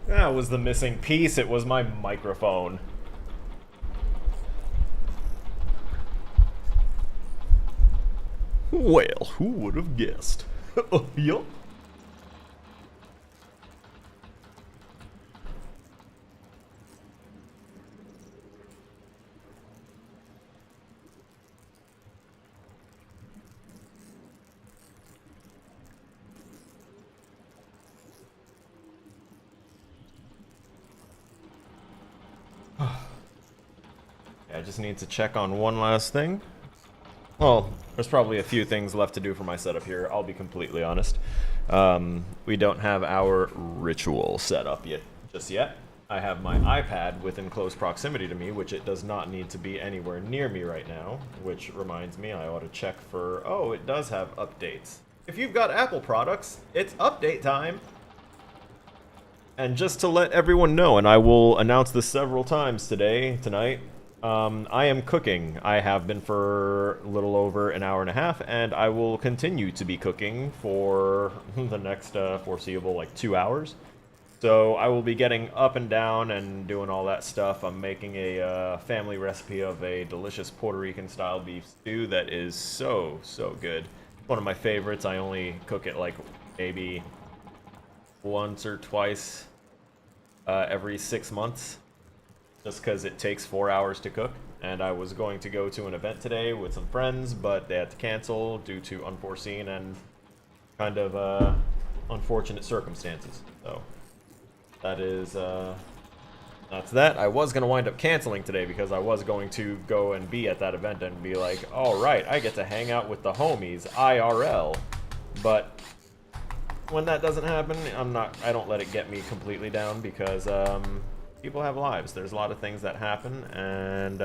That was the missing piece. It was my microphone. Well, who would have guessed? Yup. I just need to check on one last thing. Well, there's probably a few things left to do for my setup here, I'll be completely honest. We don't have our ritual set up yet, just yet. I have my iPad within close proximity to me, which it does not need to be anywhere near me right now, which reminds me I ought to check for, oh, it does have updates. If you've got Apple products, it's update time! And just to let everyone know, and I will announce this several times tonight, I am cooking. I have been for a little over an hour and a half, and I will continue to be cooking for the next foreseeable, like, 2 hours. So I will be getting up and down and doing all that stuff. I'm making a family recipe of a delicious Puerto Rican-style beef stew that is so, so good. One of my favorites. I only cook it, like, maybe once or twice every 6 months. Just because it takes 4 hours to cook, and I was going to go to an event today with some friends, but they had to cancel due to unforeseen and kind of unfortunate circumstances. So that is that's that. I was going to wind up canceling today because I was going to go and be at that event and be like, all right, I get to hang out with the homies IRL, but when that doesn't happen, I don't let it get me completely down because people have lives. There's a lot of things that happen, and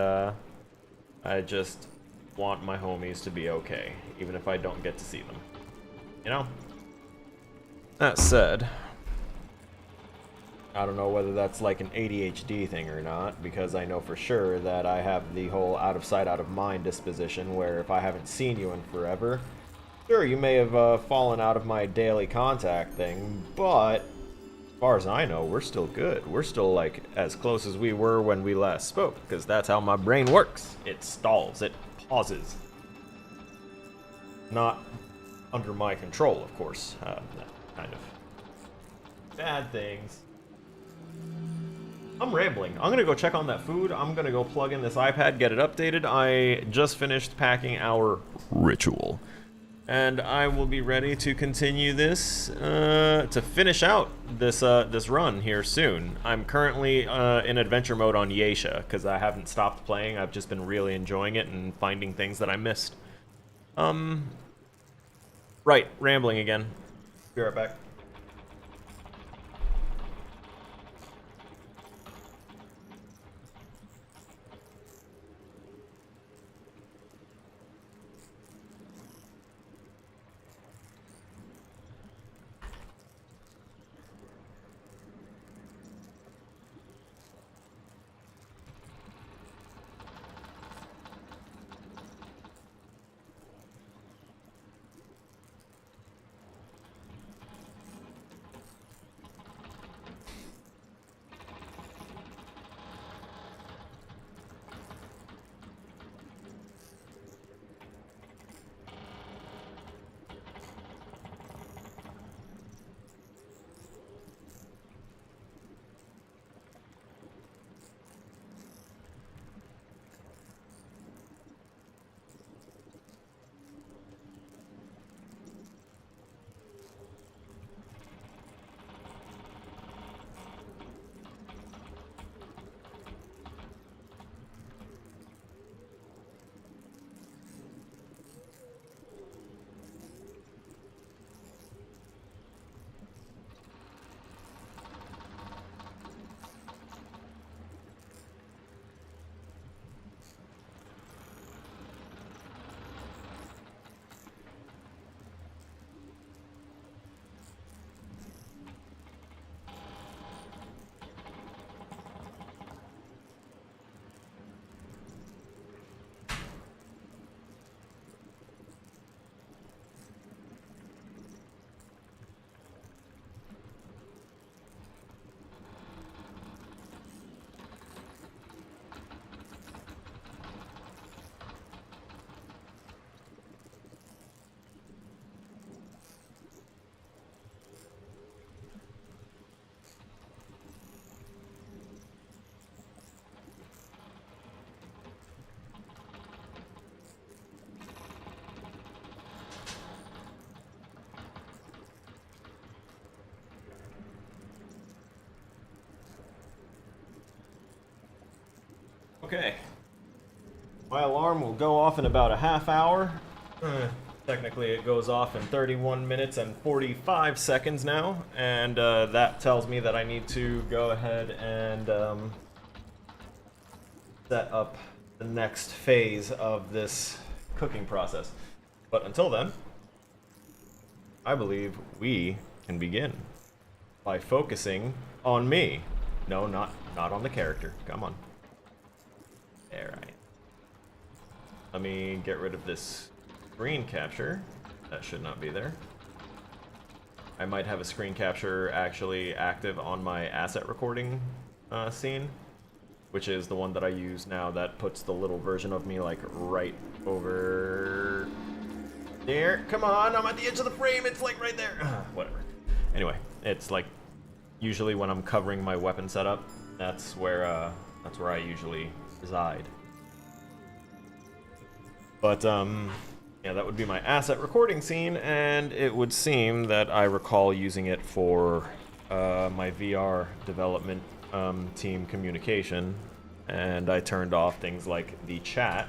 I just want my homies to be okay, even if I don't get to see them. You know? That said, I don't know whether that's like an ADHD thing or not, because I know for sure that I have the whole out of sight, out of mind disposition, where if I haven't seen you in forever, sure, you may have fallen out of my daily contact thing, but as far as I know, we're still good. We're still, like, as close as we were when we last spoke, because that's how my brain works. It stalls. It pauses. Not under my control, of course. That kind of bad things. I'm rambling. I'm gonna go check on that food. I'm gonna go plug in this iPad, get it updated. I just finished packing our ritual. And I will be ready to continue this, to finish out this run here soon. I'm currently in adventure mode on Yeisha, because I haven't stopped playing. I've just been really enjoying it and finding things that I missed. Right, rambling again. Be right back. Okay. My alarm will go off in about a half hour. Technically, it goes off in 31 minutes and 45 seconds now, and that tells me that I need to go ahead and set up the next phase of this cooking process. But until then, I believe we can begin by focusing on me. No, not on the character. Come on. There I am. Let me get rid of this screen capture. That should not be there. I might have a screen capture actually active on my asset recording scene, which is the one that I use now that puts the little version of me like right over there. Come on, I'm at the edge of the frame. It's like right there. Whatever. Anyway, it's like usually when I'm covering my weapon setup, that's where I usually reside. But yeah, that would be my asset recording scene, and it would seem that I recall using it for my VR development team communication, and I turned off things like the chat,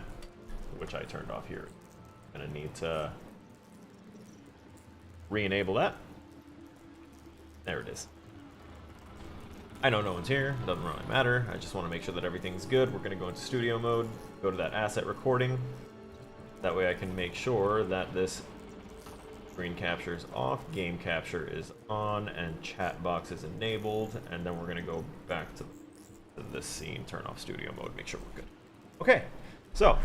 which I turned off here. Gonna need to re-enable that. There it is. I know no one's here, doesn't really matter. I just want to make sure that everything's good. We're gonna go into studio mode, go to that asset recording. That way I can make sure that this screen capture is off, game capture is on, and chat box is enabled, and then we're gonna go back to this scene, turn off studio mode, make sure we're good. Okay, so.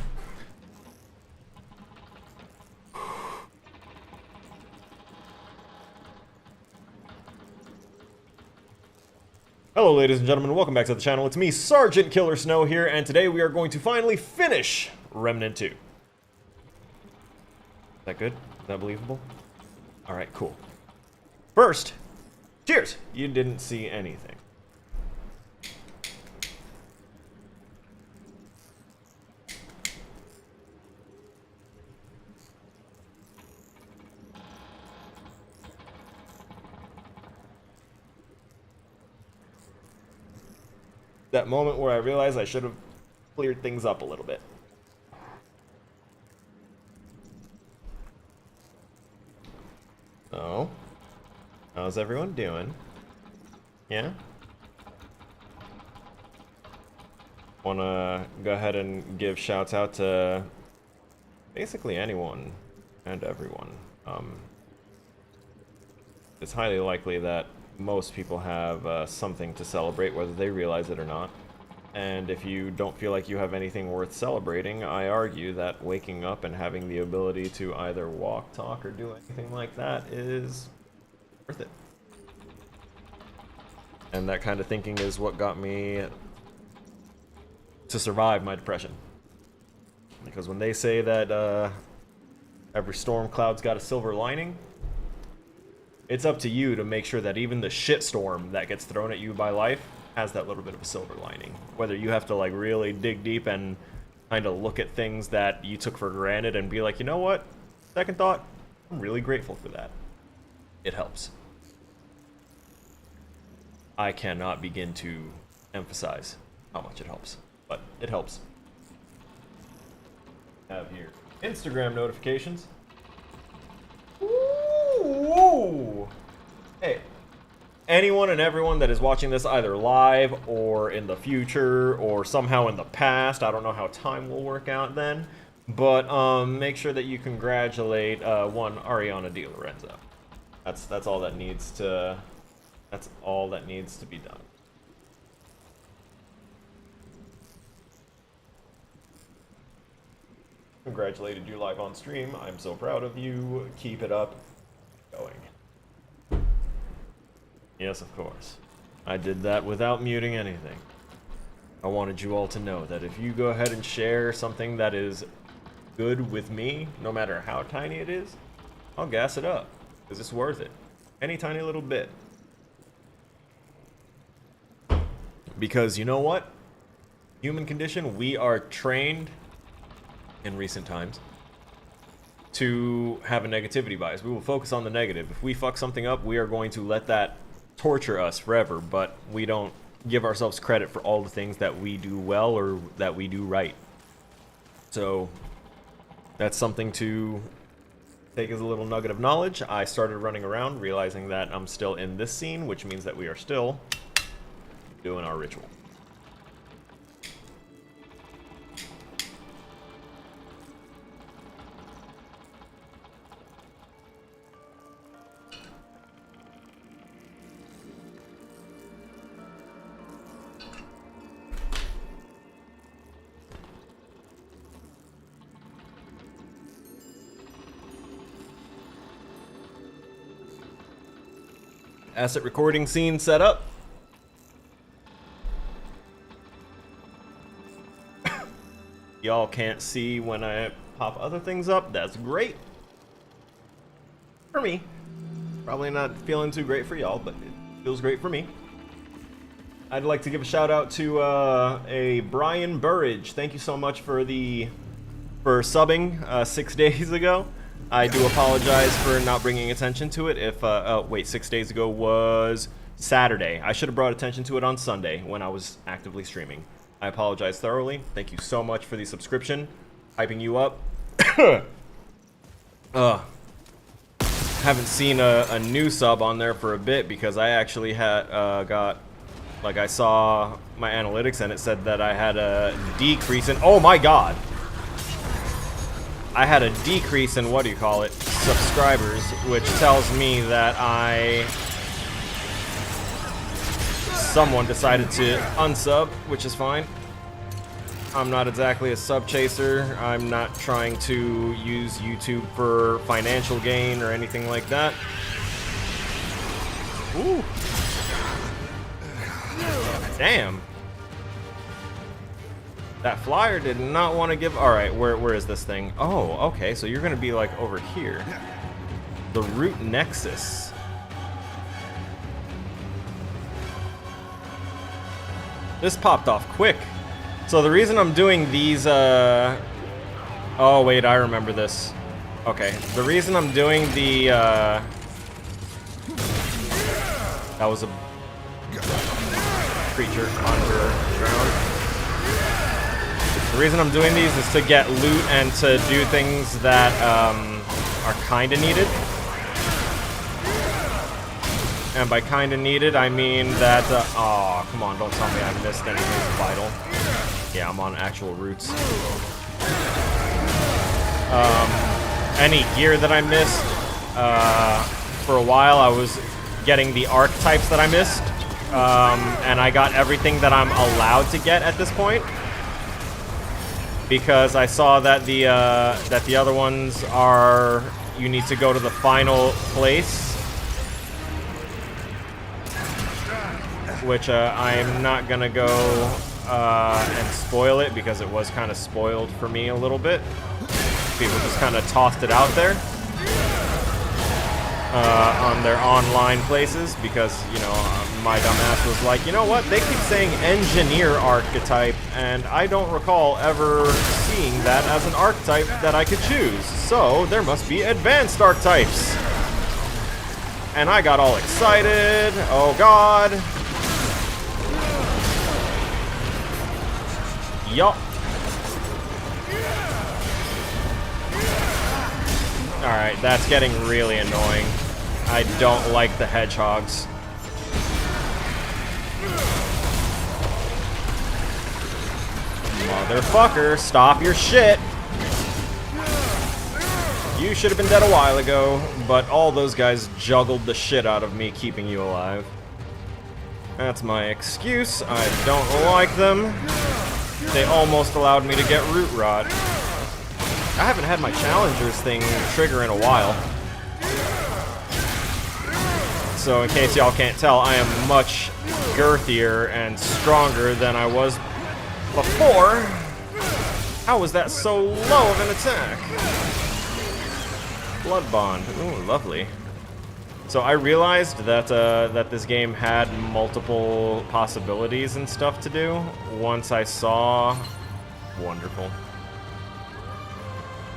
Hello ladies and gentlemen, welcome back to the channel. It's me, Sergeant Killer Snow here, and today we are going to finally finish Remnant 2. Is that good? Is that believable? Alright, cool. First, cheers! You didn't see anything. That moment where I realized I should have cleared things up a little bit. So, how's everyone doing? Yeah? Wanna go ahead and give shouts out to basically anyone and everyone. It's highly likely that most people have something to celebrate, whether they realize it or not. And if you don't feel like you have anything worth celebrating, I argue that waking up and having the ability to either walk, talk, or do anything like that is worth it. And that kind of thinking is what got me to survive my depression. Because when they say that every storm cloud's got a silver lining, it's up to you to make sure that even the shitstorm that gets thrown at you by life has that little bit of a silver lining. Whether you have to like really dig deep and kind of look at things that you took for granted and be like, you know what? Second thought, I'm really grateful for that. It helps. I cannot begin to emphasize how much it helps, but it helps. Have here Instagram notifications. Ooh. Hey, anyone and everyone that is watching this either live or in the future or somehow in the past, I don't know how time will work out then, but make sure that you congratulate one Ariana Di Lorenzo. That's all that needs to be done. Congratulated you live on stream. I'm so proud of you. Keep it up. Going. Yes, of course. I did that without muting anything. I wanted you all to know that if you go ahead and share something that is good with me, no matter how tiny it is, I'll gas it up, because it's worth it. Any tiny little bit. Because you know what? Human condition, we are trained in recent times to have a negativity bias. We will focus on the negative. If we fuck something up, we are going to let that torture us forever, but we don't give ourselves credit for all the things that we do well or that we do right. So that's something to take as a little nugget of knowledge. I started running around, realizing that I'm still in this scene, which means that we are still doing our ritual. Asset recording scene set up. Y'all can't see when I pop other things up. That's great. For me. Probably not feeling too great for y'all, but it feels great for me. I'd like to give a shout out to a Brian Burridge. Thank you so much for subbing 6 days ago. I do apologize for not bringing attention to it. If wait, 6 days ago was Saturday. I should have brought attention to it on Sunday when I was actively streaming. I apologize thoroughly. Thank you so much for the subscription. Hyping you up. Haven't seen a new sub on there for a bit because I actually had I saw my analytics and it said that I had a decrease in, oh my god, I had a decrease in subscribers, which tells me that someone decided to unsub, which is fine. I'm not exactly a sub chaser. I'm not trying to use YouTube for financial gain or anything like that. Ooh. Damn. That flyer did not want to give... Alright, where is this thing? Oh, okay, so you're going to be, like, over here. The root nexus. This popped off quick. So the reason I'm doing these, Oh, wait, I remember this. Okay, the reason I'm doing the, That was a creature underground. The reason I'm doing these is to get loot and to do things that are kinda needed. And by kinda needed, I mean that, oh, come on, don't tell me I missed anything vital. Yeah, I'm on actual roots. Any gear that I missed, for a while I was getting the archetypes that I missed. And I got everything that I'm allowed to get at this point. Because I saw that the other ones are, you need to go to the final place, which I'm not gonna go and spoil it because it was kind of spoiled for me a little bit. People just kind of tossed it out there on their online places because, you know, my dumbass was like, you know what, they keep saying engineer archetype, and I don't recall ever seeing that as an archetype that I could choose, so there must be advanced archetypes. And I got all excited. Oh god. Yup. Alright, that's getting really annoying. I don't like the hedgehogs. Motherfucker, stop your shit. You should have been dead a while ago, but all those guys juggled the shit out of me, keeping you alive. That's my excuse. I don't like them. They almost allowed me to get root rot. I haven't had my challengers thing trigger in a while. So in case y'all can't tell, I am much girthier and stronger than I was before. How was that so low of an attack? Blood Bond. Ooh, lovely. So I realized that that this game had multiple possibilities and stuff to do once I saw... Wonderful.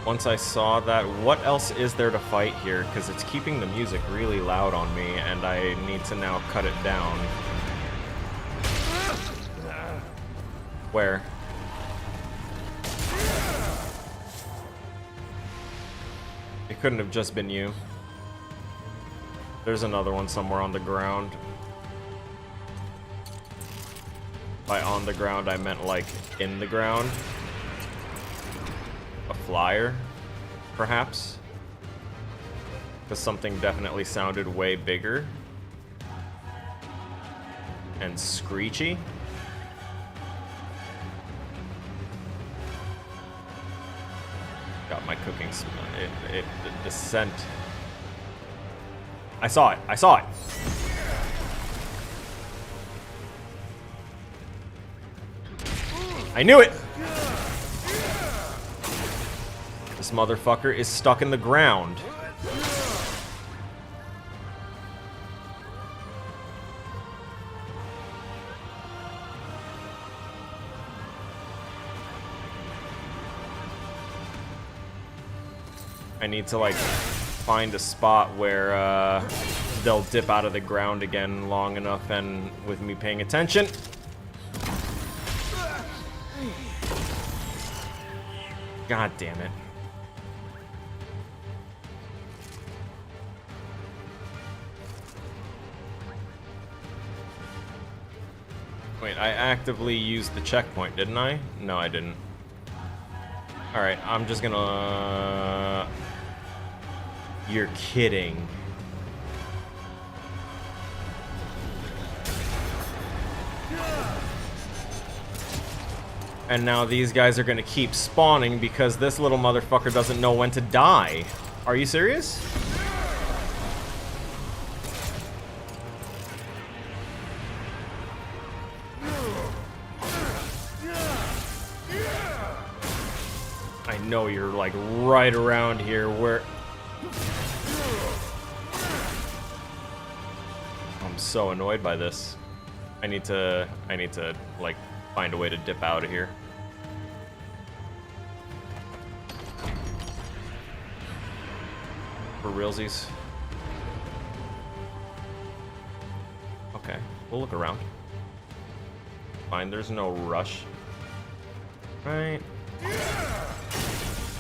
Once I saw that, what else is there to fight here? Because it's keeping the music really loud on me, and I need to now cut it down. Where? It couldn't have just been you. There's another one somewhere on the ground. By on the ground, I meant like in the ground. A flyer, perhaps? Because something definitely sounded way bigger. And screechy. Got my cooking smell. The scent. I saw it. I saw it. I knew it. This motherfucker is stuck in the ground. I need to, like, find a spot where they'll dip out of the ground again long enough and with me paying attention. God damn it. Wait, I actively used the checkpoint, didn't I? No, I didn't. Alright, I'm just gonna... You're kidding. And now these guys are gonna keep spawning because this little motherfucker doesn't know when to die. Are you serious? I know you're like right around here where... I'm so annoyed by this. I need to like find a way to dip out of here. For realsies. Okay, we'll look around. Fine, there's no rush. Right.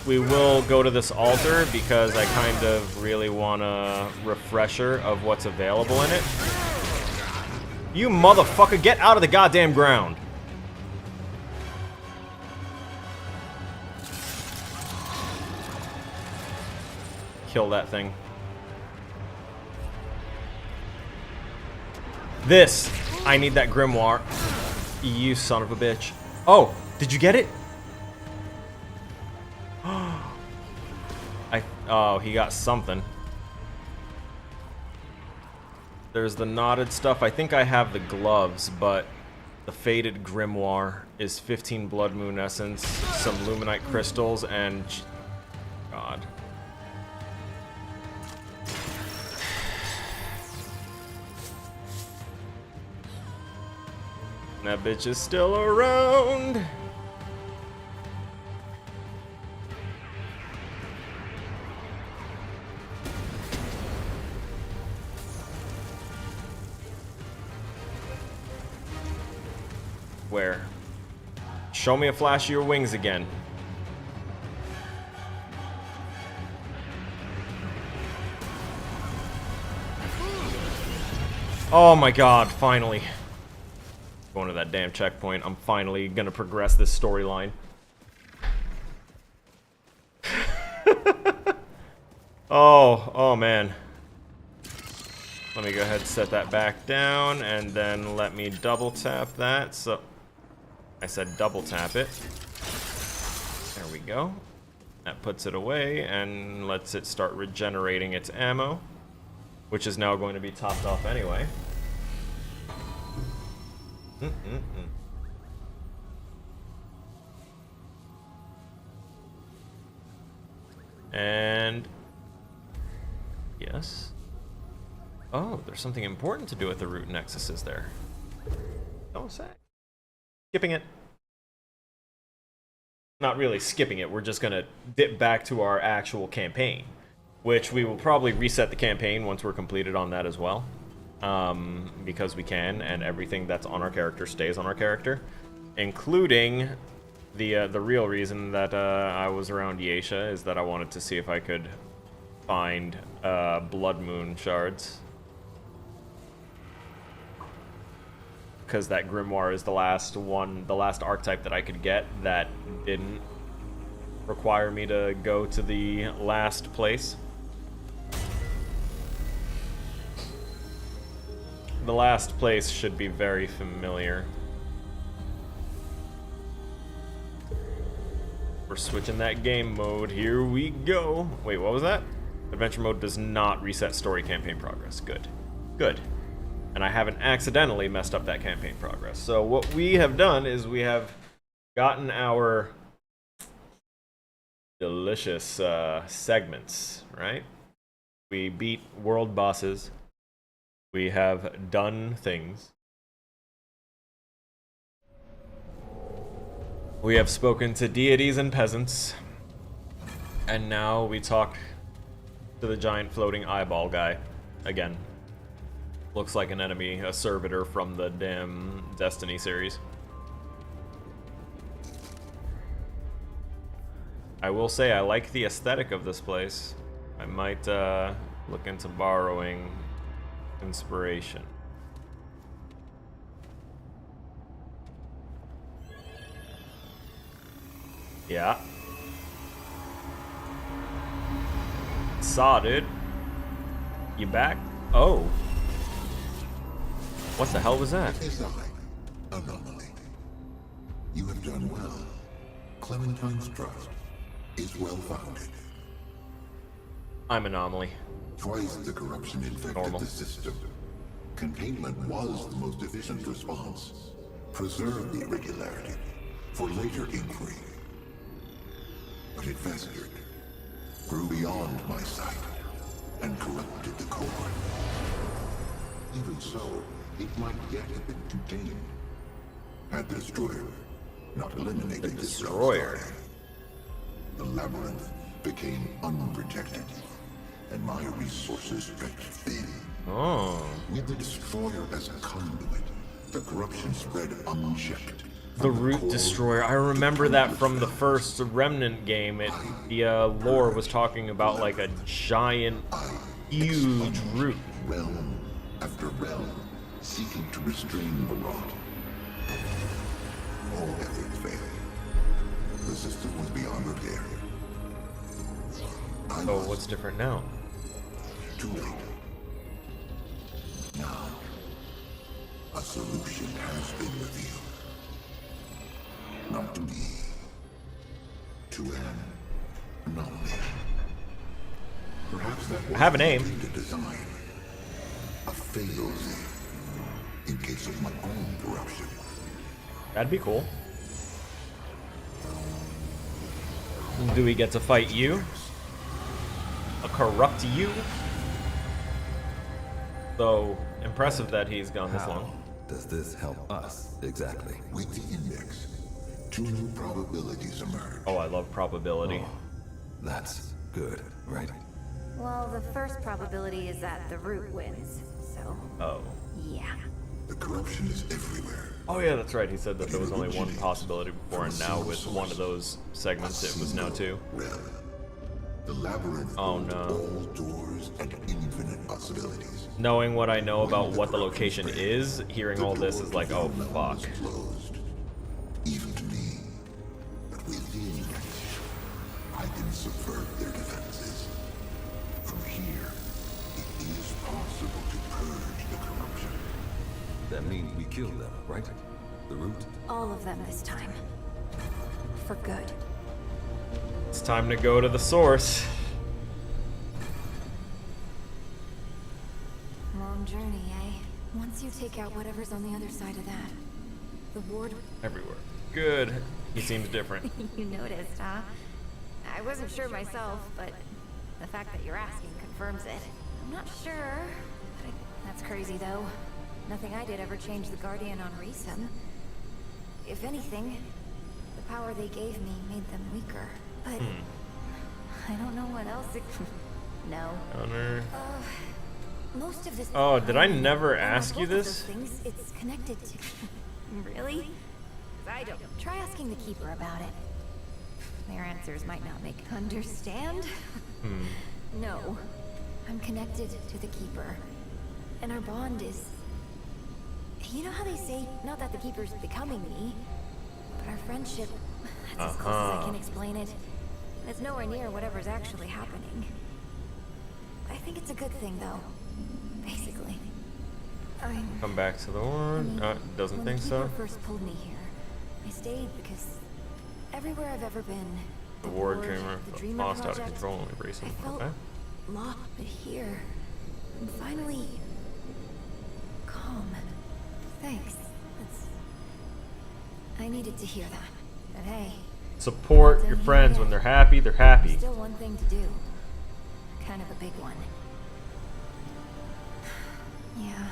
We will go to this altar because I kind of really want a refresher of what's available in it. You motherfucker, get out of the goddamn ground! Kill that thing. This! I need that grimoire. You son of a bitch. Oh, did you get it? Oh, he got something. There's the knotted stuff. I think I have the gloves, but the faded grimoire is 15 blood moon essence, some luminite crystals, and... God. That bitch is still around. Where? Show me a flash of your wings again. Oh my god, finally. Going to that damn checkpoint. I'm finally gonna progress this storyline. Oh man. Let me go ahead and set that back down, and then let me double tap that. So, I said double tap it. There we go. That puts it away and lets it start regenerating its ammo, which is now going to be topped off anyway. And yes. Oh, there's something important to do with the root nexuses there. Don't say. Skipping it. Not really skipping it, we're just gonna dip back to our actual campaign, which we will probably reset the campaign once we're completed on that as well. Because we can, and everything that's on our character stays on our character. including the real reason that I was around Yeisha is that I wanted to see if I could find Blood Moon shards. Because that grimoire is the last one, the last archetype that I could get that didn't require me to go to the last place. The last place should be very familiar. We're switching that game mode. Here we go. Wait, what was that? Adventure mode does not reset story campaign progress. Good. Good. And I haven't accidentally messed up that campaign progress. So what we have done is we have gotten our delicious segments, right? We beat world bosses. We have done things. We have spoken to deities and peasants. And now we talk to the giant floating eyeball guy again. Looks like an enemy, a servitor from the damn Destiny series. I will say I like the aesthetic of this place. I might look into borrowing inspiration. Yeah. Saw, dude. You back? Oh. What the hell was that? It is I, Anomaly. You have done well. Clementine's trust is well founded. I'm Anomaly. Twice the corruption infected the system. Containment was the most efficient response. Preserve the irregularity for later inquiry. But it festered, grew beyond my sight, and corrupted the core. Even so, it might yet have been contained. Had the Destroyer not eliminated the Destroyer. The labyrinth became unprotected, and my resources stretched thin. Oh. With the Destroyer as a conduit, the corruption spread unchecked. The Root Destroyer. I remember that from the first Remnant game. The lore was talking about like a giant, huge root. Realm after realm, seeking to restrain the rot. All efforts failed. The system was beyond repair. Oh, what's different now? Too late. Now, a solution has been revealed. Not to me, to an anomaly. Perhaps that was I have a name. to design a fail-safe in case of my own corruption. That'd be cool. Do we get to fight you? A corrupt you? Though, impressive that he's gone this long. Does this help us exactly? With the index, 2 new probabilities emerge. Oh, I love probability. That's good, right? Well, the first probability is that the root wins, so... Oh. Yeah. The corruption is everywhere. Oh yeah, that's right. He said that there was only one possibility before, and now with one of those segments, it was now 2. The labyrinth Oh holds no. all doors and infinite possibilities. Knowing what I know about what the location is, hearing all this is like, oh fuck. Closed, even to me. But with the index, I can subvert their defenses. From here, it is possible to purge the corruption. That means we kill them, right? The root? All of them this time. For good. It's time to go to the source. Long journey, eh? Once you take out whatever's on the other side of that, the ward... Everywhere. Good. He seems different. You noticed, huh? I wasn't sure myself, but the fact that you're asking confirms it. I'm not sure, but that's crazy though. Nothing I did ever changed the Guardian on Reason. If anything, the power they gave me made them weaker. But I don't know what else it... No. Honor. Most of this... Oh, did I never Almost ask you both of this? those things, it's connected to... Really? I don't. Try asking the Keeper about it. Their answers might not make understand. No. I'm connected to the Keeper. And our bond is... You know how they say, not that the Keeper's becoming me, but our friendship, that's as close as I can explain it. And it's nowhere near whatever's actually happening. I think it's a good thing, though. Basically. Come back to the Ward. Doesn't think so. When the Keeper first pulled me here, I stayed because everywhere I've ever been, The Ward the Dreamer lost out of Project, control and erasing. I felt Okay. lost, but here, I'm finally calm. Thanks. I needed to hear that. But hey, Support your friends when they're happy. They're happy. still one thing to do. Kind of a big one. Yeah.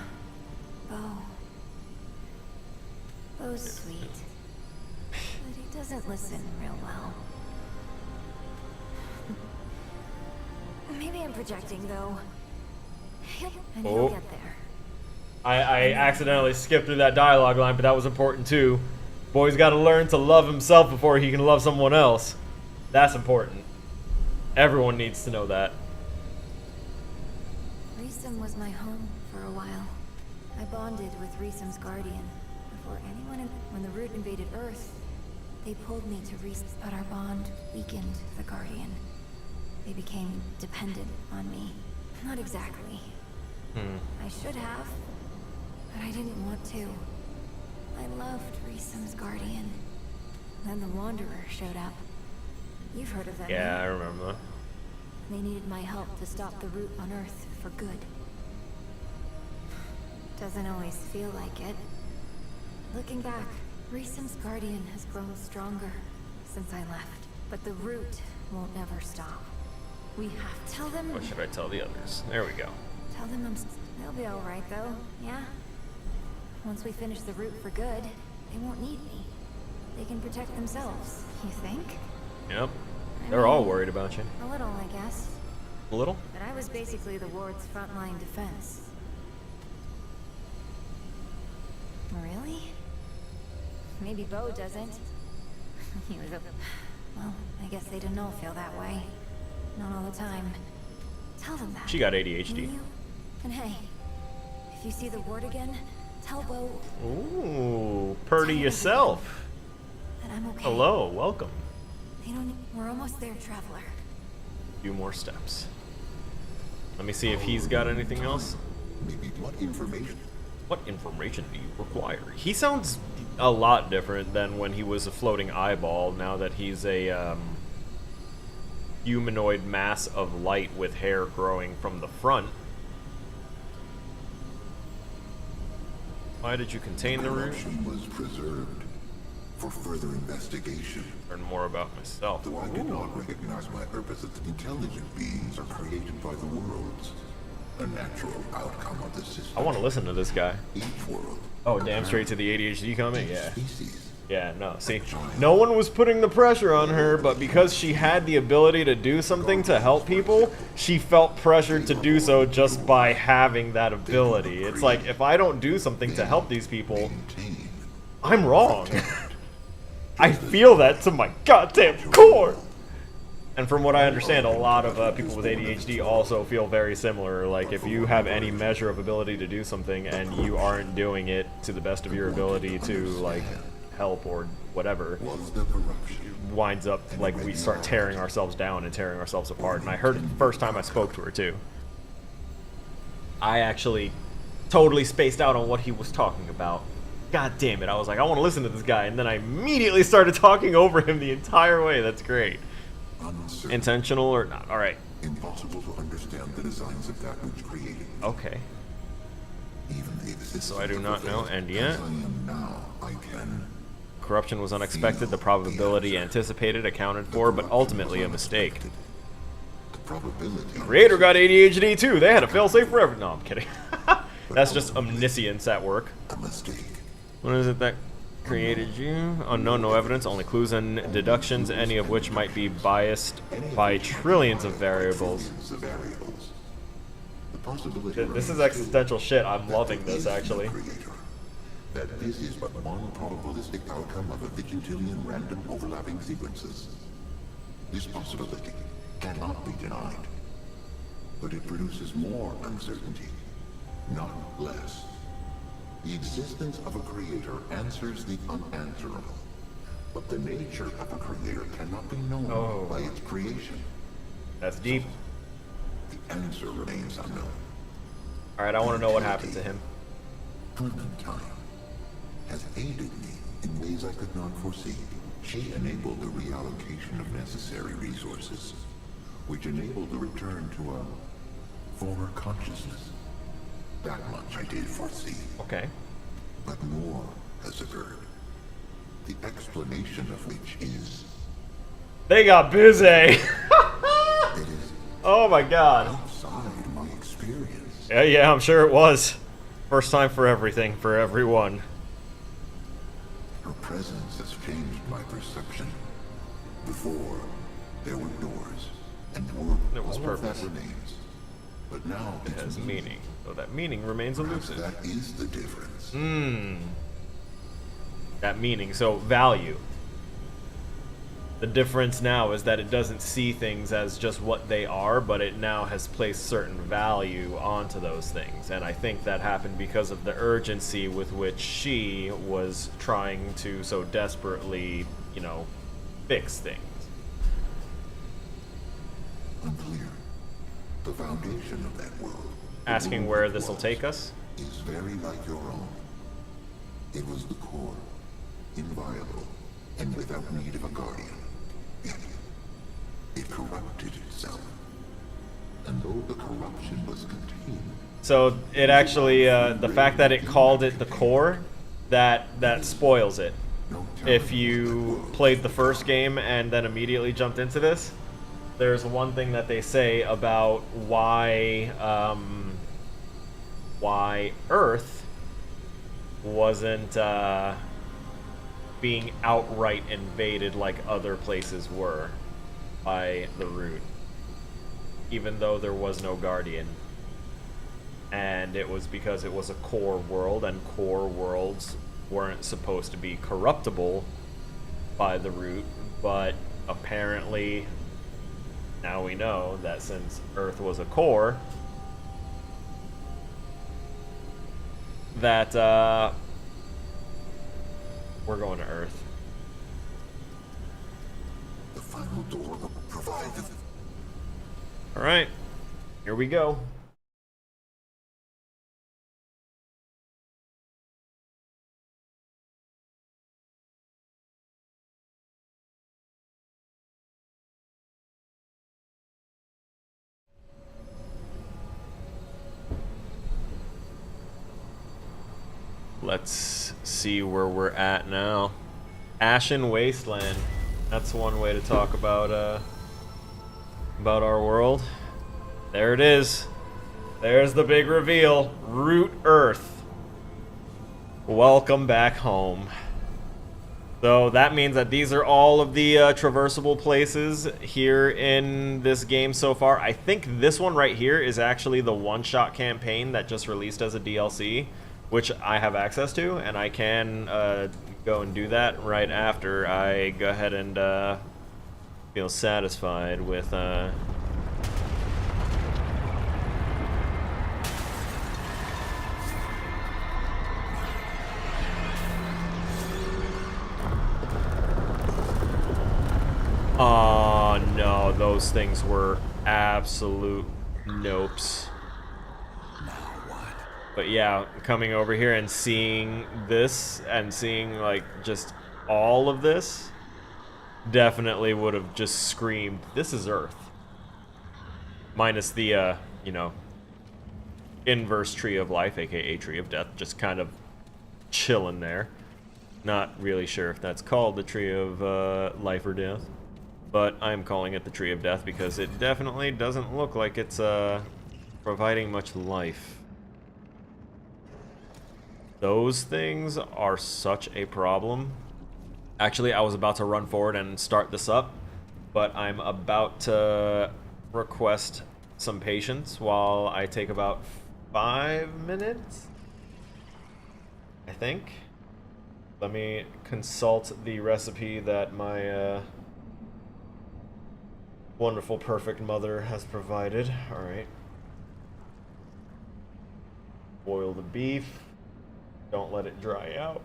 Bo's sweet. But he doesn't listen real well. Maybe I'm projecting, though. And he'll get there. I accidentally skipped through that dialogue line, but that was important too. Boy's got to learn to love himself before he can love someone else. That's important. Everyone needs to know that. Reesum was my home for a while. I bonded with Reesum's guardian. Before when the Root invaded Earth, they pulled me to Reesum, but our bond weakened the guardian. They became dependent on me. Not exactly. I should have, but I didn't want to. I loved Reesum's guardian. Then the Wanderer showed up. You've heard of them, Yeah, right? I remember. They needed my help to stop the Root on Earth for good. Doesn't always feel like it. Looking back, Reesum's guardian has grown stronger since I left. But the Root won't ever stop. We have to tell them... What should I tell the others? There we go. Tell them they'll be alright though, yeah? Once we finish the Root for good, they won't need me. They can protect themselves, you think? Yep. They're all worried about you. A little, I guess. A little? But I was basically the Ward's frontline defense. Really? Maybe Bo doesn't. He was a... Well, I guess they didn't all feel that way. Not all the time. Tell them that. She got will ADHD. you? And hey, if you see the Ward again, tell Bo Ooh, purdy yourself. that I'm okay. Hello, welcome. They don't... We're almost there, Traveler. Few more steps. Let me see if he's got anything else. Maybe what information? What information do you require? He sounds a lot different than when he was a floating eyeball, now that he's a humanoid mass of light with hair growing from the front. Why did you contain the root? Corruption was preserved for further investigation. Learn more about myself. Though I do not recognize my purpose as intelligent beings are created by the worlds, a natural outcome of the system. I want to listen to this guy. Each world. Oh, damn straight to the ADHD comment? Yeah. Species. Yeah, no, see, no one was putting the pressure on her, but because she had the ability to do something to help people, she felt pressured to do so just by having that ability. It's like, if I don't do something to help these people, I'm wrong. I feel that to my goddamn core! And from what I understand, a lot of people with ADHD also feel very similar. Like, if you have any measure of ability to do something and you aren't doing it to the best of your ability to, like, help or whatever, winds up like we start tearing ourselves down and tearing ourselves apart. And I heard it the first time I spoke to her too. I actually totally spaced out on what he was talking about. God damn it, I was like, I want to listen to this guy, and then I immediately started talking over him the entire way. That's great. Uncertain. Intentional or not? Alright. Impossible to understand the designs of that which created. Okay. Even the existence So I do not know, and as yet I am now, I can. corruption was unexpected, the probability anticipated, accounted for, but ultimately a mistake. The probability. Creator got ADHD too. They had a failsafe for every. No, I'm kidding. That's just omniscience at work. A mistake. What is it that created you? Unknown, no evidence, only clues and deductions, any of which might be biased by trillions of variables. The variables. The possibility. This is existential shit. I'm loving this, actually. that this is but one probabilistic outcome of a vigintillion random overlapping sequences. This possibility cannot be denied, but it produces more uncertainty, not less. The existence of a creator answers the unanswerable, but the nature of a creator cannot be known by its creation. That's deep. The answer remains unknown. Alright, I want to know what happened to him. Clementine has aided me in ways I could not foresee. She enabled the reallocation of necessary resources, which enabled the return to a former consciousness. That much I did foresee. Okay. But more has occurred. The explanation of which is... They got busy! It is Oh my god. outside my experience. Yeah, I'm sure it was. First time for everything, for everyone. Her presence has changed my perception. Before, there were doors, and There was all of that purpose. remains. But now It it's has meaning. meaning. Though that meaning remains Perhaps elusive. that is the difference. That meaning, so value. The difference now is that it doesn't see things as just what they are, but it now has placed certain value onto those things. And I think that happened because of the urgency with which she was trying to so desperately, you know, fix things. Unclear. The foundation of that world, the Asking world where it this will was, take us? is very like your own. It was the core, inviolable, and without need of a guardian. Yet, it corrupted itself. And though the corruption was contained, So it actually, the fact that it called it the core, that spoils it. no If telling you what that world played the first game and then immediately jumped into this, there's one thing that they say about why Earth wasn't being outright invaded like other places were by the Root, even though there was no Guardian. And it was because it was a core world, and core worlds weren't supposed to be corruptible by the Root, but apparently now we know that since Earth was a core, that we're going to Earth. the final door will provide the... Alright, here we go. Let's see where we're at now. Ashen Wasteland. That's one way to talk about our world. There it is. There's the big reveal. Root Earth. Welcome back home. So that means that these are all of the traversable places here in this game so far. I think this one right here is actually the one-shot campaign that just released as a DLC, which I have access to, and I can go and do that right after I go ahead and feel satisfied with Oh no, those things were absolute nopes. But yeah, coming over here and seeing this and seeing like just all of this definitely would have just screamed, this is Earth. Minus the, you know, inverse tree of life, aka tree of death, just kind of chilling there. Not really sure if that's called the tree of life or death, but I'm calling it the tree of death because it definitely doesn't look like it's providing much life. Those things are such a problem. Actually, I was about to run forward and start this up, but I'm about to request some patience while I take about 5 minutes I think. Let me consult the recipe that my wonderful, perfect mother has provided. Alright. Boil the beef. Don't let it dry out.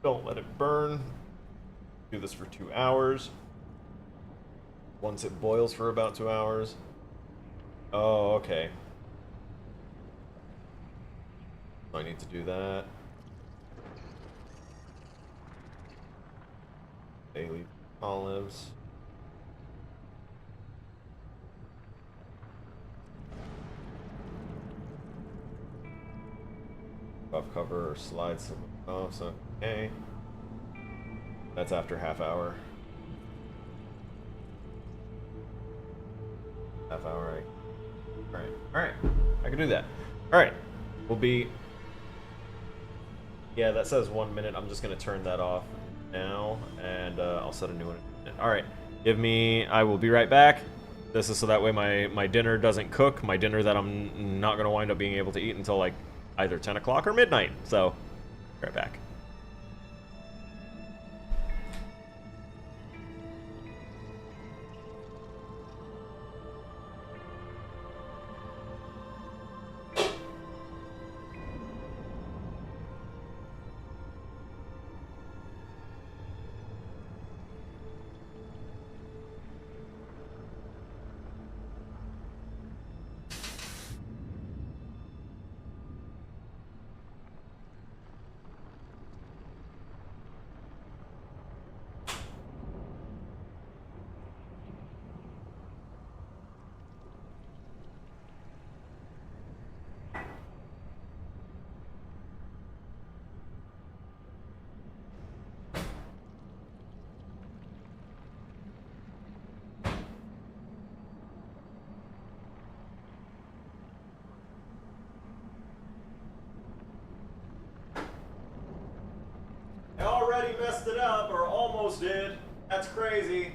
Don't let it burn. Do this for 2 hours. Once it boils for about 2 hours. Oh, okay. I need to do that. Daily olives. Buff cover or slide some off, so okay. That's after half hour. Half hour, right? Alright. I can do that. Alright. We'll be... Yeah, that says 1 minute. I'm just gonna turn that off now, and I'll set a new one. Alright. Give me... I will be right back. This is so that way my dinner doesn't cook. My dinner that I'm not gonna wind up being able to eat until, like, either 10 o'clock or midnight. So, right back. I already messed it up, or almost did. That's crazy.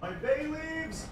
My bay leaves!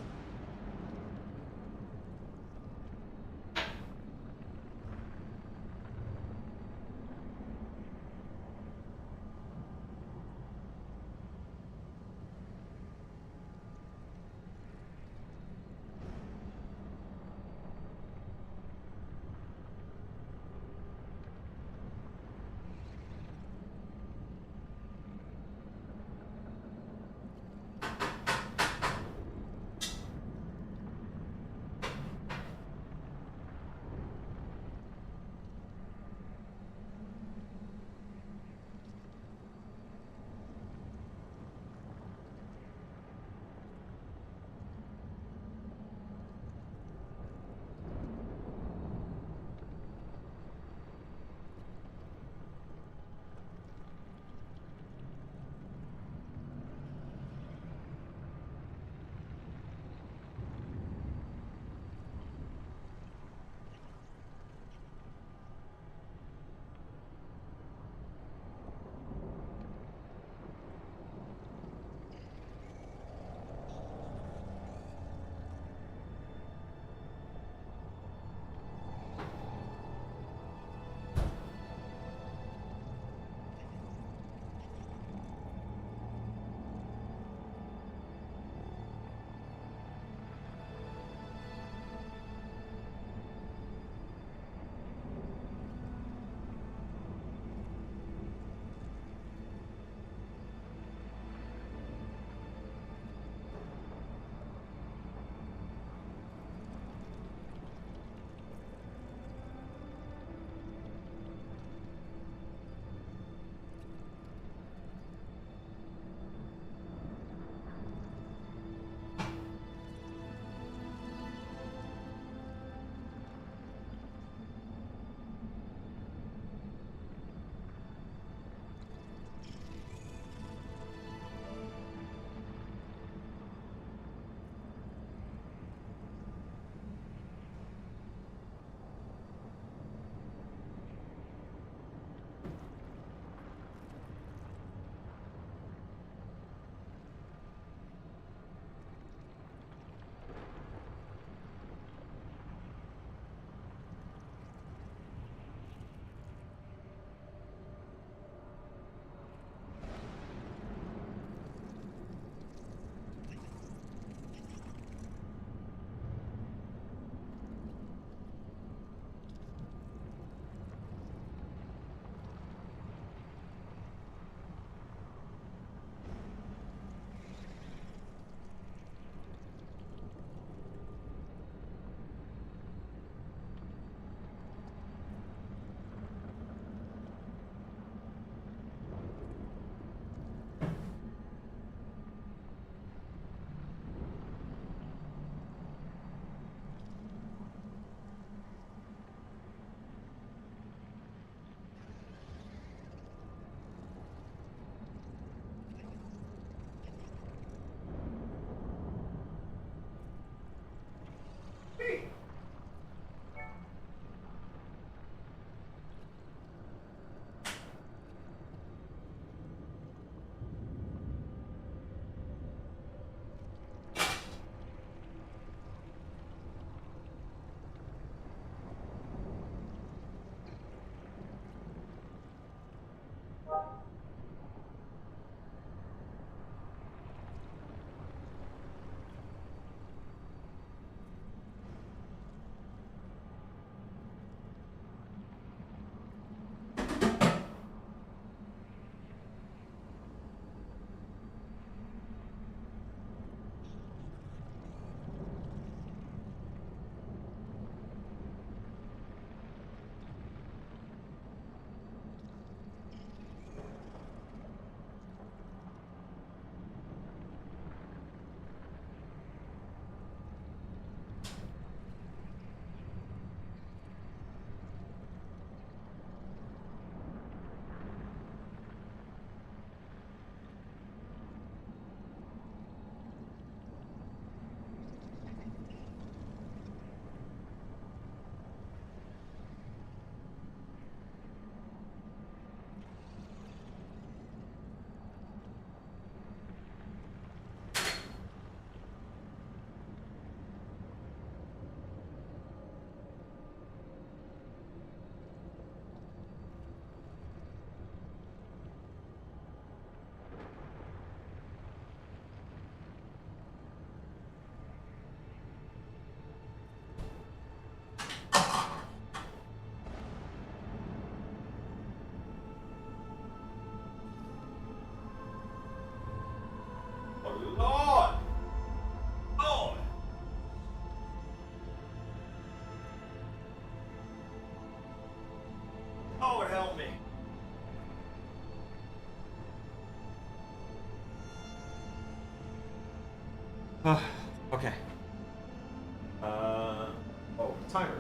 Help me. Okay. Oh, timer.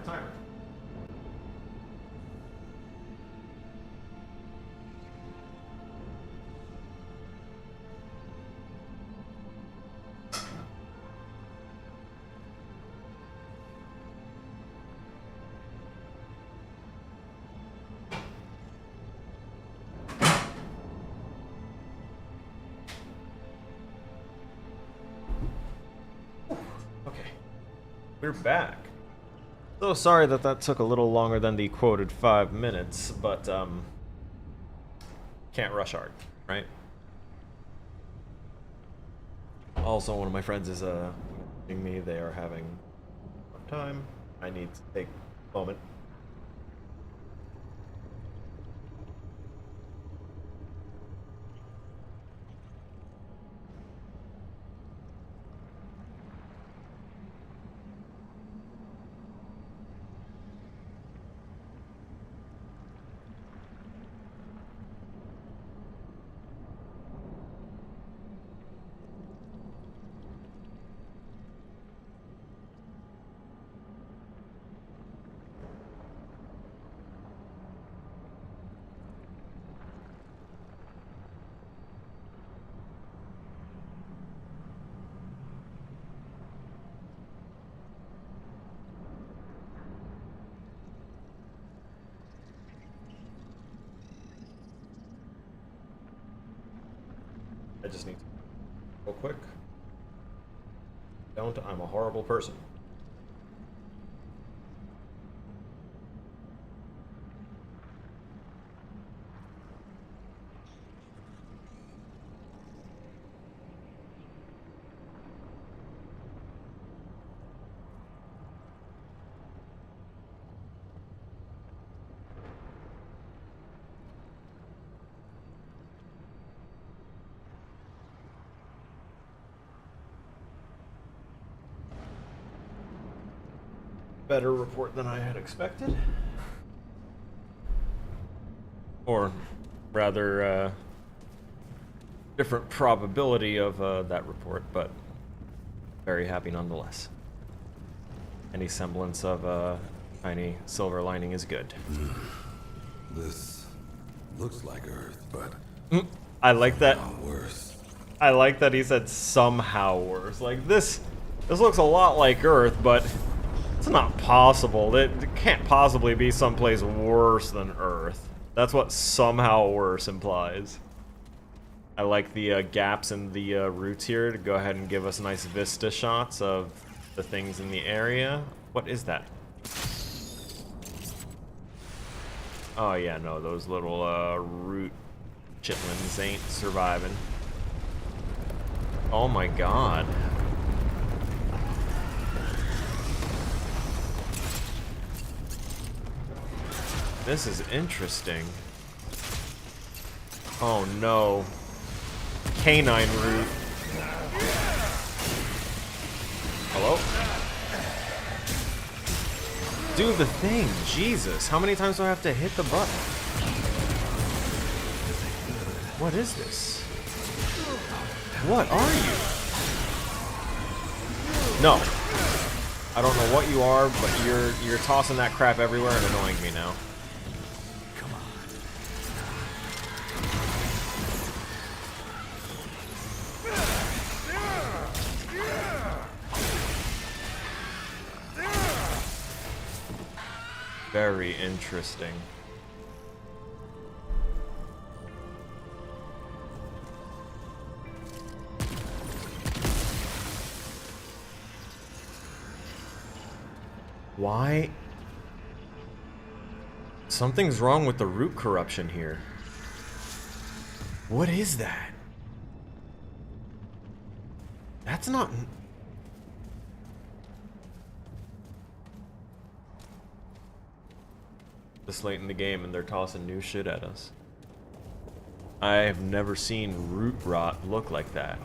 Okay. We're back. So sorry that took a little longer than the quoted 5 minutes, but can't rush art, right? Also, one of my friends is messaging me. They are having a time. I need to take a moment. I just need to go quick. Don't, I'm a horrible person. Better report than I had expected. Or rather, different probability of that report, but very happy nonetheless. Any semblance of a tiny silver lining is good. This looks like Earth, but I like that. worse. I like that he said somehow worse. Like this looks a lot like Earth, but it's not possible. It can't possibly be someplace worse than Earth. That's what somehow worse implies. I like the gaps in the roots here to go ahead and give us nice vista shots of the things in the area. What is that? Oh yeah, no, those little root chitlins ain't surviving. Oh my god. This is interesting. Oh no. Canine root. Hello? Do the thing. Jesus. How many times do I have to hit the button? What is this? What are you? No. I don't know what you are, but you're tossing that crap everywhere and annoying me now. Very interesting. Why? Something's wrong with the root corruption here. What is that? That's not... This late in the game and they're tossing new shit at us. I have never seen root rot look like that.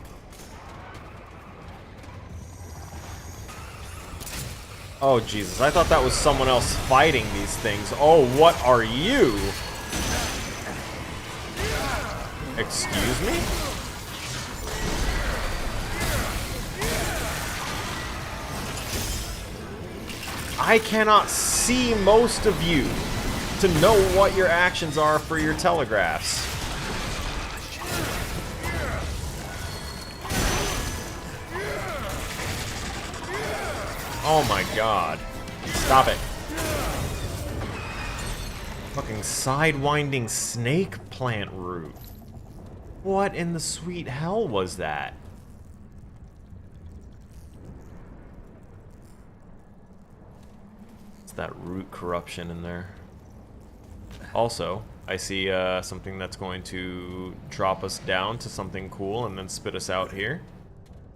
Oh Jesus, I thought that was someone else fighting these things. Oh, what are you? Excuse me? I cannot see most of you to know what your actions are for your telegraphs. Oh my god. Stop it. Fucking sidewinding snake plant root. What in the sweet hell was that? It's that root corruption in there. Also, I see something that's going to drop us down to something cool and then spit us out here.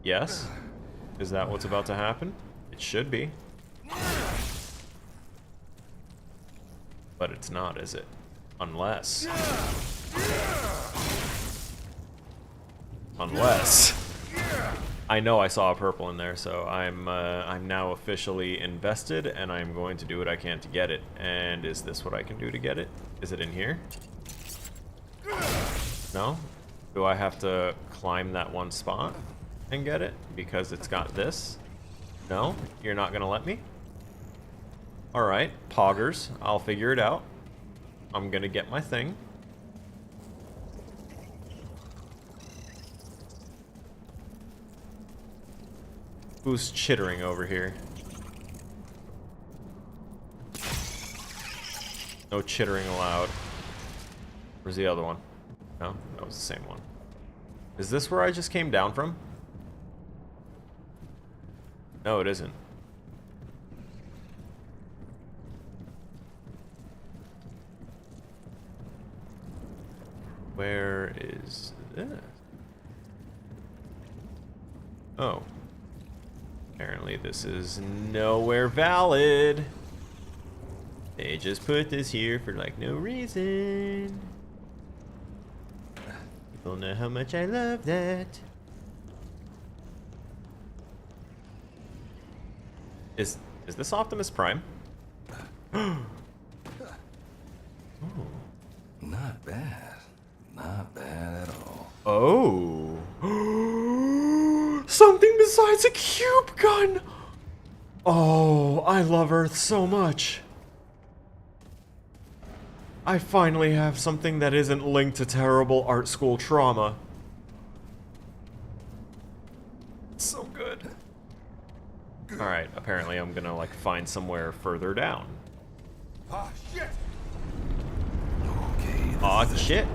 Yes? Is that what's about to happen? It should be. But it's not, is it? Unless... I know I saw a purple in there, so I'm now officially invested, and I'm going to do what I can to get it. And is this what I can do to get it? Is it in here? No? Do I have to climb that one spot and get it? Because it's got this? No? You're not gonna let me? Alright, poggers. I'll figure it out. I'm gonna get my thing. Who's chittering over here? No chittering allowed. Where's the other one? No, that was the same one. Is this where I just came down from? No, it isn't. Where is this? Oh. Apparently this is nowhere valid. They just put this here for like no reason. People know how much I love that. Is this Optimus Prime? Oh. Not bad. Not bad at all. Oh. Something besides a cube gun! Oh, I love Earth so much. I finally have something that isn't linked to terrible art school trauma. It's so good. Alright, apparently I'm gonna, like, find somewhere further down. Ah, shit! Okay. Aw, shit.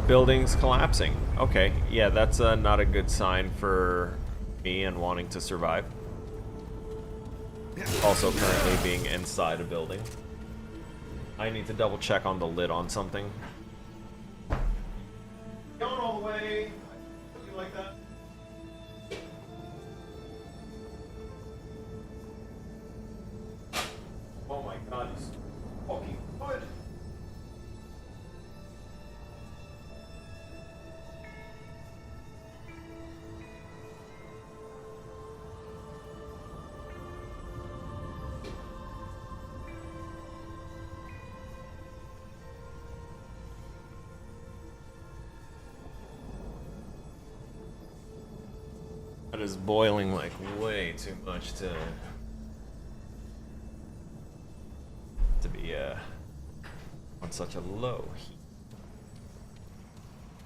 Buildings collapsing. Okay, yeah, that's not a good sign for me and wanting to survive. Also currently being inside a building. I need to double check on the lid on something. Going all the way. Something like that. Oh my god, he's fucking good. That is boiling like way too much to be on such a low heat.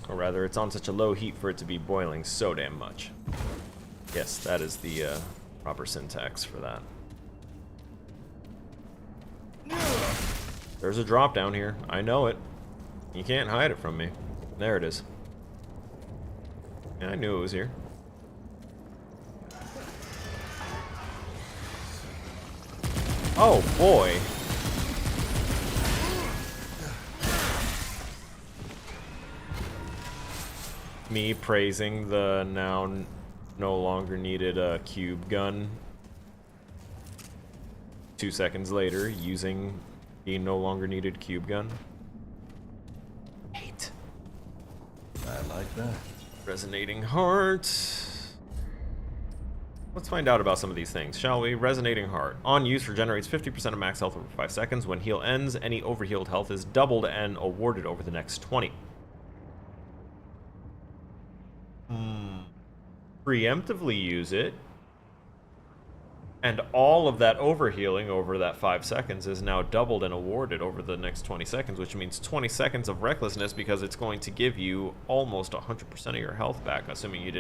Or rather, it's on such a low heat for it to be boiling so damn much. Yes, that is the proper syntax for that. There's a drop down here. I know it. You can't hide it from me. There it is. Yeah, I knew it was here. Oh boy. Me praising the now no longer needed cube gun. 2 seconds later, using the no longer needed cube gun. Hate. I like that. Resonating heart. Let's find out about some of these things, shall we? Resonating Heart. On use, regenerates 50% of max health over 5 seconds. When heal ends, any overhealed health is doubled and awarded over the next 20. Preemptively use it. And all of that overhealing over that 5 seconds is now doubled and awarded over the next 20 seconds, which means 20 seconds of recklessness because it's going to give you almost 100% of your health back, assuming you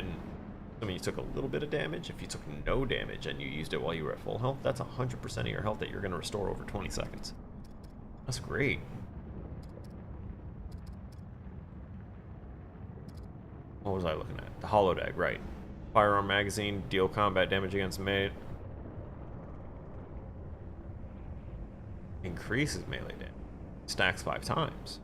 took a little bit of damage. If you took no damage and you used it while you were at full health, that's 100% of your health that you're going to restore over 20 seconds. That's great. What was I looking at? The holodeck, right. Firearm magazine, deal combat damage against melee. Increases melee damage. Stacks 5 times.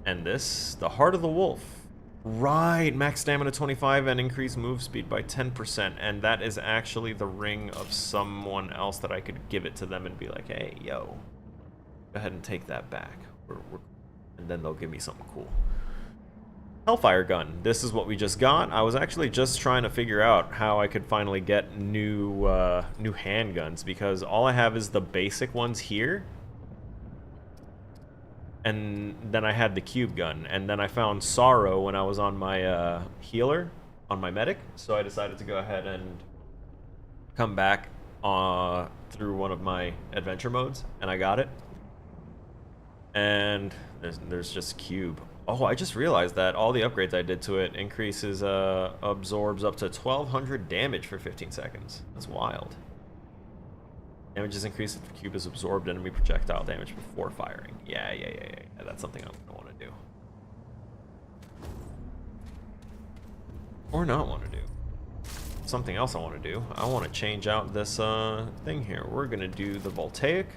And this, the Heart of the Wolf. Right, max stamina 25 and increased move speed by 10%. And that is actually the ring of someone else that I could give it to them and be like, hey, yo, go ahead and take that back. And then they'll give me something cool. Hellfire gun. This is what we just got. I was actually just trying to figure out how I could finally get new handguns, because all I have is the basic ones here. And then I had the cube gun, and then I found Sorrow when I was on my healer, on my medic, so I decided to go ahead and come back through one of my adventure modes, and I got it. And there's just cube. Oh, I just realized that all the upgrades I did to it increases, absorbs up to 1200 damage for 15 seconds. That's wild. Damage is increased if the cube is absorbed enemy projectile damage before firing. Yeah, that's something I'm gonna want to do. Or not want to do. Something else I want to do. I want to change out this thing here. We're gonna do the voltaic.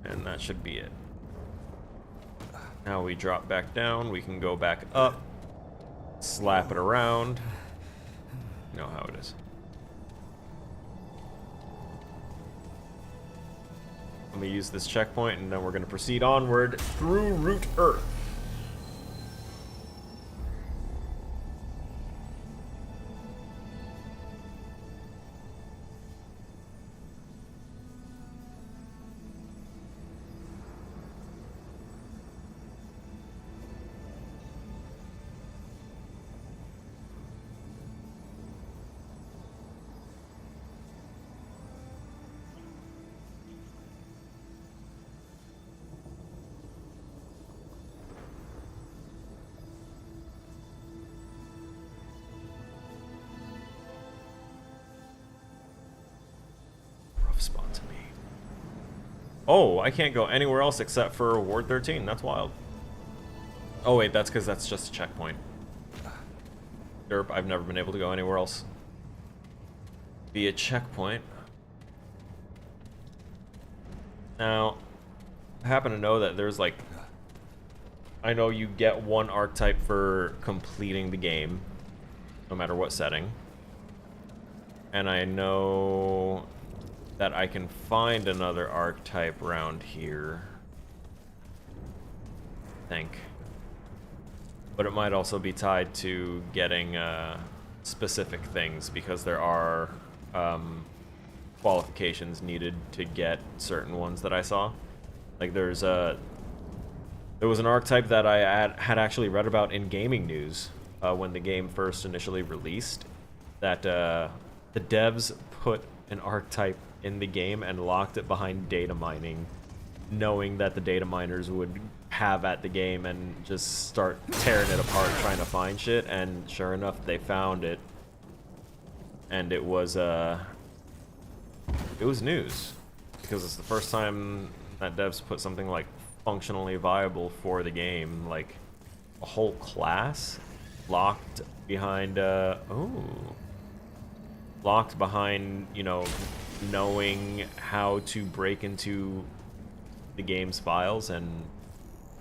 And that should be it. Now we drop back down, we can go back up, slap it around. You know how it is. Let me use this checkpoint, and then we're going to proceed onward through Root Earth. Spot to me. Oh, I can't go anywhere else except for Ward 13. That's wild. Oh wait, that's because that's just a checkpoint. Derp, I've never been able to go anywhere else via checkpoint. Now, I happen to know that there's like, I know you get one archetype for completing the game, no matter what setting. And I know that I can find another archetype around here, I think. But it might also be tied to getting specific things, because there are qualifications needed to get certain ones that I saw. Like there was an archetype that I had actually read about in gaming news when the game first initially released, that the devs put an archetype in the game and locked it behind data mining, knowing that the data miners would have at the game and just start tearing it apart trying to find shit. And sure enough, they found it, and it was news, because it's the first time that devs put something like functionally viable for the game, like a whole class locked behind locked behind, you know, knowing how to break into the game's files and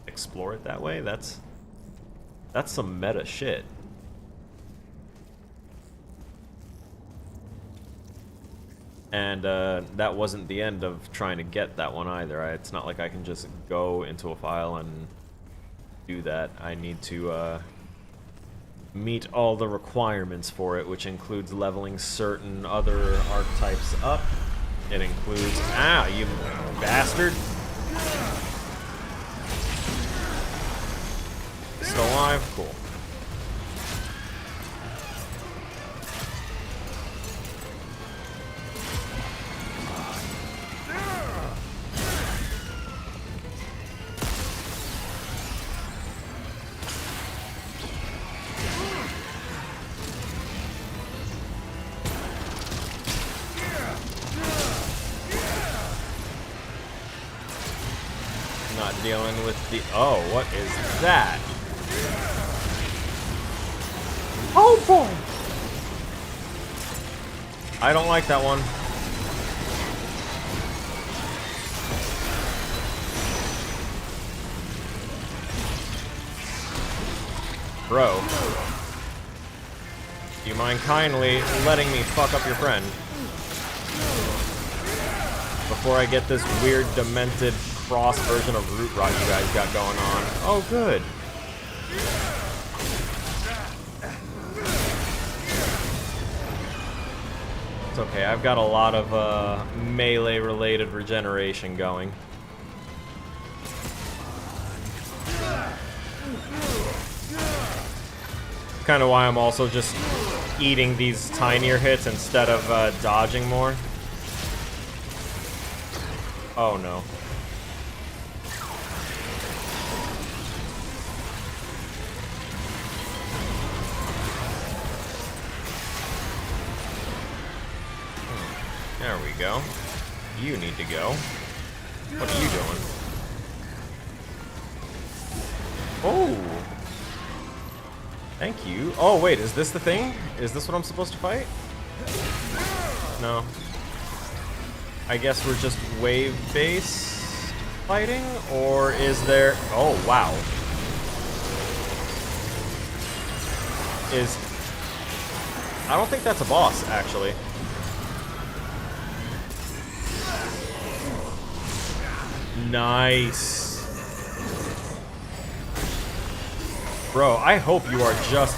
explore it that way. That's some meta shit. And that wasn't the end of trying to get that one either. It's not like I can just go into a file and do that. I need to meet all the requirements for it, which includes leveling certain other archetypes up. It includes... Ah, you bastard! Still alive? Cool. Not dealing with the... Oh, what is that? Oh boy! I don't like that one. Bro. Do you mind kindly letting me fuck up your friend? Before I get this weird, demented cross version of Root Rot you guys got going on. Oh, good. It's okay, I've got a lot of melee-related regeneration going. Kind of why I'm also just eating these tinier hits instead of dodging more. Oh no. There we go. You need to go. What are you doing? Oh! Thank you. Oh, wait, is this the thing? Is this what I'm supposed to fight? No. I guess we're just wave-based fighting? Or is there... Oh, wow. I don't think that's a boss, actually. Nice. Bro, I hope you are just,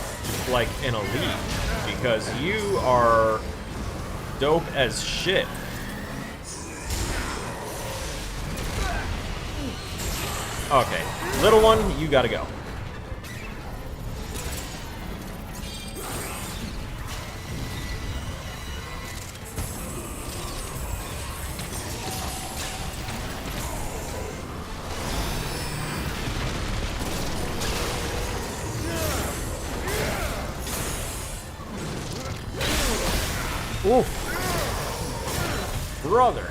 like, an elite. Because you are dope as shit. Okay. Little one, you gotta go. Oof. Brother.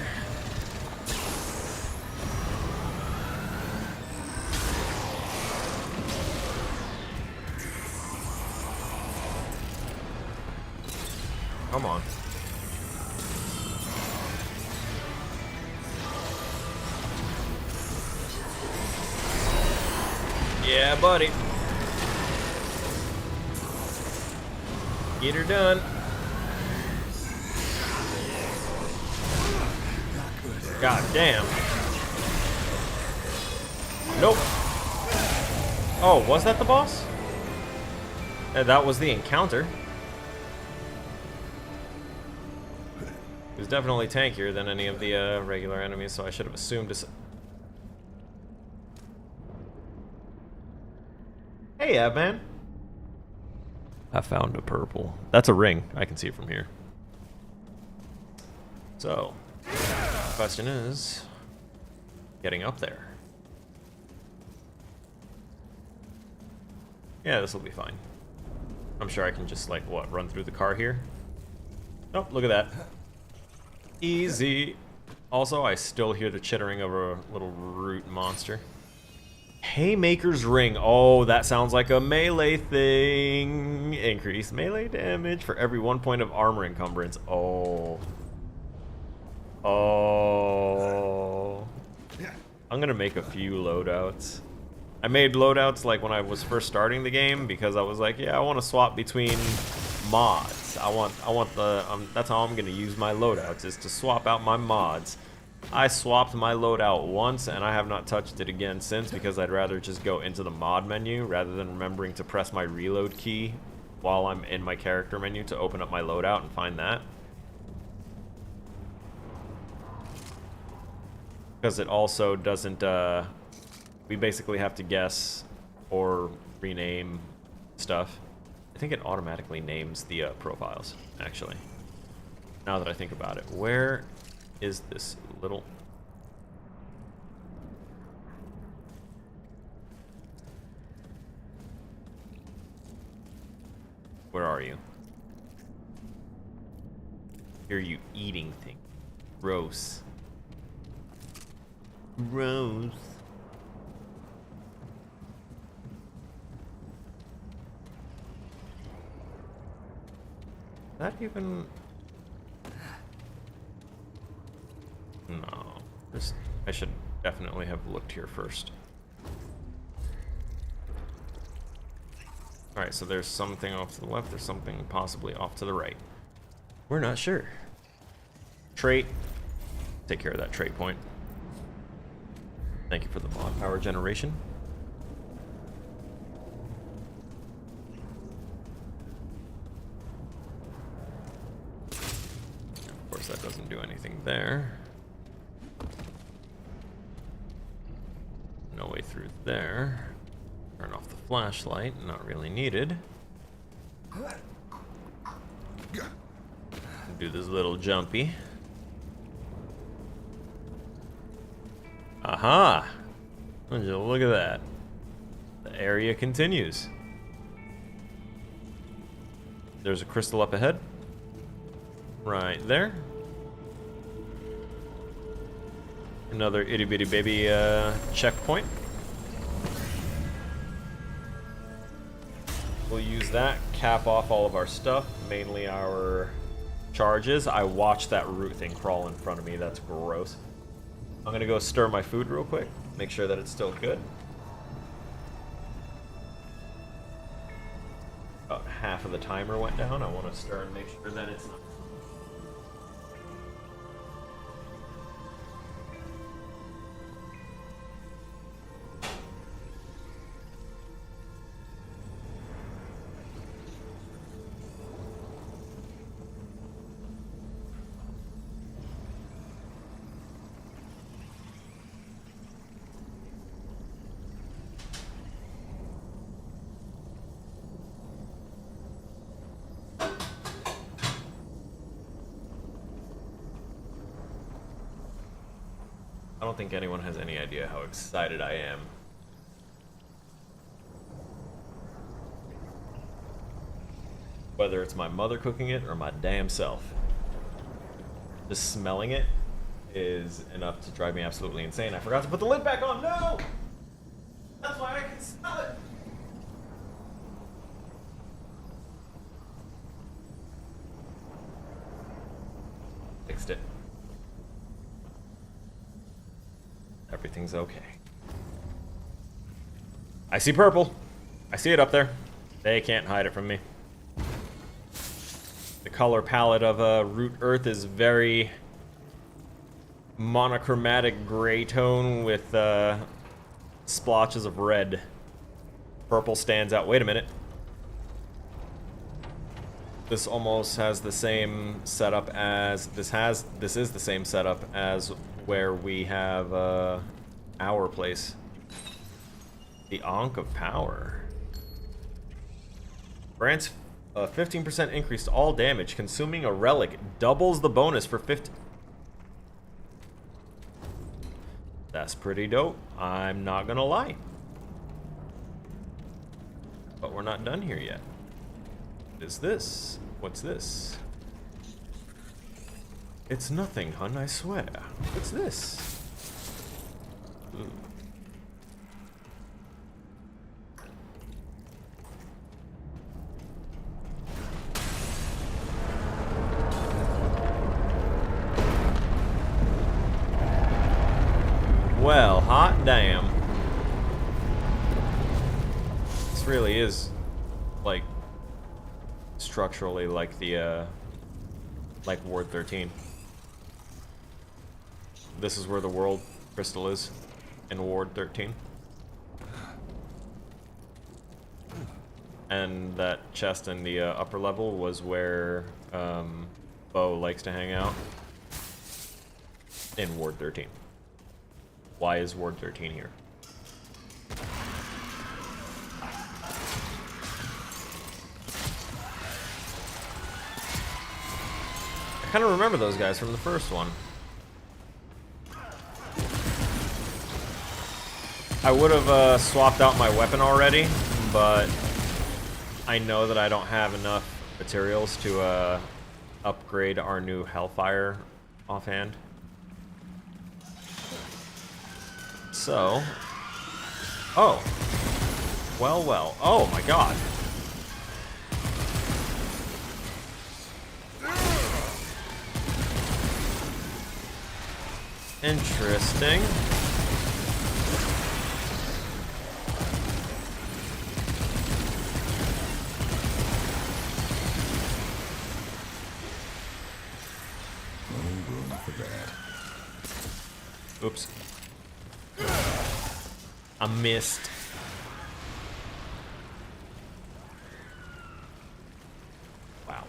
Come on. Yeah, buddy. Get her done. God damn. Nope. Oh, was that the boss? That was the encounter. It was definitely tankier than any of the regular enemies, so I should have assumed to... Hey, man. I found a purple. That's a ring. I can see it from here. So... question is getting up there. Yeah, this will be fine. I'm sure I can just, like, what, run through the car here? Oh, look at that. Easy. Also, I still hear the chittering of a little root monster. Haymaker's Ring. Oh, that sounds like a melee thing. Increase melee damage for every 1 point of armor encumbrance. Oh. Oh. I'm gonna make a few loadouts. I made loadouts like when I was first starting the game because I was like, yeah, I want to swap between mods. I want the that's how I'm gonna use my loadouts, is to swap out my mods. I swapped my loadout once, and I have not touched it again since because I'd rather just go into the mod menu rather than remembering to press my reload key while I'm in my character menu to open up my loadout and find that. Because it also doesn't, we basically have to guess or rename stuff. I think it automatically names the profiles, actually. Now that I think about it. Where is this little... Where are you? Hear you eating thing. Gross. Gross. That even... No. I should definitely have looked here first. Alright, so there's something off to the left, there's something possibly off to the right. We're not sure. Trait. Take care of that trait point. Thank you for the mod power generation. Of course, that doesn't do anything there. No way through there. Turn off the flashlight, not really needed. Do this little jumpy. Aha! Look at that. The area continues. There's a crystal up ahead. Right there. Another itty bitty baby checkpoint. We'll use that, cap off all of our stuff, mainly our charges. I watched that root thing crawl in front of me. That's gross. I'm gonna go stir my food real quick, make sure that it's still good. About half of the timer went down. I want to stir and make sure that it's not. I don't think anyone has any idea how excited I am. Whether it's my mother cooking it or my damn self. Just smelling it is enough to drive me absolutely insane. I forgot to put the lid back on. No! That's why I can smell it. Fixed it. Everything's okay. I see purple. I see it up there. They can't hide it from me. The color palette of Root Earth is very monochromatic gray tone with splotches of red. Purple stands out. Wait a minute. This almost has the same setup as this is the same setup as where we have our place. The Ankh of Power. Grants a 15% increase to all damage. Consuming a relic doubles the bonus for 50. That's pretty dope. I'm not gonna lie. But we're not done here yet. What is this? What's this? It's nothing, hun, I swear. What's this? Ooh. Well, hot damn. This really is, like, structurally like the, like Ward 13. this is where the world crystal is in Ward 13. And that chest in the upper level was where Bo likes to hang out in Ward 13. Why is Ward 13 here? I kind of remember those guys from the first one. I would have swapped out my weapon already, but I know that I don't have enough materials to upgrade our new Hellfire offhand. So, oh, well, oh my god. Interesting. Oops. I missed. Wow.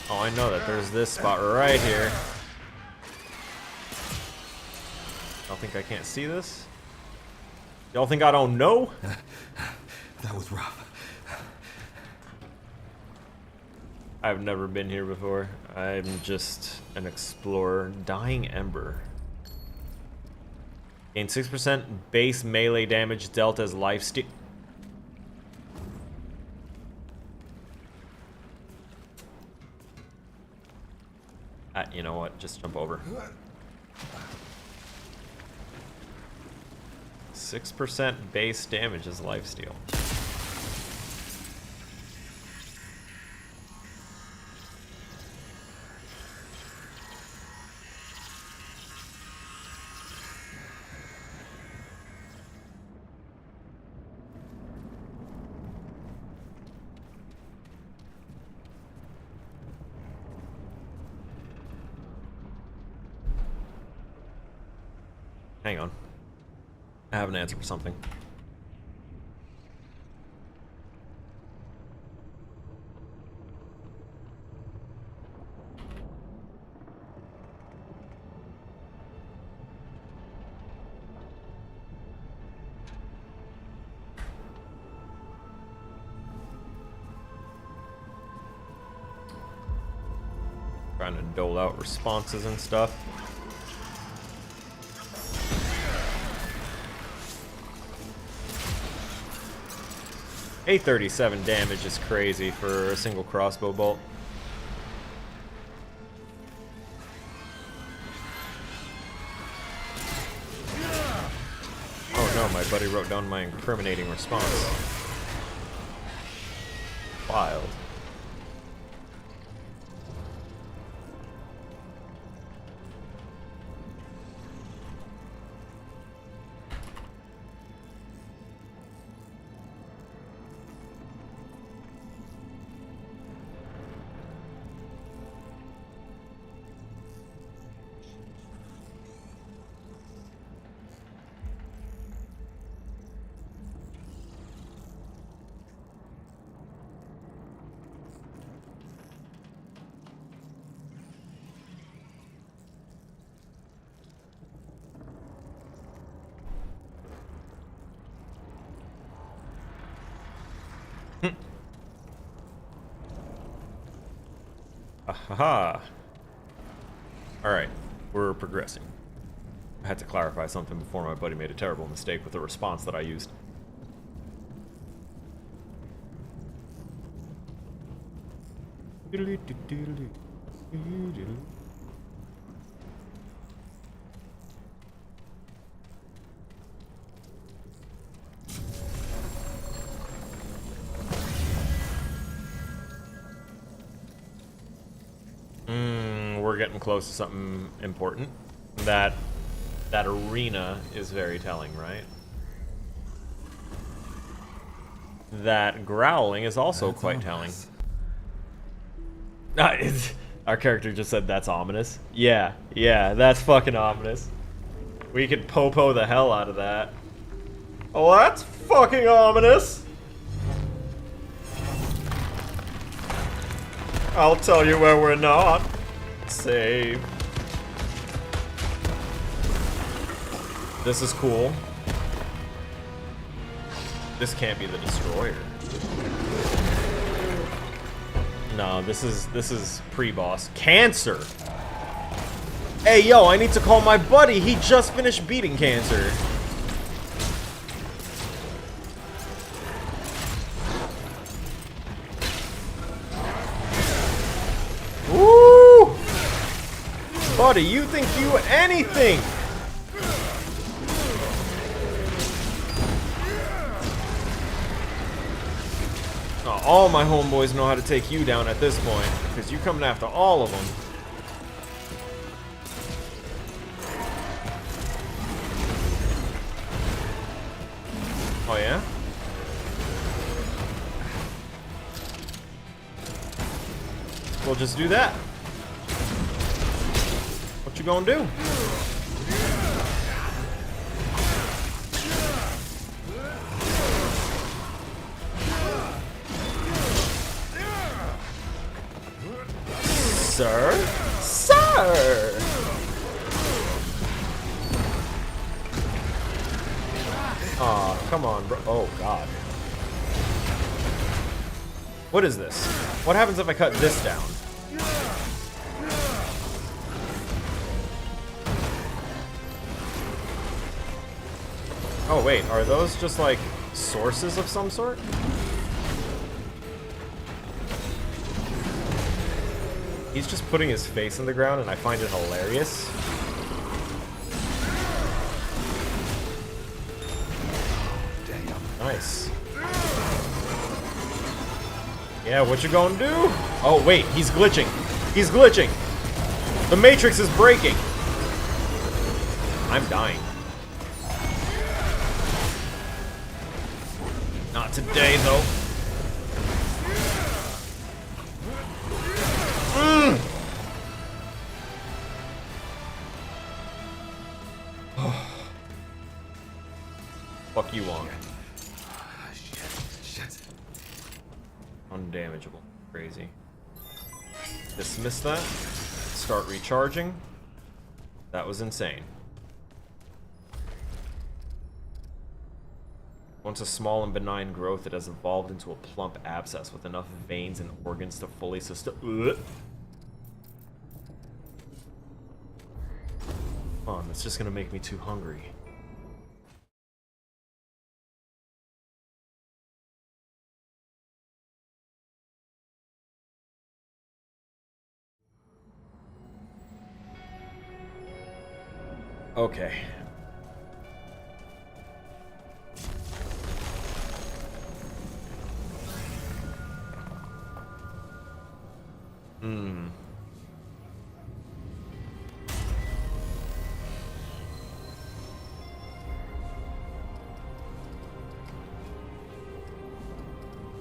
Oh, I know that there's this spot right here. Y'all think I can't see this? Y'all think I don't know? That was rough. I've never been here before. I'm just an explorer. Dying Ember. Gain 6% base melee damage dealt as lifesteal. You know what? Just jump over. 6% base damage is lifesteal. Hang on. I have an answer for something. Trying to dole out responses and stuff. $837 damage is crazy for a single crossbow bolt. Oh no, my buddy wrote down my incriminating response. Wild. Aha! Alright, we're progressing. I had to clarify something before my buddy made a terrible mistake with the response that I used. We're getting close to something important. That arena is very telling, right? That growling is also quite telling. Our character just said that's ominous. Yeah, that's fucking ominous. We could popo the hell out of that. Oh, that's fucking ominous. I'll tell you where we're not. Save. This is cool. This can't be the destroyer. No, this is pre-boss. Cancer! Hey, yo, I need to call my buddy. He just finished beating Cancer. Woo! Buddy, you think you anything? Oh, all my homeboys know how to take you down at this point, because you're coming after all of them. Oh yeah? We'll just do that. What you gonna do? Sir? Sir! Aw, come on, bro. Oh, God. What is this? What happens if I cut this down? Oh, wait. Are those just, like, sources of some sort? He's just putting his face in the ground, and I find it hilarious. Nice. Yeah, what you gonna do? Oh, wait, he's glitching. He's glitching. The Matrix is breaking. I'm dying. Not today, though. Fuck you, Wong. Shit. Undamageable. Crazy. Dismiss that. Start recharging. That was insane. Once a small and benign growth, it has evolved into a plump abscess with enough veins and organs to fully sustain. Come on, that's just gonna make me too hungry. Okay.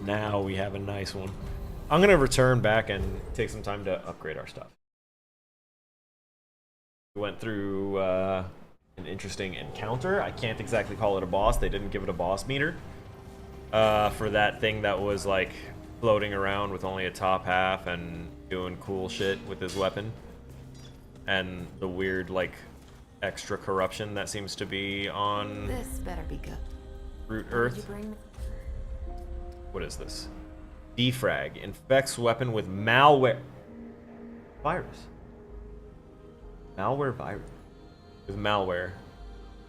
Now we have a nice one. I'm gonna return back and take some time to upgrade our stuff. We went through an interesting encounter. I can't exactly call it a boss. They didn't give it a boss meter. For that thing that was like floating around with only a top half and doing cool shit with his weapon. And the weird like extra corruption that seems to be on This better be good. Root Did you Earth. bring What is this? Defrag. Infects weapon with malware. Virus. Malware virus. With malware.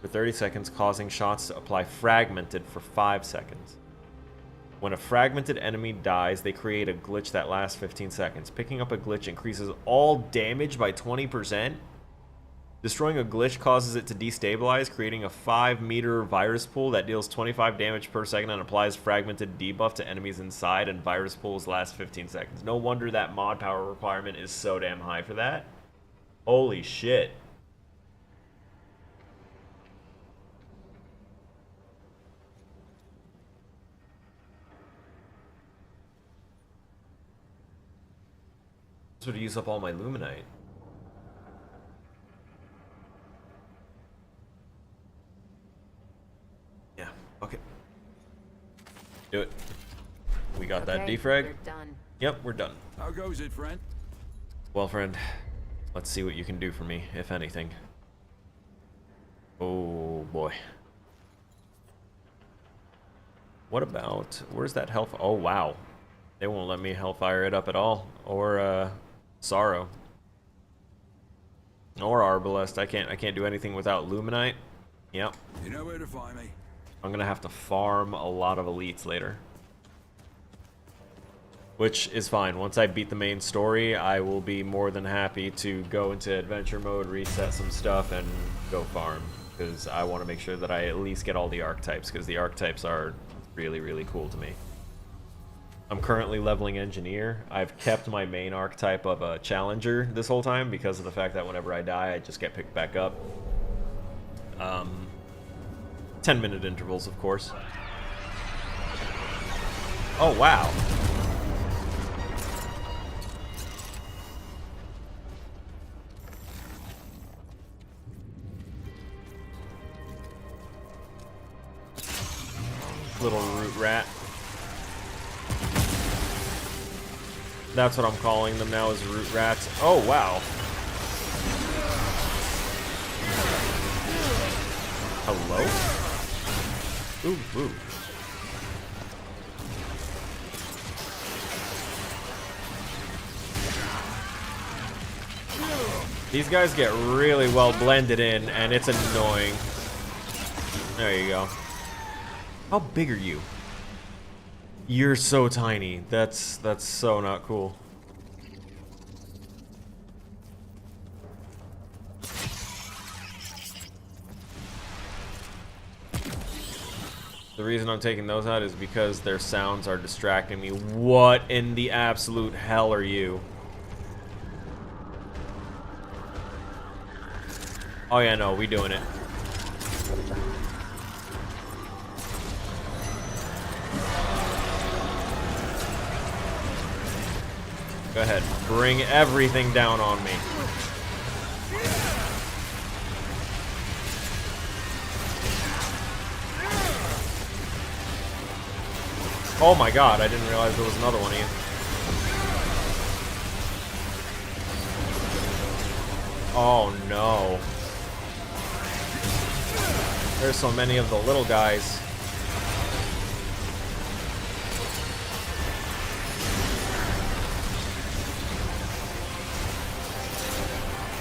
For 30 seconds, causing shots to apply fragmented for 5 seconds. When a fragmented enemy dies, they create a glitch that lasts 15 seconds. Picking up a glitch increases all damage by 20%. Destroying a glitch causes it to destabilize, creating a 5-meter virus pool that deals 25 damage per second and applies fragmented debuff to enemies inside, and virus pools last 15 seconds. No wonder that mod power requirement is so damn high for that. Holy shit. Sort of use up all my luminite. Yeah, okay. Do it. We got that defrag. You're done. Yep, we're done. How goes it, friend? Well, friend, let's see what you can do for me, if anything. Oh, boy. What about... Where's that health... Oh, wow. They won't let me hellfire it up at all. Or, Sorrow. Or Arbalest. I can't do anything without Luminite. Yep. You know where to find me. I'm gonna have to farm a lot of elites later. Which is fine. Once I beat the main story, I will be more than happy to go into adventure mode, reset some stuff, and go farm. Because I want to make sure that I at least get all the archetypes, because the archetypes are really, really cool to me. I'm currently leveling Engineer. I've kept my main archetype of a Challenger this whole time, because of the fact that whenever I die, I just get picked back up. 10-minute intervals, of course. Oh, wow. Little root rat. That's what I'm calling them now, is root rats. Oh, wow. Hello? Ooh, ooh. These guys get really well blended in, and it's annoying. There you go. How big are you? You're so tiny. That's so not cool. The reason I'm taking those out is because their sounds are distracting me. What in the absolute hell are you? Oh yeah, no, we doing it. Go ahead, bring everything down on me. Oh my god, I didn't realize there was another one of you. Oh no. There's so many of the little guys.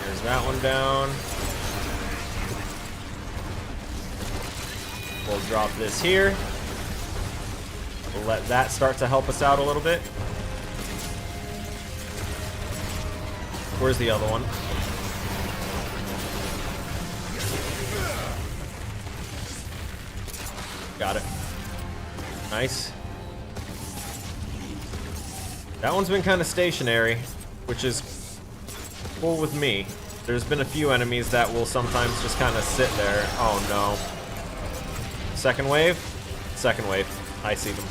There's that one down. We'll drop this here. We'll let that start to help us out a little bit. Where's the other one? Got it. Nice. That one's been kind of stationary, which is cool with me. There's been a few enemies that will sometimes just kind of sit there. Oh no. Second wave? Second wave. I see them.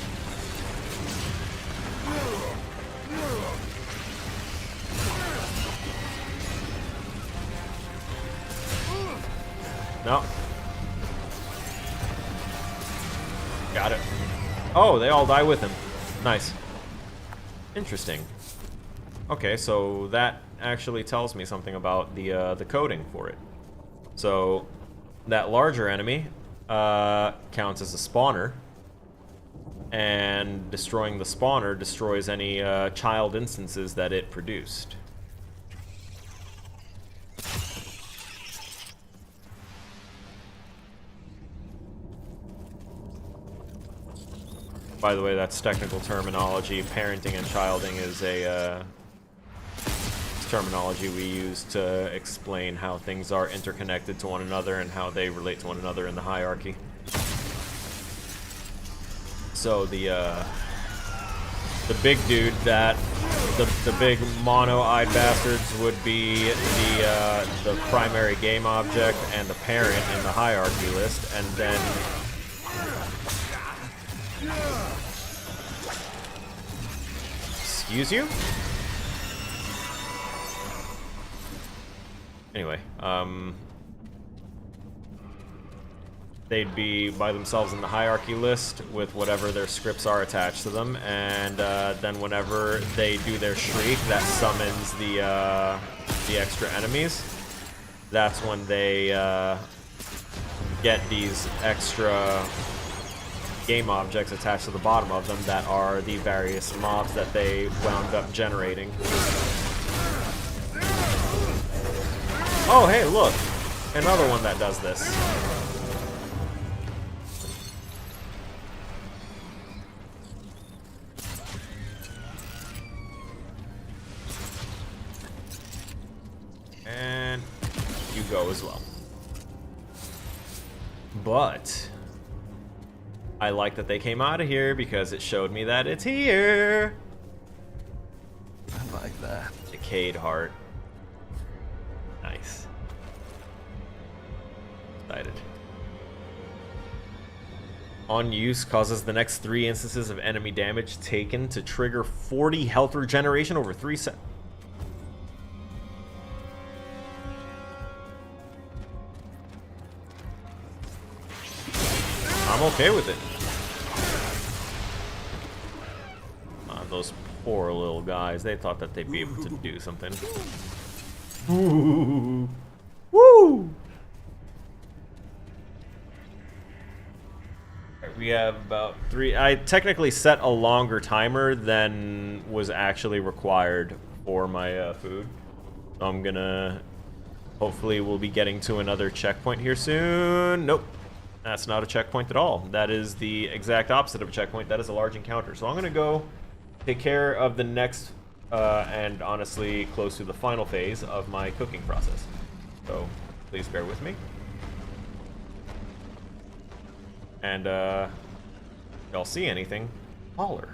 No. Got it. Oh, they all die with him. Nice. Interesting. Okay, so that actually tells me something about the coding for it. So that larger enemy counts as a spawner, and destroying the spawner destroys any child instances that it produced. By the way, that's technical terminology. Parenting and childing is a terminology we use to explain how things are interconnected to one another and how they relate to one another in the hierarchy. So the big dude, that the big mono-eyed bastards would be the primary game object and the parent in the hierarchy list, and then excuse you? Anyway, they'd be by themselves in the hierarchy list with whatever their scripts are attached to them, and then whenever they do their shriek, that summons the extra enemies. That's when they get these extra game objects attached to the bottom of them that are the various mobs that they wound up generating. Oh, hey, look! Another one that does this. And you go as well. But I like that they came out of here because it showed me that it's here. I like that. Decayed heart. Nice. Excited. On use causes the next 3 instances of enemy damage taken to trigger 40 health regeneration over 3 seconds. I'm okay with it. Those poor little guys, they thought that they'd be able to do something. Ooh. Woo! We have about 3. I technically set a longer timer than was actually required for my food. So I'm gonna... Hopefully we'll be getting to another checkpoint here soon. Nope. That's not a checkpoint at all. That is the exact opposite of a checkpoint. That is a large encounter. So I'm gonna go take care of the next, and honestly, close to the final phase of my cooking process. So, please bear with me. And, if y'all see anything, holler.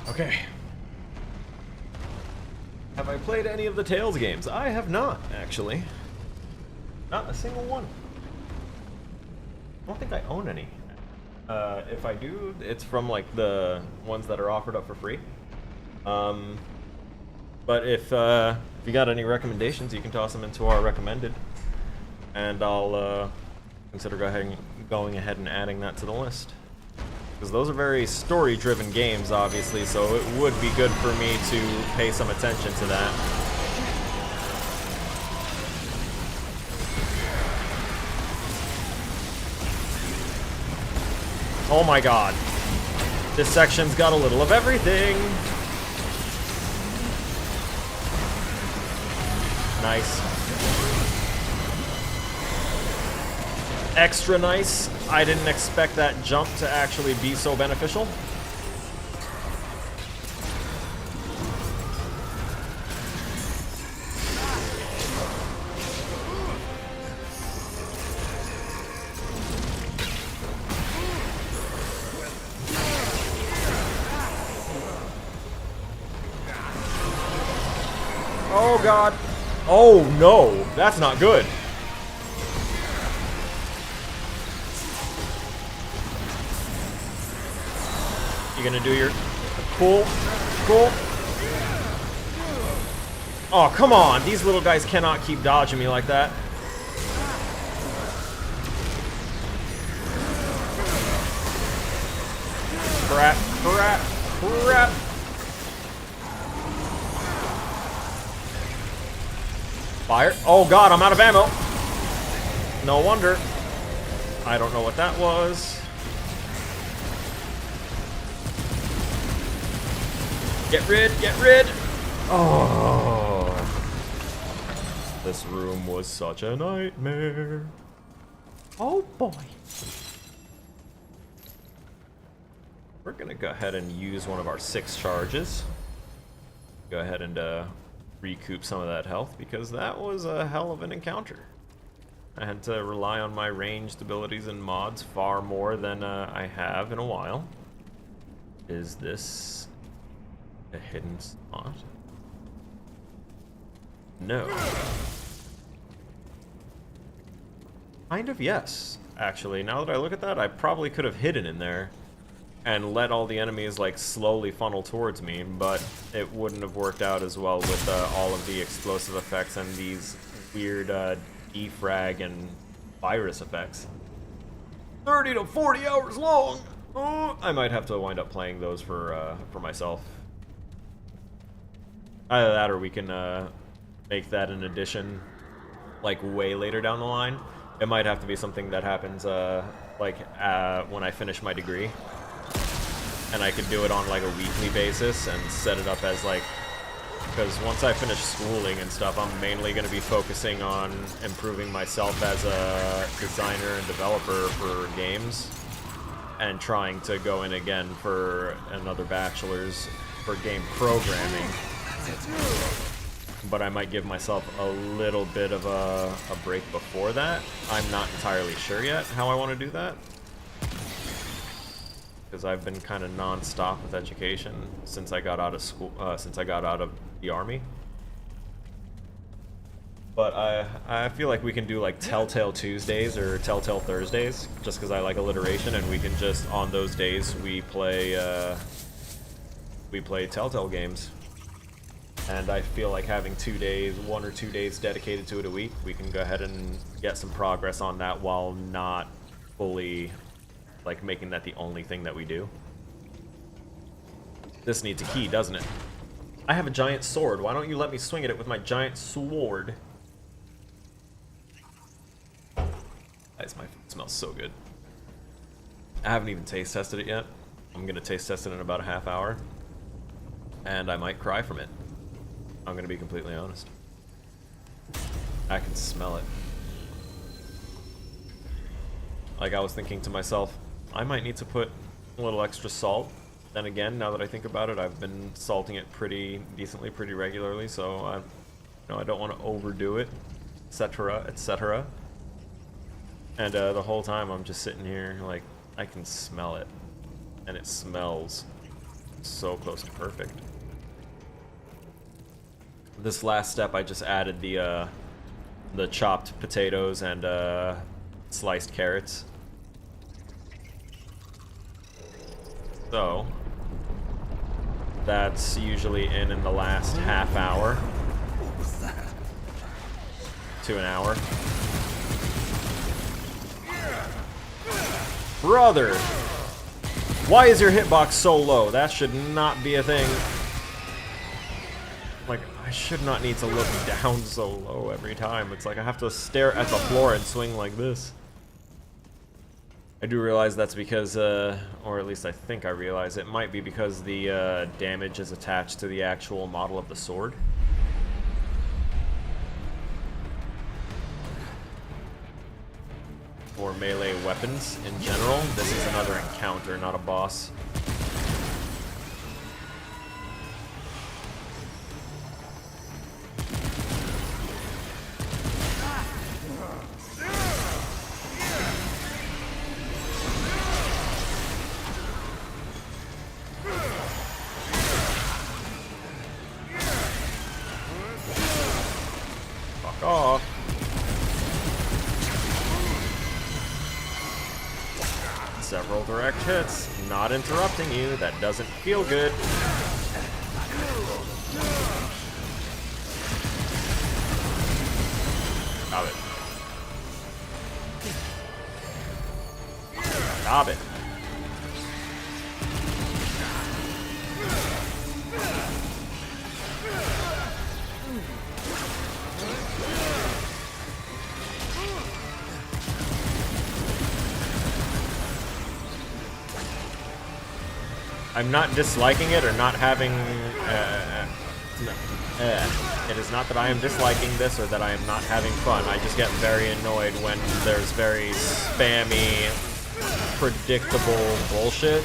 Okay. Have I played any of the Tales games? I have not, actually. Not a single one. I don't think I own any. If I do, it's from like the ones that are offered up for free. But if you got any recommendations, you can toss them into our recommended, and I'll consider going ahead and adding that to the list. Because those are very story-driven games, obviously, so it would be good for me to pay some attention to that. Oh my god. This section's got a little of everything. Nice. Extra nice. I didn't expect that jump to actually be so beneficial. Oh god. Oh no, that's not good. You gonna do your cool? Oh, come on. These little guys cannot keep dodging me like that. Crap. Fire. Oh god, I'm out of ammo. No wonder. I don't know what that was. Get rid. Oh. This room was such a nightmare. Oh boy. We're gonna go ahead and use one of our 6 charges. Go ahead and recoup some of that health, because that was a hell of an encounter. I had to rely on my ranged abilities and mods far more than I have in a while. Is this a hidden spot? No. Kind of yes, actually. Now that I look at that, I probably could have hidden in there and let all the enemies like slowly funnel towards me, but it wouldn't have worked out as well with all of the explosive effects and these weird defrag and virus effects. 30 to 40 hours long! Oh, I might have to wind up playing those for myself. Either that, or we can make that an addition like way later down the line. It might have to be something that happens when I finish my degree. And I could do it on like a weekly basis and set it up as like, because once I finish schooling and stuff, I'm mainly going to be focusing on improving myself as a designer and developer for games, and trying to go in again for another bachelor's for game programming. But I might give myself a little bit of a break before that. I'm not entirely sure yet how I want to do that, because I've been kind of non-stop with education since I got out of school, since I got out of the army. But I feel like we can do like Telltale Tuesdays or Telltale Thursdays, just because I like alliteration, and we can just, on those days, we play Telltale games. And I feel like having 2 days, 1 or 2 days dedicated to it a week, we can go ahead and get some progress on that while not fully like making that the only thing that we do. This needs a key, doesn't it? I have a giant sword. Why don't you let me swing at it with my giant sword? Guys, my food smells so good. I haven't even taste tested it yet. I'm gonna taste test it in about a half hour, and I might cry from it. I'm gonna be completely honest. I can smell it. Like, I was thinking to myself, I might need to put a little extra salt. Then again, now that I think about it, I've been salting it pretty decently, pretty regularly, so I don't want to overdo it, etc., etc. And the whole time I'm just sitting here, like, I can smell it, and it smells so close to perfect. This last step, I just added the chopped potatoes and sliced carrots. So that's usually in the last half hour to an hour. Brother! Why is your hitbox so low? That should not be a thing. Like, I should not need to look down so low every time. It's like I have to stare at the floor and swing like this. I do realize that's because, or at least I think I realize it might be because the damage is attached to the actual model of the sword. Or melee weapons in general. This is another encounter, not a boss. Fuck off. Several direct hits, not interrupting you. That doesn't feel good. Stop it. Stop it. I'm not disliking it or not having... it is not that I am disliking this or that I am not having fun. I just get very annoyed when there's very spammy, predictable bullshit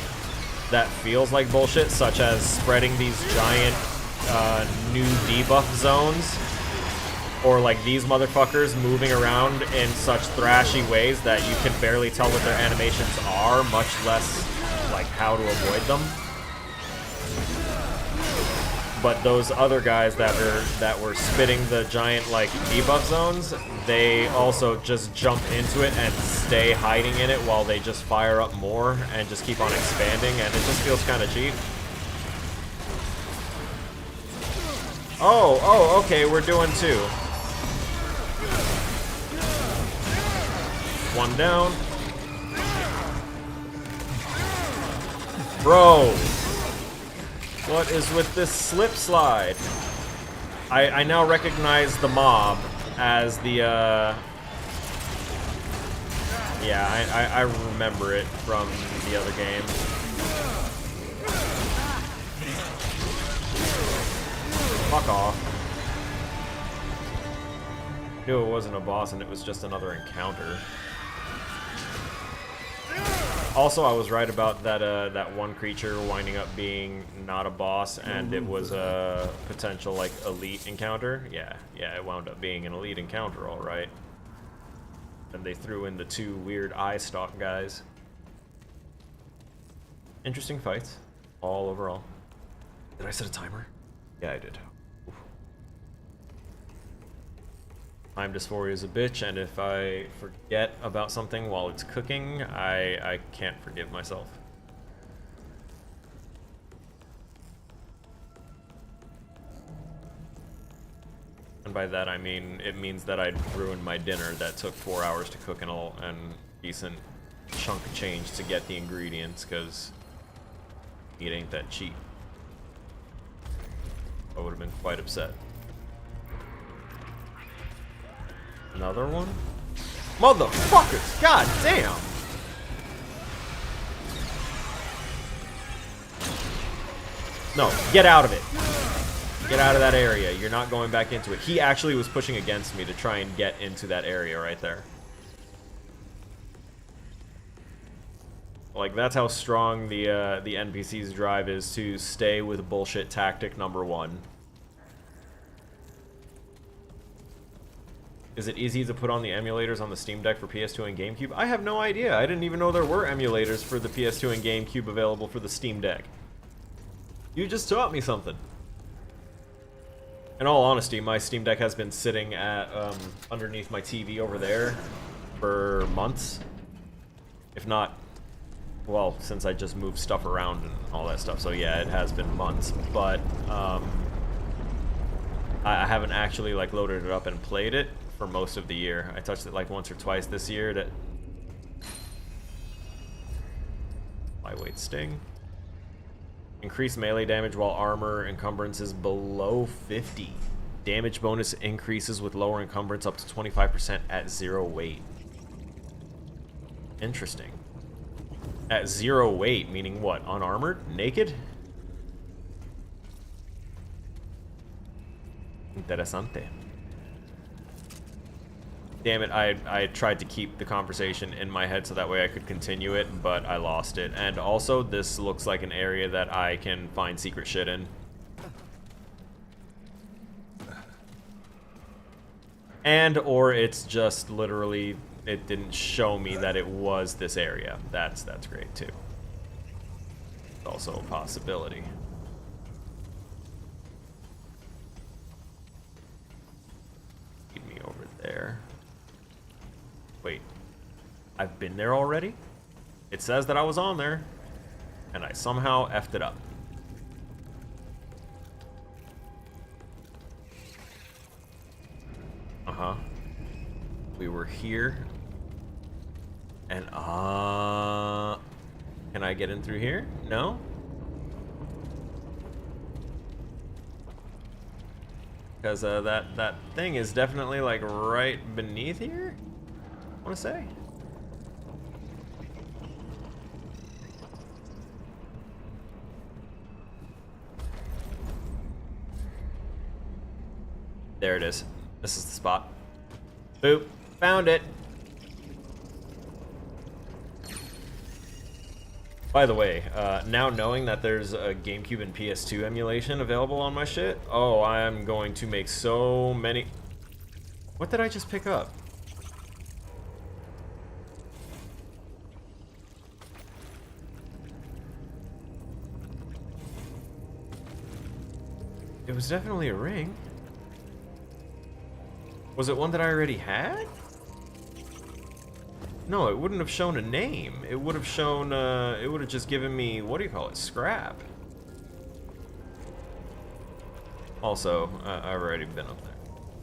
that feels like bullshit, such as spreading these giant new debuff zones. Or like these motherfuckers moving around in such thrashy ways that you can barely tell what their animations are, much less like how to avoid them. But those other guys that were spitting the giant like debuff zones, they also just jump into it and stay hiding in it while they just fire up more and just keep on expanding, and it just feels kind of cheap. Oh, okay, we're doing two. One down. Bro, what is with this slip slide? I now recognize the mob as the, yeah, I remember it from the other game. Fuck off. Knew it wasn't a boss and it was just another encounter. Also, I was right about that that one creature winding up being not a boss, and it was a potential like elite encounter. Yeah, it wound up being an elite encounter, all right. And they threw in the two weird eye stalk guys. Interesting fights, all overall. Did I set a timer? Yeah, I did. Oof. Time dysphoria is a bitch, and if I forget about something while it's cooking, I can't forgive myself. And by that I mean, it means that I'd ruined my dinner that took 4 hours to cook and decent chunk of change to get the ingredients, because it ain't that cheap. I would have been quite upset. Another one? Motherfuckers! God damn! No, get out of it. Get out of that area. You're not going back into it. He actually was pushing against me to try and get into that area right there. Like, that's how strong the NPC's drive is to stay with bullshit tactic number one. Is it easy to put on the emulators on the Steam Deck for PS2 and GameCube? I have no idea. I didn't even know there were emulators for the PS2 and GameCube available for the Steam Deck. You just taught me something. In all honesty, my Steam Deck has been sitting at underneath my TV over there for months. If not, well, since I just moved stuff around and all that stuff. So yeah, it has been months. But I haven't actually like loaded it up and played it for most of the year. I touched it like once or twice this year. Lightweight sting. Increase melee damage while armor encumbrance is below 50. Damage bonus increases with lower encumbrance up to 25% at 0 weight. Interesting. At 0 weight, meaning what? Unarmored? Naked? Interesante. Damn it, I tried to keep the conversation in my head so that way I could continue it, but I lost it. And also, this looks like an area that I can find secret shit in. And, or it's just literally, it didn't show me that it was this area. That's great, too. It's also a possibility. Lead me over there. Wait, I've been there already? It says that I was on there, and I somehow effed it up. Uh-huh. We were here. And, can I get in through here? No? Because, that thing is definitely, like, right beneath here? I want to say. There it is. This is the spot. Boop. Found it. By the way, now knowing that there's a GameCube and PS2 emulation available on my shit, oh, I'm going to make so many... What did I just pick up? It was definitely a ring. Was it one that I already had? No, it wouldn't have shown a name. It would have shown, it would have just given me, what do you call it, scrap. Also, I've already been up there.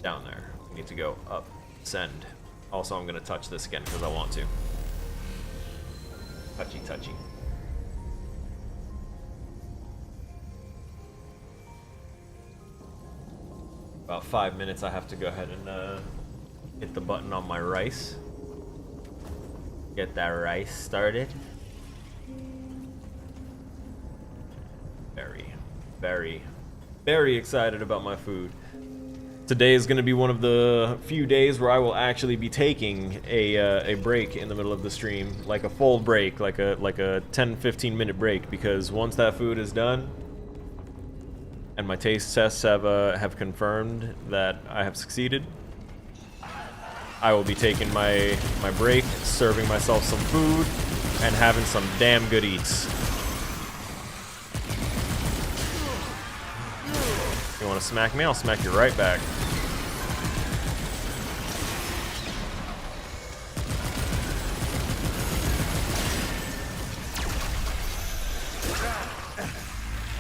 Down there. We need to go up. Send. Also, I'm going to touch this again because I want to. Touchy, touchy. About 5 minutes, I have to go ahead and hit the button on my rice. Get that rice started. Very excited about my food. Today is going to be one of the few days where I will actually be taking a break in the middle of the stream, like a full break, like a 10-15 minute break, because once that food is done, and my taste tests have confirmed that I have succeeded, I will be taking my break, serving myself some food, and having some damn good eats. You want to smack me? I'll smack you right back.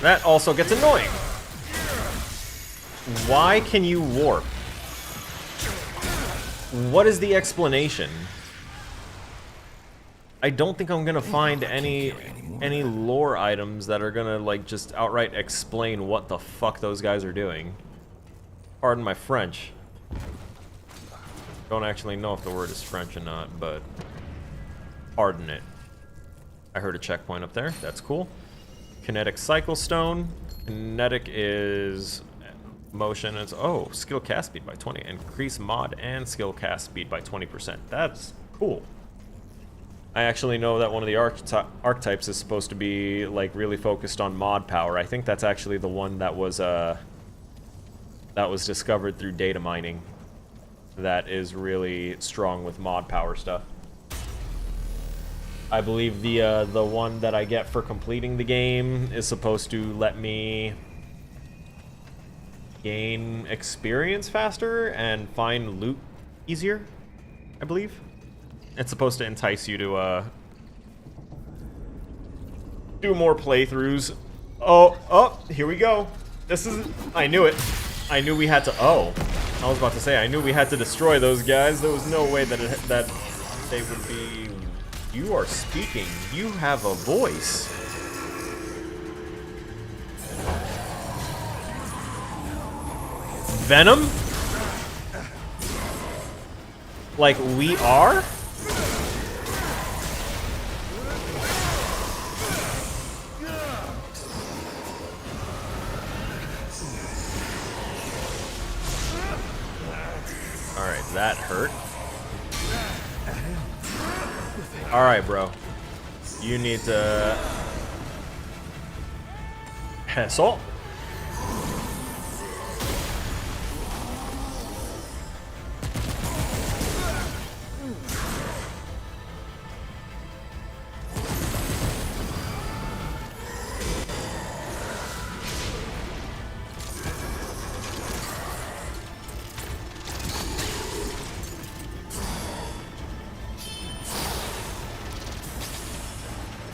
That also gets annoying. Why can you warp? What is the explanation? I don't think I'm gonna find any lore items that are gonna like just outright explain what the fuck those guys are doing. Pardon my French. Don't actually know if the word is French or not, but pardon it. I heard a checkpoint up there. That's cool. Kinetic Cycle Stone. Kinetic is motion. It's skill cast speed by 20. Increase mod and skill cast speed by 20%. That's cool. I actually know that one of the archetypes is supposed to be like really focused on mod power. I think that's actually the one that was discovered through data mining. That is really strong with mod power stuff. I believe the one that I get for completing the game is supposed to let me gain experience faster and find loot easier, I believe. It's supposed to entice you to do more playthroughs. Oh, here we go. This is... I knew it. I knew we had to... Oh, I was about to say, I knew we had to destroy those guys. There was no way that that they would be... You are speaking. You have a voice. Venom? Like we are? Alright, that hurt. Alright, bro. You need to... Assault.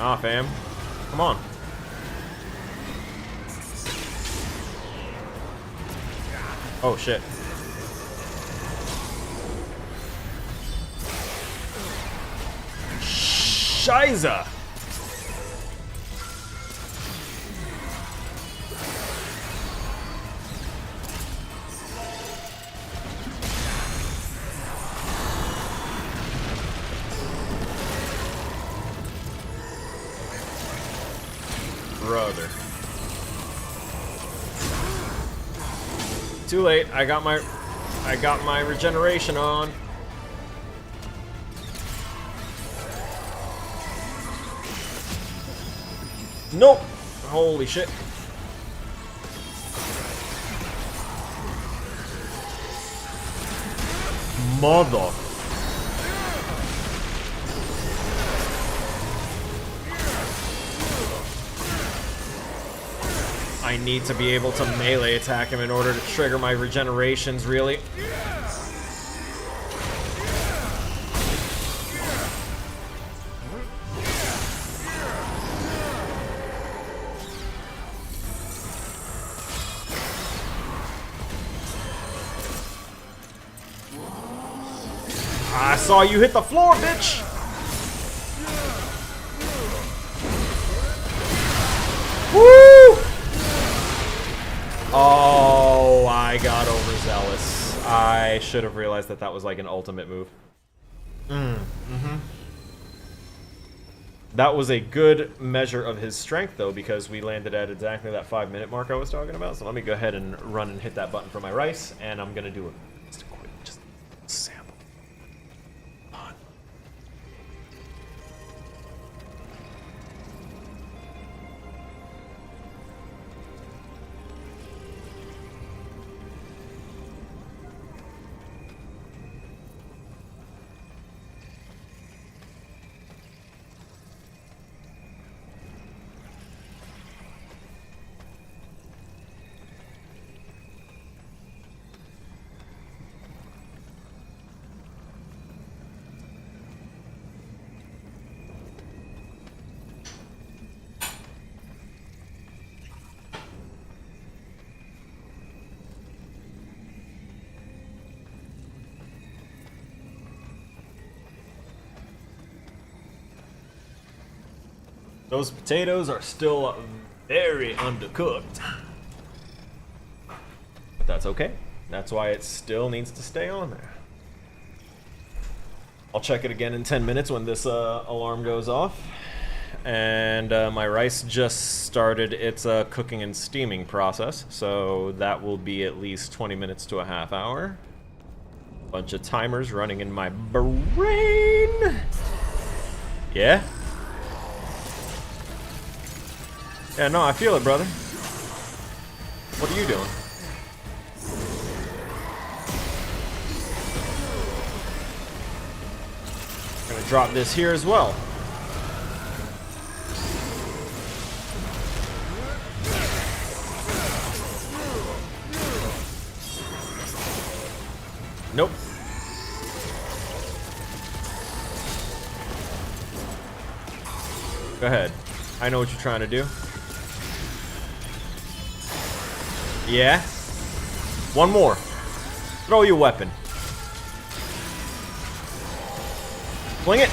Ah, fam. Come on. Oh, shit. Shiza! Brother. Too late. I got my regeneration on. Nope. Holy shit. Mother. I need to be able to melee attack him in order to trigger my regenerations, really. I saw you hit the floor, bitch! Woo! Oh, I got overzealous. I should have realized that that was like an ultimate move. That was a good measure of his strength, though, because we landed at exactly that 5-minute mark I was talking about. So let me go ahead and run and hit that button for my rice, and I'm going to do just a quick sample. Those potatoes are still very undercooked. But that's okay. That's why it still needs to stay on there. I'll check it again in 10 minutes when this alarm goes off. And my rice just started its cooking and steaming process, so that will be at least 20 minutes to a half hour. Bunch of timers running in my brain. Yeah? Yeah, no, I feel it, brother. What are you doing? I'm gonna drop this here as well. Nope. Go ahead. I know what you're trying to do. Yeah. One more. Throw your weapon. Fling it.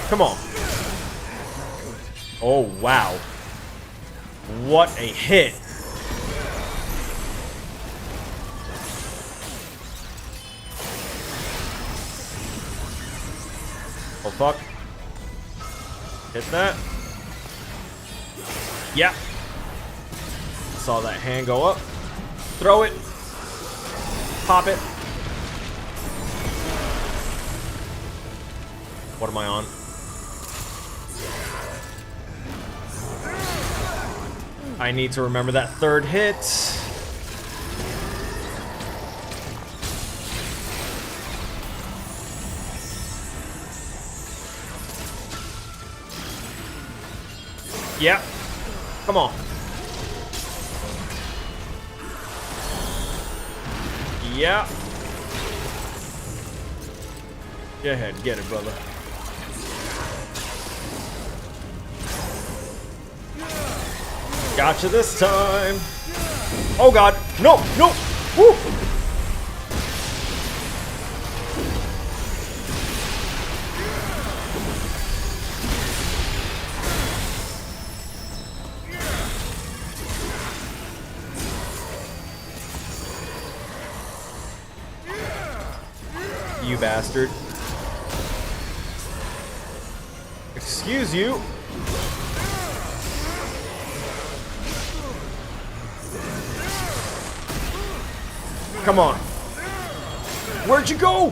Come on. Oh, wow. What a hit. Oh, fuck. Hit that. Yeah. Saw that hand go up. Throw it. Pop it. What am I on? I need to remember that third hit. Yeah. Come on. Yeah. Go ahead, get it, brother. Gotcha this time. Oh god. No, no. Woo. You bastard. Excuse you. Come on. Where'd you go?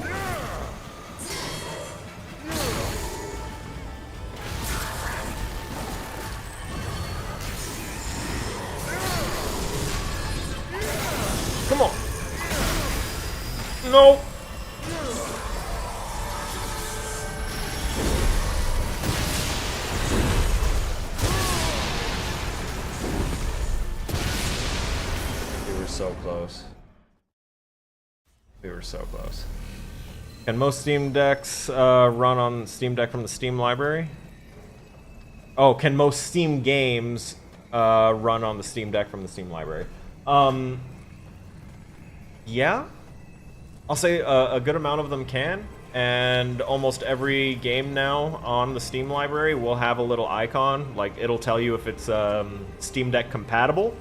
Come on. No. We were so close. We were so close. Can most Steam Decks run on Steam Deck from the Steam library? Oh, can most Steam games run on the Steam Deck from the Steam library? Yeah. I'll say a good amount of them can, and almost every game now on the Steam library will have a little icon, like it'll tell you if it's Steam Deck compatible.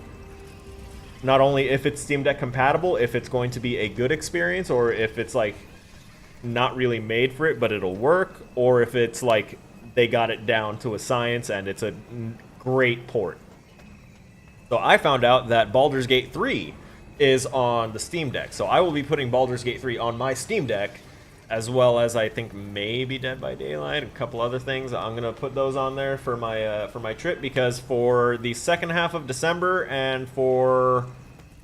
Not only if it's Steam Deck compatible, if it's going to be a good experience, or if it's like not really made for it but it'll work, or if it's like they got it down to a science and it's a great port. So I found out that Baldur's Gate 3 is on the Steam Deck, so I will be putting Baldur's Gate 3 on my Steam Deck, as well as I think maybe Dead by Daylight, a couple other things. I'm gonna put those on there for my trip, because for the second half of December and for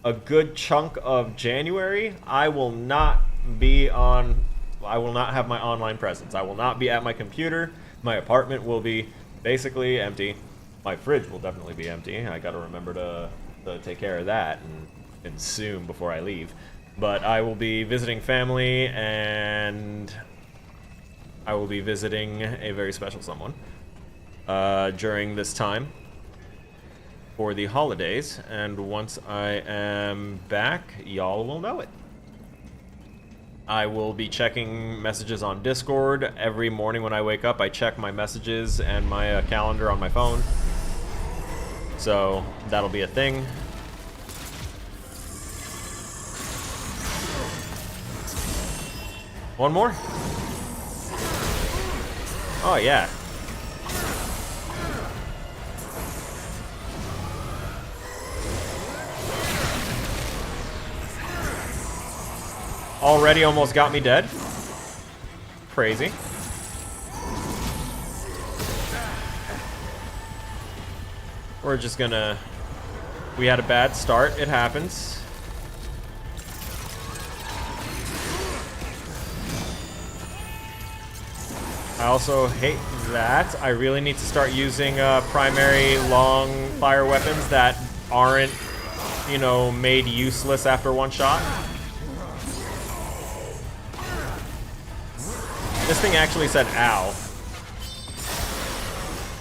a good chunk of January, I will not have my online presence. I will not be at my computer. My apartment will be basically empty. My fridge will definitely be empty. I gotta remember to take care of that and consume before I leave. But I will be visiting family, and I will be visiting a very special someone during this time for the holidays, and once I am back, y'all will know it. I will be checking messages on Discord every morning when I wake up. I check my messages and my calendar on my phone, so that'll be a thing. One more? Oh, yeah. Already almost got me dead. Crazy. We're just gonna... We had a bad start. It happens. I also hate that. I really need to start using primary long fire weapons that aren't, you know, made useless after one shot. This thing actually said ow.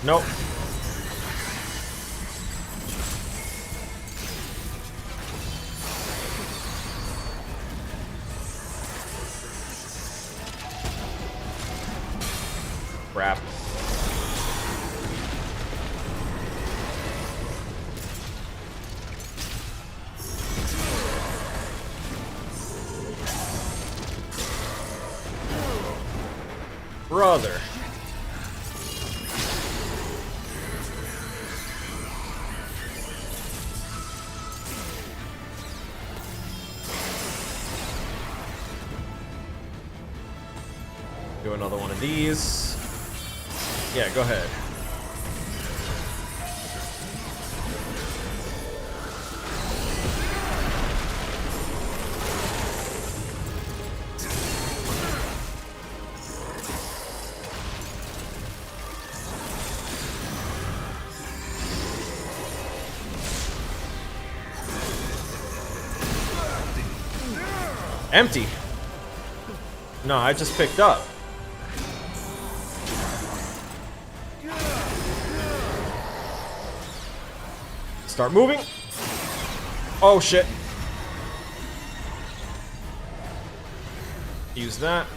Nope. Crap. Brother. Do another one of these. Yeah, go ahead. Empty. No, I just picked up. Start moving. Oh shit. Use that.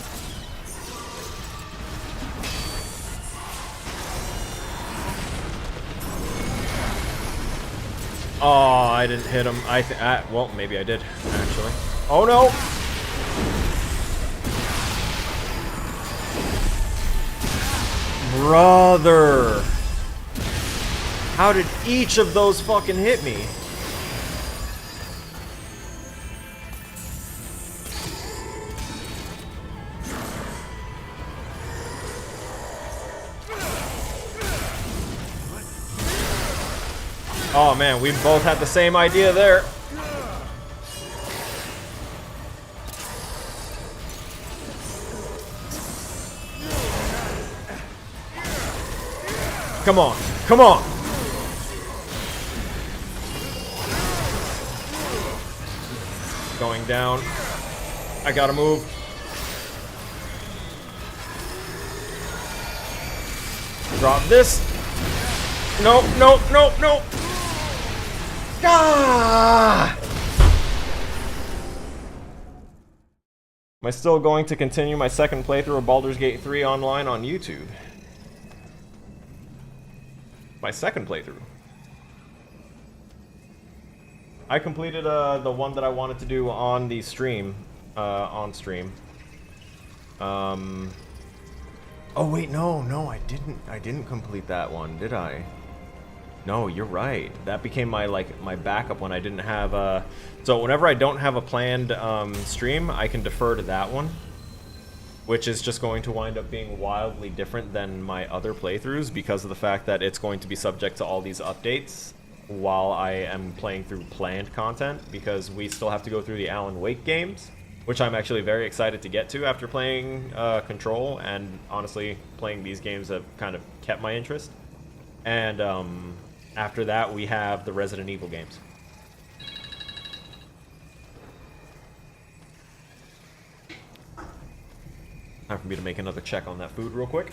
Oh, I didn't hit him. Well, maybe I did, actually. Oh no! Brother! How did each of those fucking hit me? Oh man, we both had the same idea there. Come on, come on. Going down. I gotta move. Drop this. Nope, nope, nope, nope. Ah! Am I still going to continue my second playthrough of Baldur's Gate 3 online on YouTube? My second playthrough. I completed the one that I wanted to do on the stream, on stream. Oh wait, no, I didn't complete that one, did I? No, you're right. That became my my backup when I didn't have so whenever I don't have a planned stream, I can defer to that one, which is just going to wind up being wildly different than my other playthroughs because of the fact that it's going to be subject to all these updates while I am playing through planned content, because we still have to go through the Alan Wake games, which I'm actually very excited to get to after playing Control, and honestly, playing these games have kind of kept my interest. And after that, we have the Resident Evil games. Time for me to make another check on that food real quick.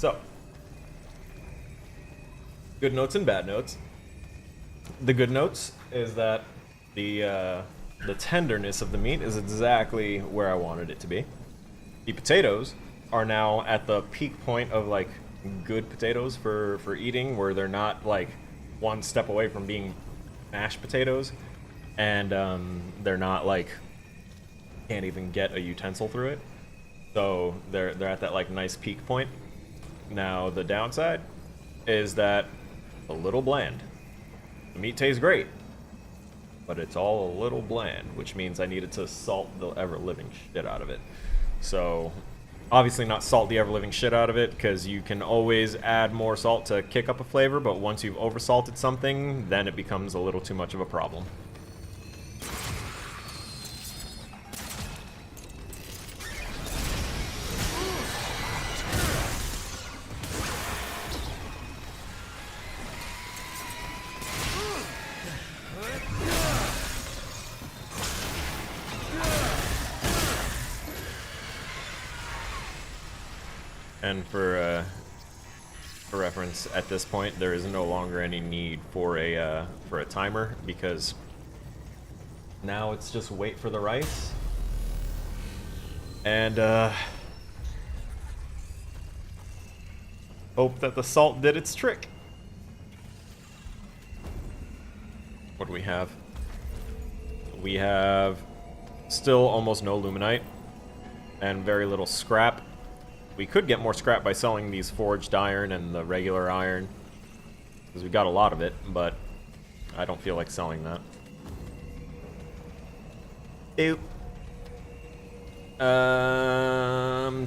So, good notes and bad notes. The good notes is that the tenderness of the meat is exactly where I wanted it to be. The potatoes are now at the peak point of like good potatoes for eating, where they're not like one step away from being mashed potatoes, and they're not like can't even get a utensil through it. So they're at that like nice peak point. Now the downside is that a little bland. The meat tastes great, but it's all a little bland, which means I needed to salt the ever-living shit out of it. So obviously not salt the ever-living shit out of it, because you can always add more salt to kick up a flavor, but once you've oversalted something, then it becomes a little too much of a problem. And for reference, at this point, there is no longer any need for a timer, because now it's just wait for the rice and hope that the salt did its trick. What do we have? We have still almost no luminite and very little scrap. We could get more scrap by selling these forged iron and the regular iron, because we got a lot of it, but I don't feel like selling that. Ew.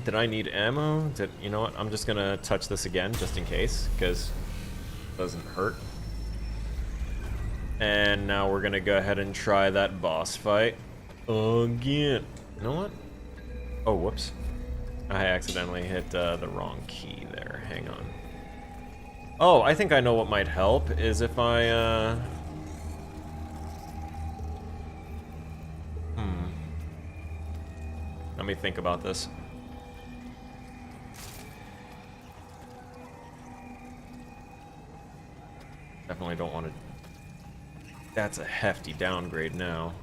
Did I need ammo? You know what? I'm just gonna touch this again, just in case, because it doesn't hurt. And now we're gonna go ahead and try that boss fight again. You know what? Oh, whoops. I accidentally hit the wrong key there. Hang on. Oh, I think I know what might help, is if I, Let me think about this. Definitely don't want to... That's a hefty downgrade now.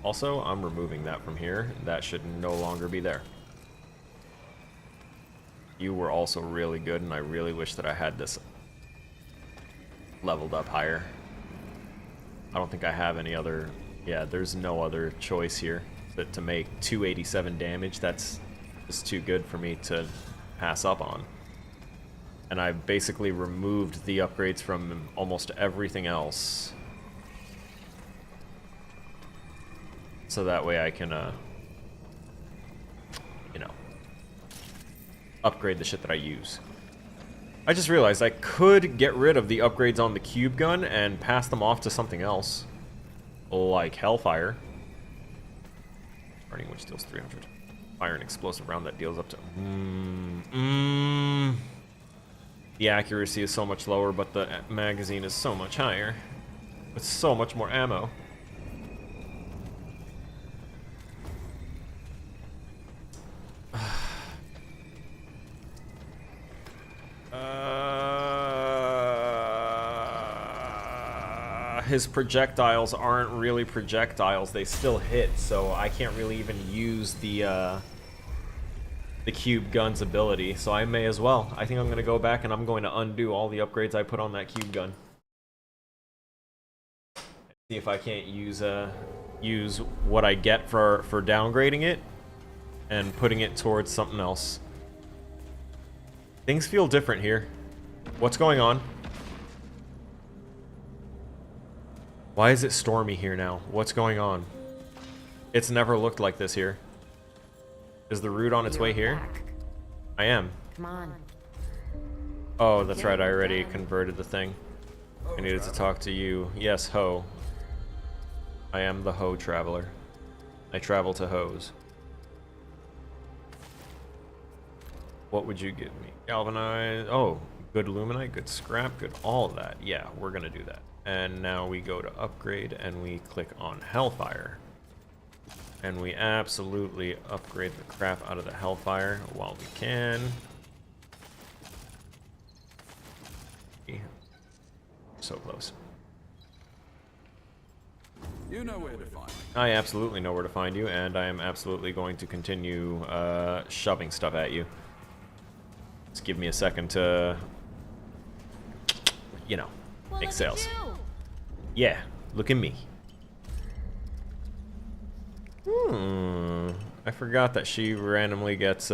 Also, I'm removing that from here. That should no longer be there. You were also really good, and I really wish that I had this leveled up higher. I don't think I have any other... Yeah, there's no other choice here. But to make 287 damage, that's just too good for me to pass up on. And I basically removed the upgrades from almost everything else. So that way I can, you know, upgrade the shit that I use. I just realized I could get rid of the upgrades on the cube gun and pass them off to something else. Like Hellfire. Burning which deals 300. Fire an explosive round that deals up to... The accuracy is so much lower, but the magazine is so much higher. With so much more ammo. His projectiles aren't really projectiles, they still hit, so I can't really even use the cube gun's ability, so I may as well. I think I'm gonna go back and I'm going to undo all the upgrades I put on that cube gun. See if I can't use what I get for downgrading it and putting it towards something else. Things feel different here. What's going on? Why is it stormy here now? What's going on? It's never looked like this here. Is the route on its way here? Back. I am. Come on. Oh, that's right. I already converted the thing. I needed to talk to you. Yes, Ho. I am the Ho traveler. I travel to Ho's. What would you give me? Galvanize. Oh, good luminite, good scrap, good all of that. Yeah, we're gonna do that. And now we go to upgrade and we click on Hellfire. And we absolutely upgrade the crap out of the Hellfire while we can. so close. You know where to find me. I absolutely know where to find you, and I am absolutely going to continue shoving stuff at you. Just give me a second to, you know, make sales. Yeah, look at me. I forgot that she randomly gets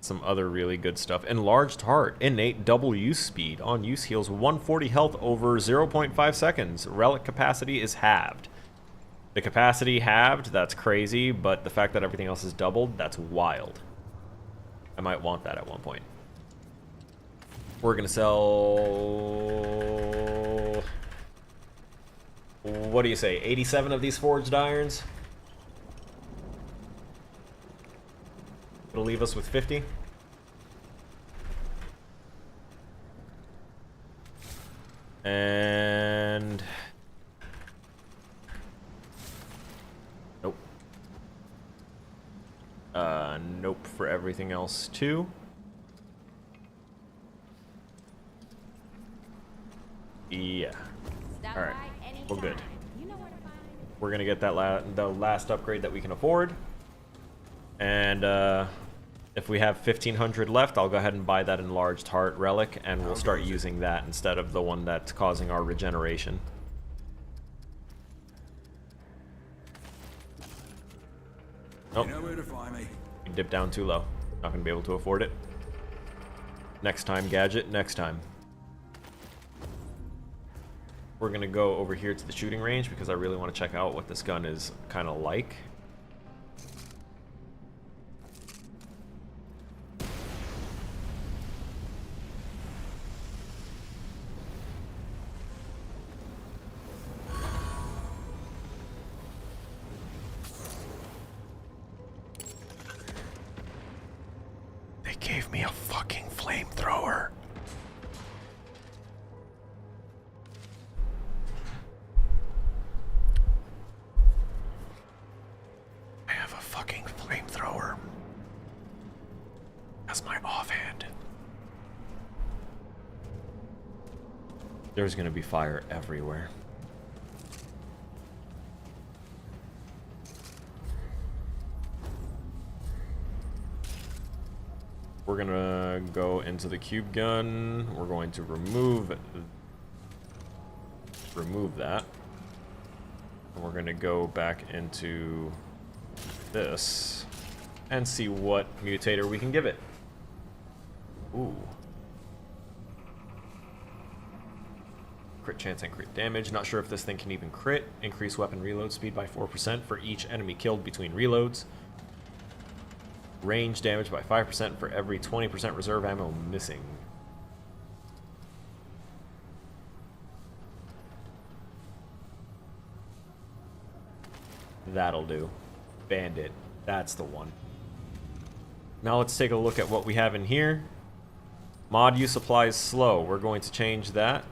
some other really good stuff. Enlarged Heart, innate double use speed. On use heals 140 health over 0.5 seconds. Relic capacity is halved. The capacity halved, that's crazy, but the fact that everything else is doubled, that's wild. I might want that at one point. We're gonna sell... What do you say, 87 of these forged irons? It'll leave us with 50. And... Nope. Nope for everything else too. Yeah. Alright. Well, good. We're gonna get that the last upgrade that we can afford. And, if we have 1,500 left, I'll go ahead and buy that enlarged heart relic, and we'll start using that instead of the one that's causing our regeneration. Nope. You know where to find me. We dipped down too low. Not gonna be able to afford it. Next time, Gadget, next time. We're gonna go over here to the shooting range because I really want to check out what this gun is kind of like. They gave me a fucking flamethrower. I have a fucking flamethrower as my offhand. There's gonna be fire everywhere. We're gonna go into the cube gun. We're going to remove that. And we're gonna go back into this and see what mutator we can give it. Ooh. Crit chance and crit damage. Not sure if this thing can even crit. Increase weapon reload speed by 4% for each enemy killed between reloads. Range damage by 5% for every 20% reserve ammo missing. That'll do. Bandit. That's the one. Now let's take a look at what we have in here. Mod use applies slow. We're going to change that.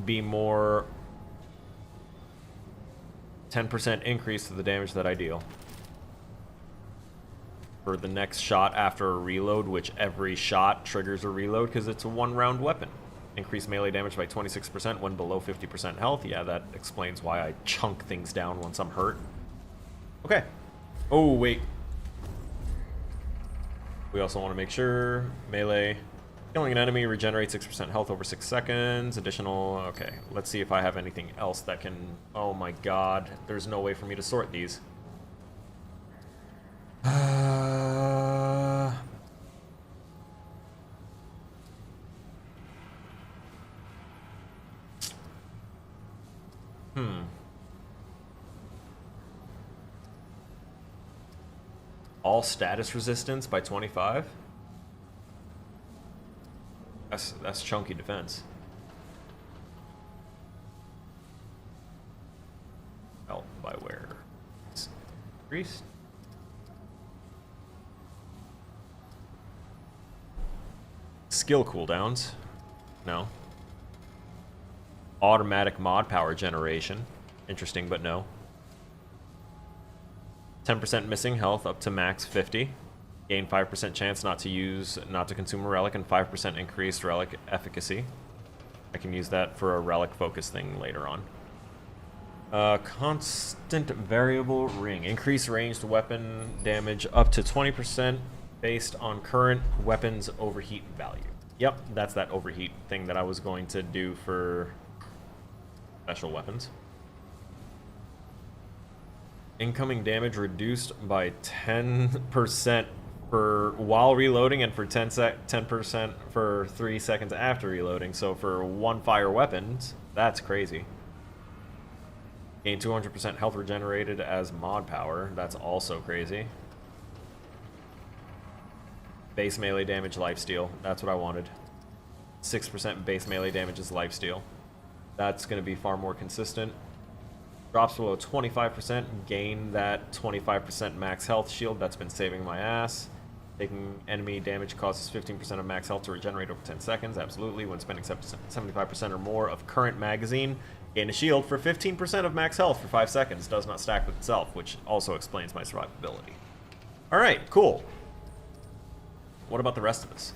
Be more 10% increase to the damage that I deal. For the next shot after a reload, which every shot triggers a reload because it's a one-round weapon. Increase melee damage by 26% when below 50% health. Yeah, that explains why I chunk things down once I'm hurt. Okay. Oh, wait. We also want to make sure melee. Killing an enemy regenerates 6% health over 6 seconds. Additional... Okay, let's see if I have anything else that can... Oh my god. There's no way for me to sort these. All status resistance by 25? That's chunky defense. Health by where? Increased? Skill cooldowns. No. Automatic mod power generation. Interesting, but no. 10% missing health up to max 50. Gain 5% chance not to consume a relic and 5% increased relic efficacy. I can use that for a relic focus thing later on. Constant variable ring. Increase ranged weapon damage up to 20% based on current weapon's overheat value. Yep, that's that overheat thing that I was going to do for special weapons. Incoming damage reduced by 10% for while reloading and for 10% for 3 seconds after reloading. So for one fire weapons, that's crazy. Gain 200% health regenerated as mod power. That's also crazy. Base melee damage lifesteal. That's what I wanted. 6% base melee damage is lifesteal. That's going to be far more consistent. Drops below 25%. Gain that 25% max health shield. That's been saving my ass. Taking enemy damage causes 15% of max health to regenerate over 10 seconds. Absolutely. When spending 75% or more of current magazine, gain a shield for 15% of max health for 5 seconds. Does not stack with itself, which also explains my survivability. Alright, cool. What about the rest of this?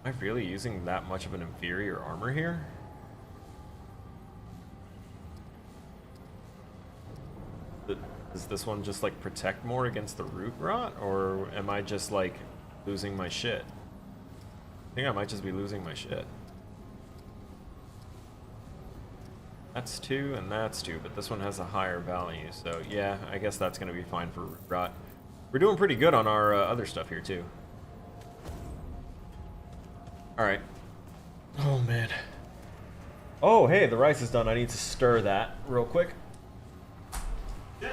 Am I really using that much of an inferior armor here? Does this one just like protect more against the root rot, or am I just like losing my shit? I think I might just be losing my shit. That's 2 and that's 2, but this one has a higher value, so yeah, I guess that's gonna be fine for root rot. We're doing pretty good on our other stuff here too. Alright. Oh man. Oh hey, the rice is done. I need to stir that real quick. Yeah.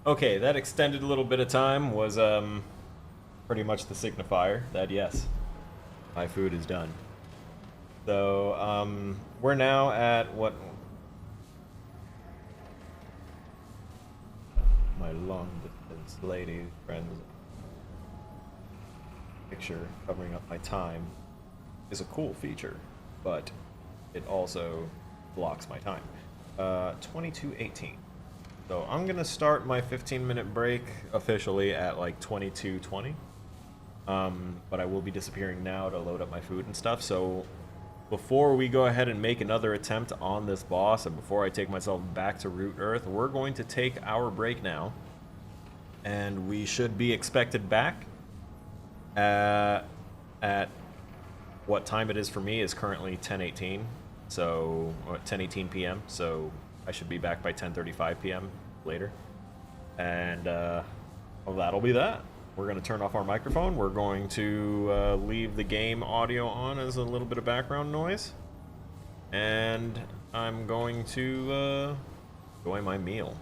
Okay, that extended little bit of time was pretty much the signifier that yes, my food is done. So we're now at what my long distance lady friends picture covering up my time is a cool feature, but it also blocks my time. 22:18. So I'm gonna start my 15-minute break officially at like 22:20. But I will be disappearing now to load up my food and stuff. So before we go ahead and make another attempt on this boss, and before I take myself back to Root Earth, we're going to take our break now, and we should be expected back at what time it is for me is currently 10:18. So 10:18 p.m. So I should be back by 10:35 p.m. later. And well, that'll be that. We're going to turn off our microphone. We're going to leave the game audio on as a little bit of background noise. And I'm going to enjoy my meal.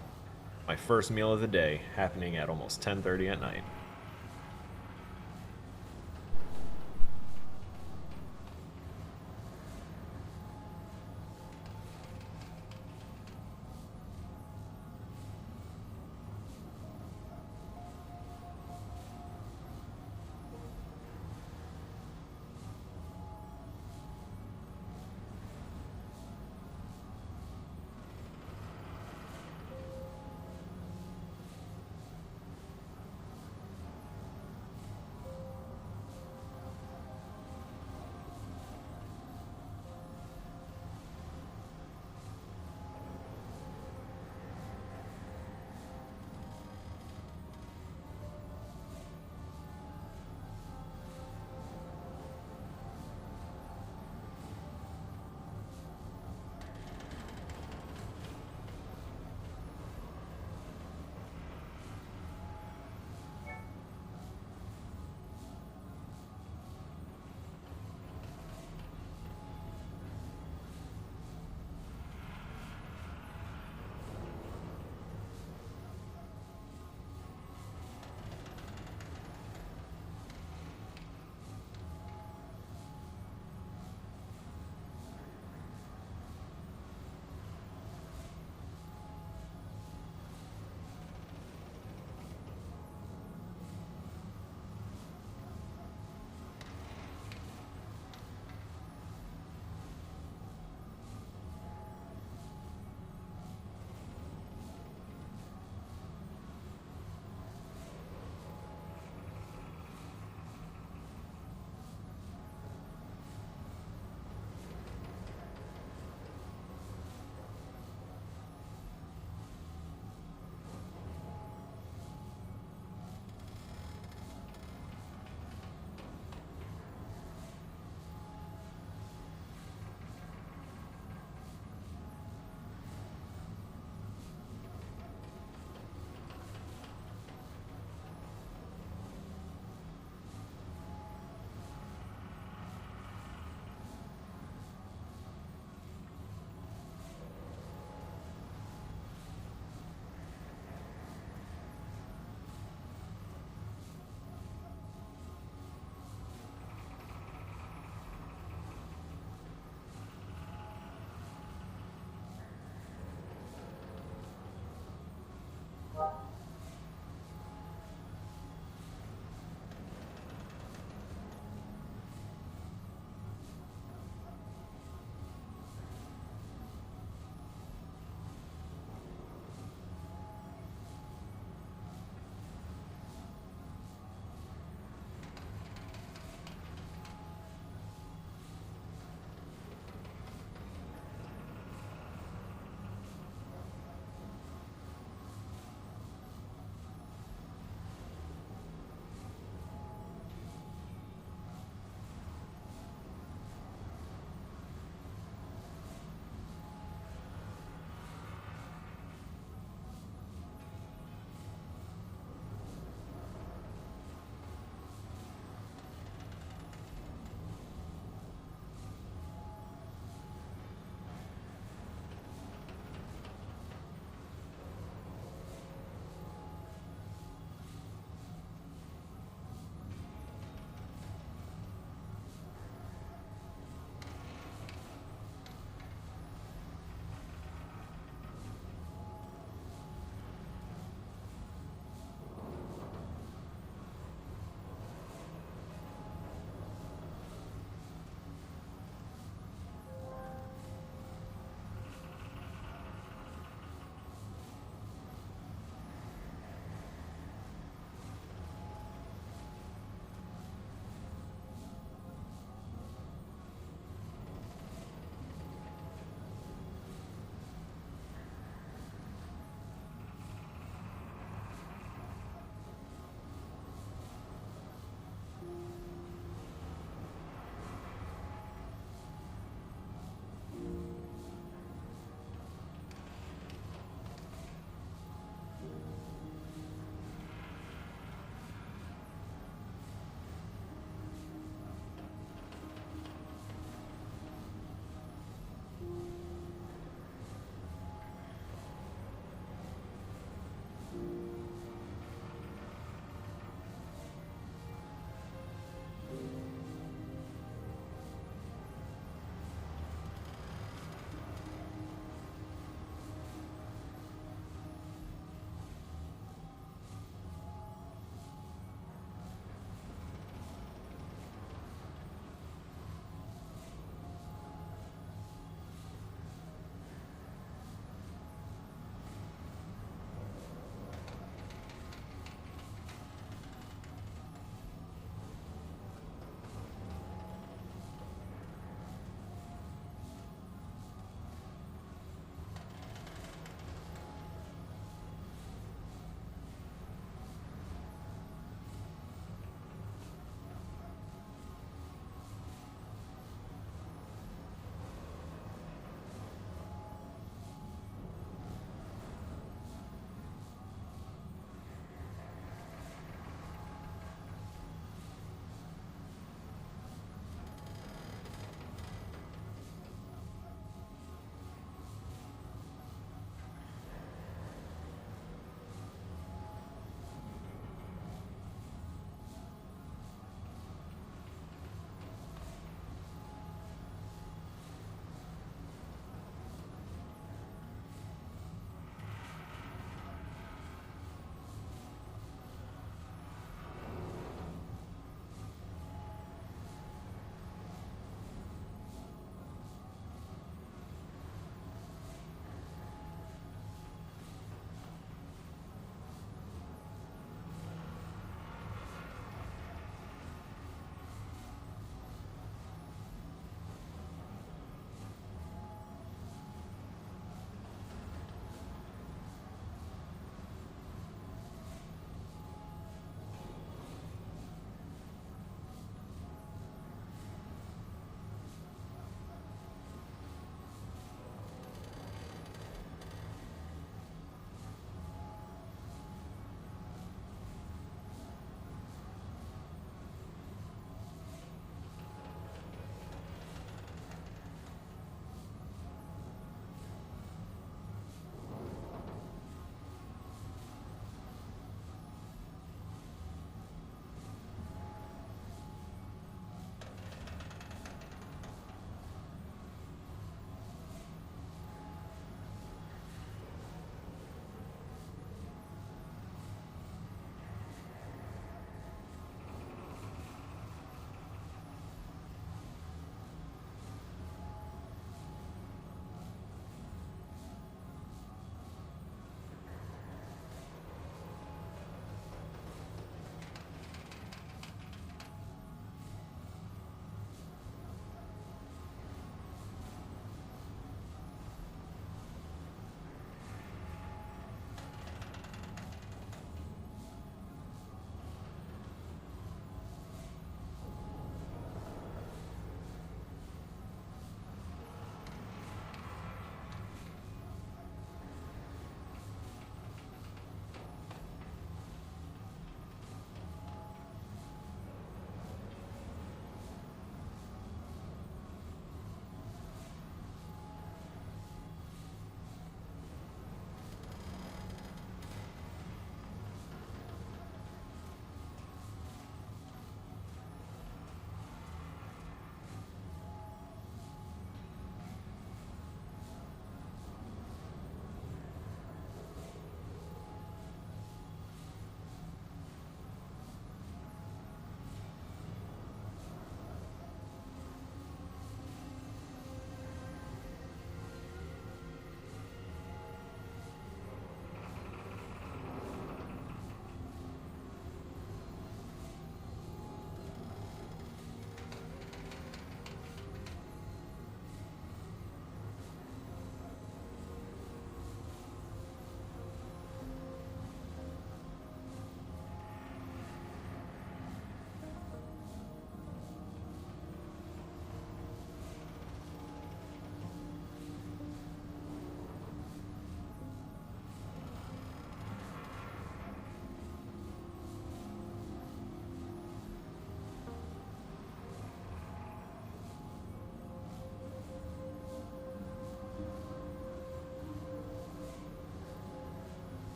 My first meal of the day, happening at almost 10:30 at night.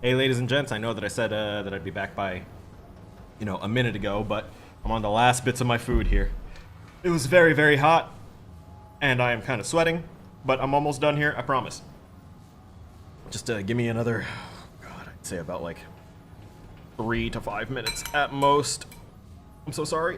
Hey, ladies and gents, I know that I said that I'd be back by, a minute ago, but I'm on the last bits of my food here. It was very, very hot, and I am kind of sweating, but I'm almost done here, I promise. Just give me another, God, I'd say about like 3 to 5 minutes at most. I'm so sorry.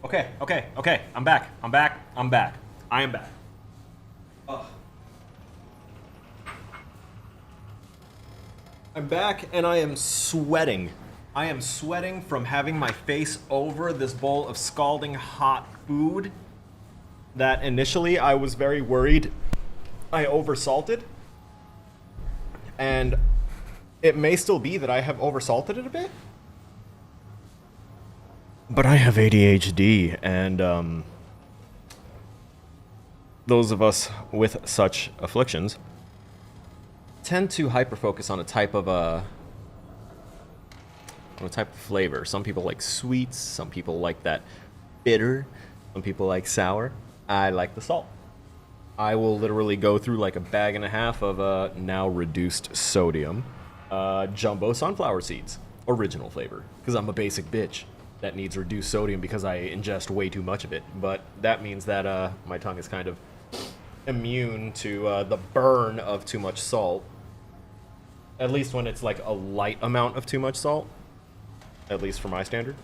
Okay. I'm back. I am back. Ugh. I'm back and I am sweating. I am sweating from having my face over this bowl of scalding hot food that initially I was very worried I oversalted. And it may still be that I have oversalted it a bit. But I have ADHD, and those of us with such afflictions tend to hyperfocus on a type of flavor. Some people like sweets, some people like that bitter, some people like sour. I like the salt. I will literally go through like a bag and a half of now reduced sodium jumbo sunflower seeds, original flavor, because I'm a basic bitch that needs reduced sodium because I ingest way too much of it. But that means that my tongue is kind of immune to the burn of too much salt. At least when it's like a light amount of too much salt. At least for my standard.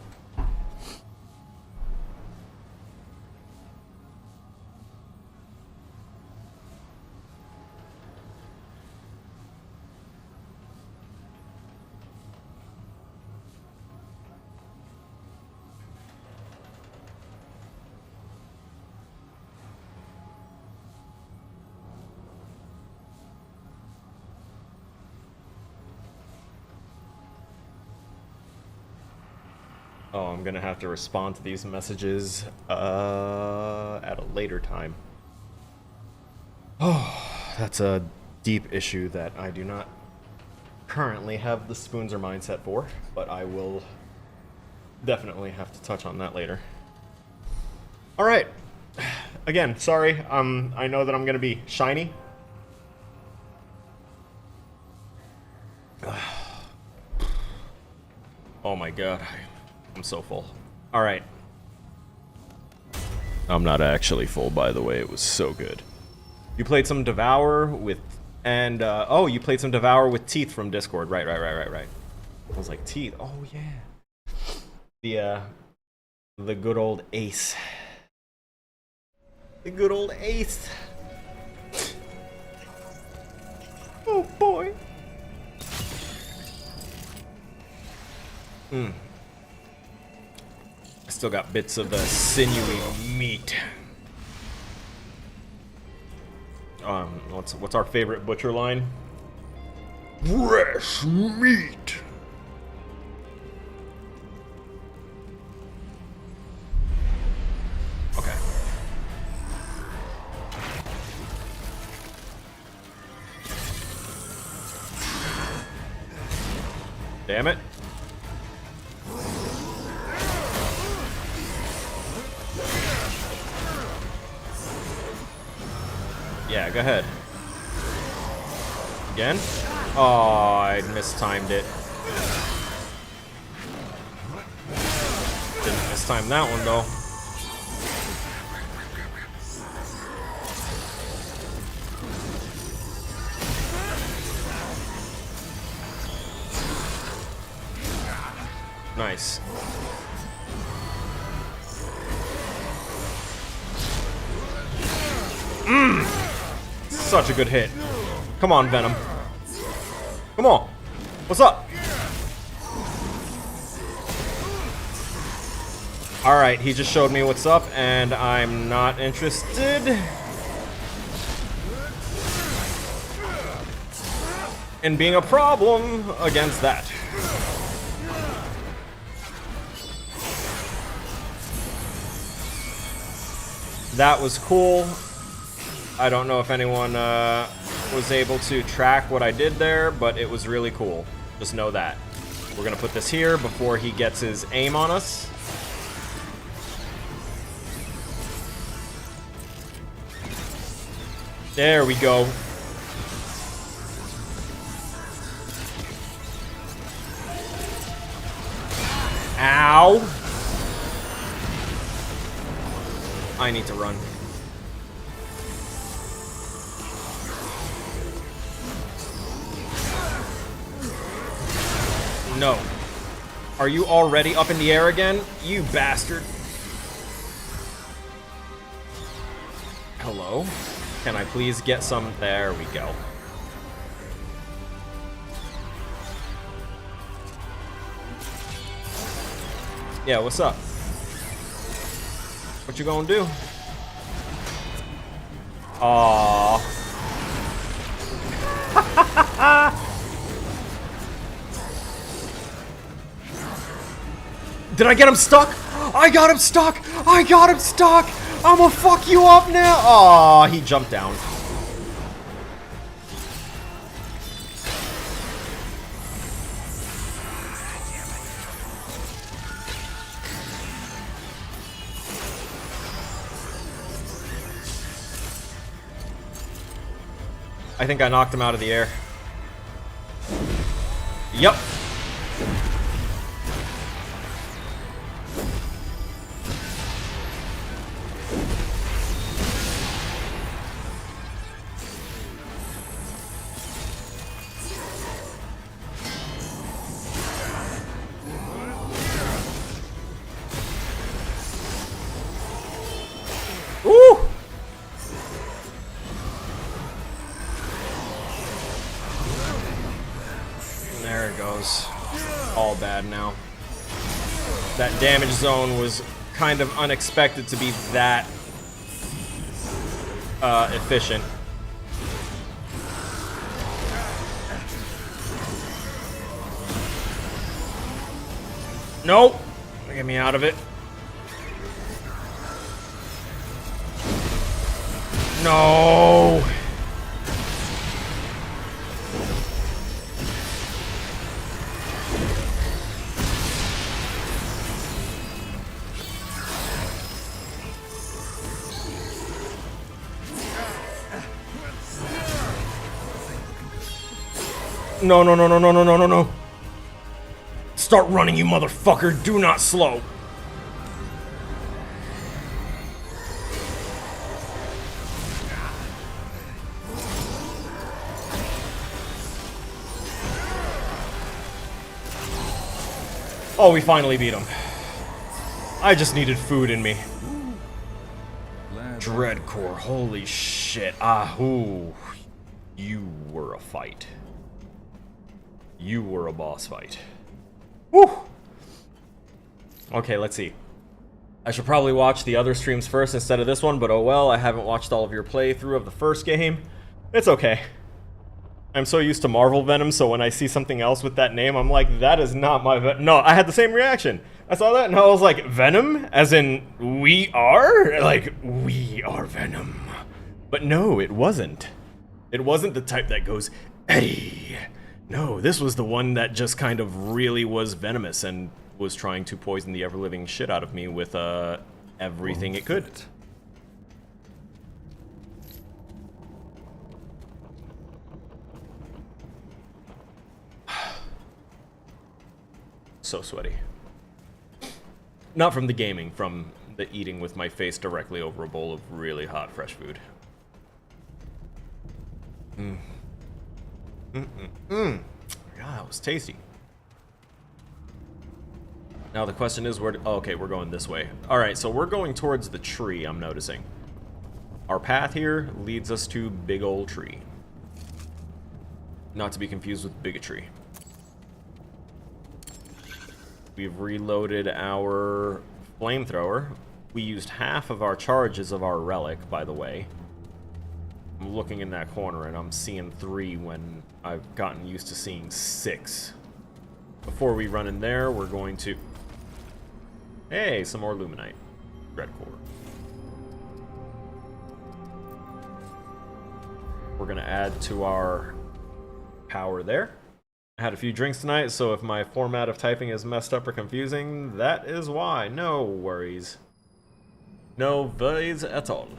Oh, I'm gonna have to respond to these messages at a later time. Oh, that's a deep issue that I do not currently have the spoonser mindset for, but I will definitely have to touch on that later. All right. Again, sorry. I know that I'm gonna be shiny. Oh my god. I'm so full. All right. I'm not actually full, by the way. It was so good. You played some Devour with... And, oh, you played some Devour with Teeth from Discord. Right. I was like, Teeth? Oh, yeah. The good old Ace. The good old Ace. Oh, boy. Still got bits of the sinewy meat. What's our favorite butcher line? Fresh meat. Okay. Damn it. Yeah, go ahead. Again? Oh, I mistimed it. Didn't mistime that one, though. Nice. Such a good hit. Come on, Venom. Come on. What's up? Alright, he just showed me what's up, and I'm not interested in being a problem against that. That was cool. I don't know if anyone was able to track what I did there, but it was really cool. Just know that. We're gonna put this here before he gets his aim on us. There we go. Ow! I need to run. No. Are you already up in the air again? You bastard. Hello? Can I please get some? There we go. Yeah, what's up? What you gonna do? Aww. Did I get him stuck? I got him stuck! I got him stuck! I'm gonna fuck you up now! Aw, he jumped down. I think I knocked him out of the air. Yep. Woo! There it goes. All bad now. That damage zone was kind of unexpected to be that efficient. Nope. Get me out of it. No. No, no, no, no, no, no, no, no, no. Start running, you motherfucker. Do not slow. Oh, we finally beat him. I just needed food in me. Dreadcore, holy shit. Ahoo. You were a fight. You were a boss fight. Woo! Okay, let's see. I should probably watch the other streams first instead of this one, but oh well, I haven't watched all of your playthrough of the first game. It's okay. I'm so used to Marvel Venom, so when I see something else with that name, I'm like, that is not my Venom. No, I had the same reaction. I saw that and I was like, Venom? As in, we are? Like, we are Venom. But no, it wasn't. It wasn't the type that goes, Eddie. No, this was the one that just kind of really was venomous and was trying to poison the ever-living shit out of me with everything it could. So sweaty. Not from the gaming, from the eating with my face directly over a bowl of really hot fresh food. God, that was tasty. Now the question is where oh, okay, we're going this way. Alright, so we're going towards the tree, I'm noticing. Our path here leads us to big old tree. Not to be confused with bigotry. We've reloaded our flamethrower. We used half of our charges of our relic, by the way. I'm looking in that corner and I'm seeing 3 when I've gotten used to seeing 6. Before we run in there, we're going to... Hey, some more Luminite. Dreadcore. We're going to add to our power there. I had a few drinks tonight, so if my format of typing is messed up or confusing, that is why. No worries. No worries at all.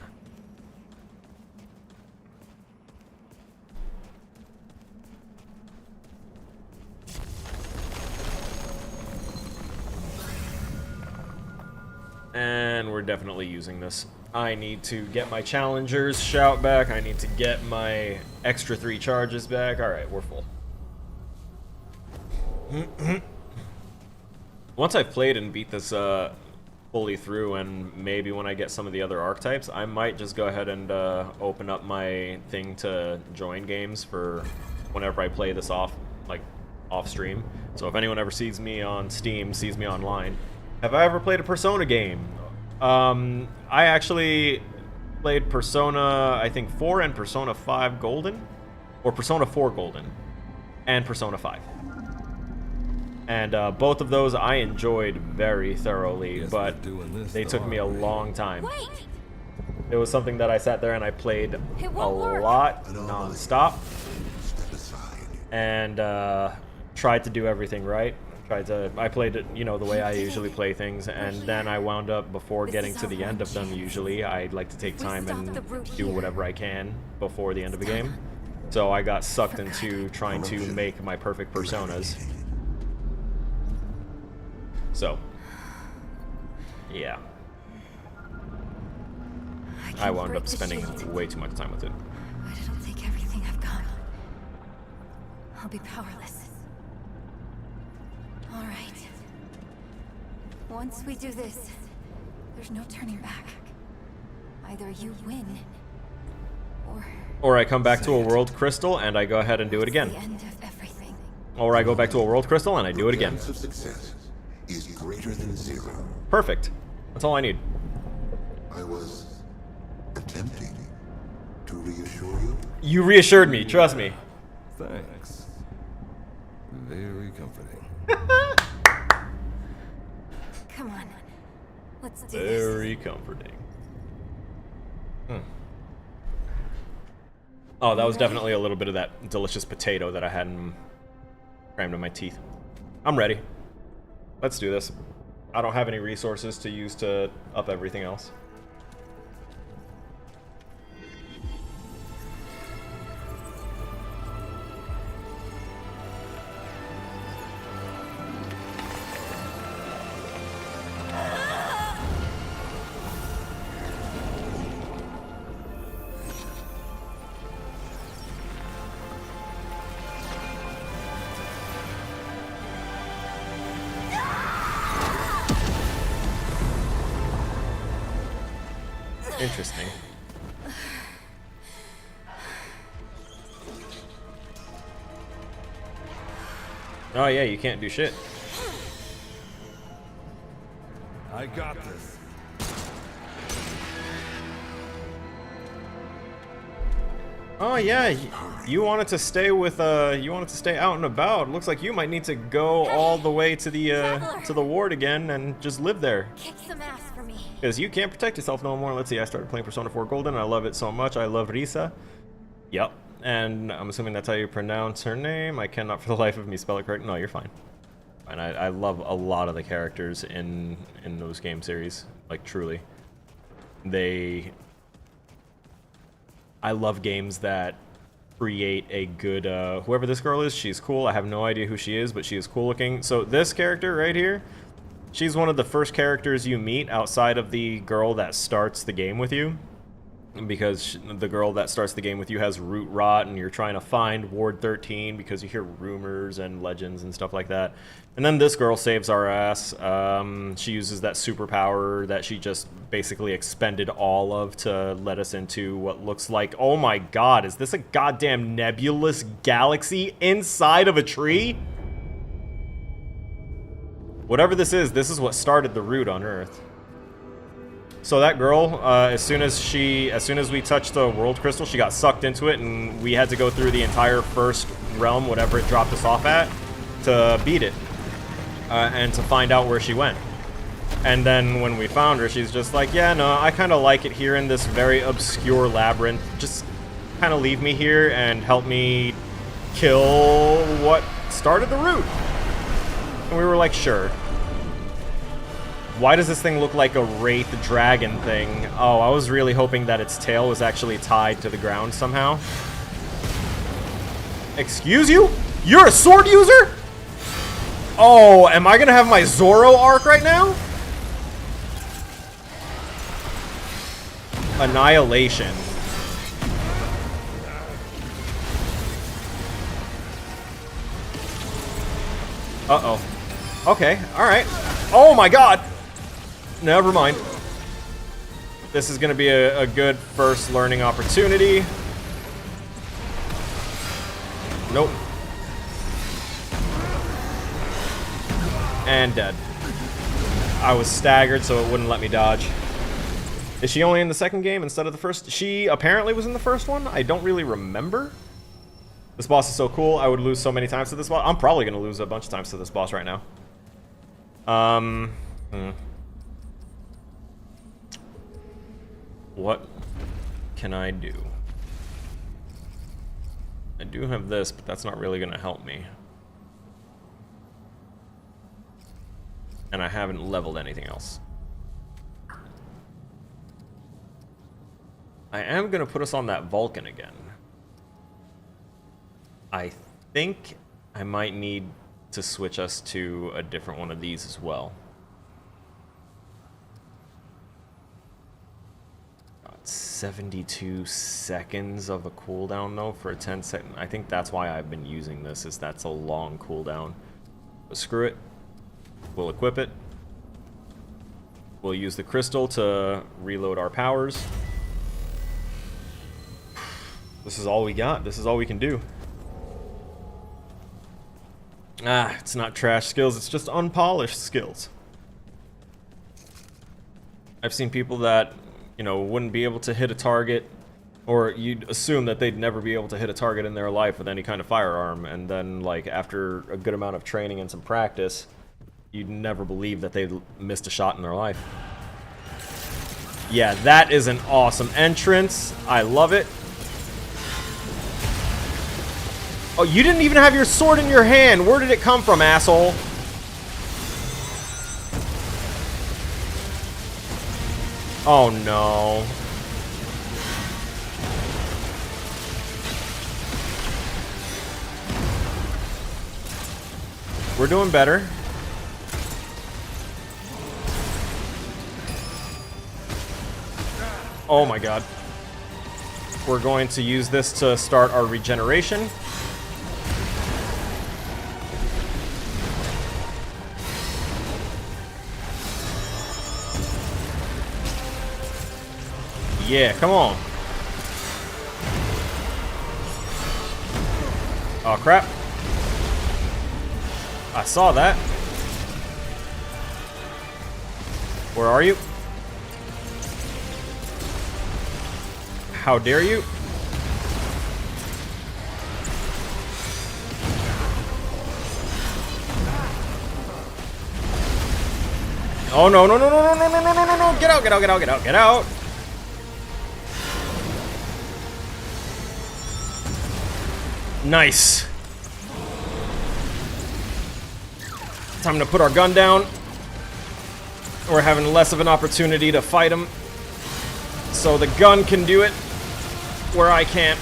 And we're definitely using this. I need to get my Challenger's shout back. I need to get my extra 3 charges back. Alright, we're full. Once I've played and beat this fully through, and maybe when I get some of the other archetypes, I might just go ahead and open up my thing to join games for whenever I play this off, like, off stream. So if anyone ever sees me on Steam, sees me online, Have I ever played a Persona game? I actually played Persona, I think 4 and Persona 5 Golden, or Persona 4 Golden, and Persona 5. And both of those I enjoyed very thoroughly, but they took me a long time. Wait! It was something that I sat there and I played a won't lot, non-stop, Step aside. and tried to do everything right. I played it, you know, the way I usually play things, and then I wound up, before getting to the end of them, usually, I like to take time and do whatever I can before the end of the game. So I got sucked into trying to make my perfect personas. So, yeah. I wound up spending way too much time with it. But it'll take everything I've got. I'll be powerless. All right. Once we do this, there's no turning back. Either you win, Or I come back to a world crystal and I go ahead and do it again. the end of everything. Or I go back to a world crystal and I do it again. Chance of success is greater than 0. Perfect. That's all I need. I was attempting to reassure you. You reassured me, trust me. Thanks. Very comforting. Come on. Let's do this. Very comforting. Oh, that was definitely a little bit of that delicious potato that I had crammed in my teeth. I'm ready. Let's do this. I don't have any resources to use to up everything else. Interesting. Oh yeah, you can't do shit. I got this. Oh yeah, you wanted to stay with you wanted to stay out and about. Looks like you might need to go all the way to the ward again and just live there. Kick some ass for me. Because you can't protect yourself no more. Let's see, I started playing Persona 4 Golden, and I love it so much. I love Risa. Yep. And I'm assuming that's how you pronounce her name. I cannot for the life of me spell it correct. No, you're fine. And I love a lot of the characters in those game series. Like, truly. I love games that create a good, whoever this girl is, she's cool. I have no idea who she is, but she is cool looking. So this character right here, she's one of the first characters you meet outside of the girl that starts the game with you. Because the girl that starts the game with you has root rot, and you're trying to find Ward 13 because you hear rumors and legends and stuff like that. And then this girl saves our ass. She uses that superpower that she just basically expended all of to let us into what looks like, oh my god, is this a goddamn nebulous galaxy inside of a tree? Whatever this is what started the root on Earth. So that girl, as soon as we touched the world crystal, she got sucked into it, and we had to go through the entire first realm, whatever it dropped us off at, to beat it, and to find out where she went. And then when we found her, she's just like, yeah, no, I kind of like it here in this very obscure labyrinth. Just kind of leave me here and help me kill what started the root. And we were like, sure. Why does this thing look like a wraith dragon thing? Oh, I was really hoping that its tail was actually tied to the ground somehow. Excuse you? You're a sword user? Oh, am I gonna have my Zoro arc right now? Annihilation. Uh-oh. Okay, alright. Oh my god! Never mind. This is going to be a good first learning opportunity. Nope. And dead. I was staggered, so it wouldn't let me dodge. Is she only in the second game instead of the first? She apparently was in the first one. I don't really remember. This boss is so cool. I would lose so many times to this boss. I'm probably going to lose a bunch of times to this boss right now. What can I do? I do have this, but that's not really going to help me. And I haven't leveled anything else. I am going to put us on that Vulcan again. I think I might need to switch us to a different one of these as well. Got 72 seconds of a cooldown though for a 10-second. I think that's why I've been using this, is that's a long cooldown. But screw it. We'll equip it. We'll use the crystal to reload our powers. This is all we got. This is all we can do. Ah, it's not trash skills, it's just unpolished skills. I've seen people that, you know, wouldn't be able to hit a target, or you'd assume that they'd never be able to hit a target in their life with any kind of firearm, and then, like, after a good amount of training and some practice, you'd never believe that they missed a shot in their life. Yeah, that is an awesome entrance. I love it. Oh, you didn't even have your sword in your hand. Where did it come from, asshole? Oh, no. We're doing better. Oh my god. We're going to use this to start our regeneration. Yeah, come on. Oh, crap. I saw that. Where are you? How dare you? Oh, no, no, no, no, no, no, no, no, no, no, no. Get out, get out, get out, get out, get out. Nice. Time to put our gun down. We're having less of an opportunity to fight him. So the gun can do it where I can't.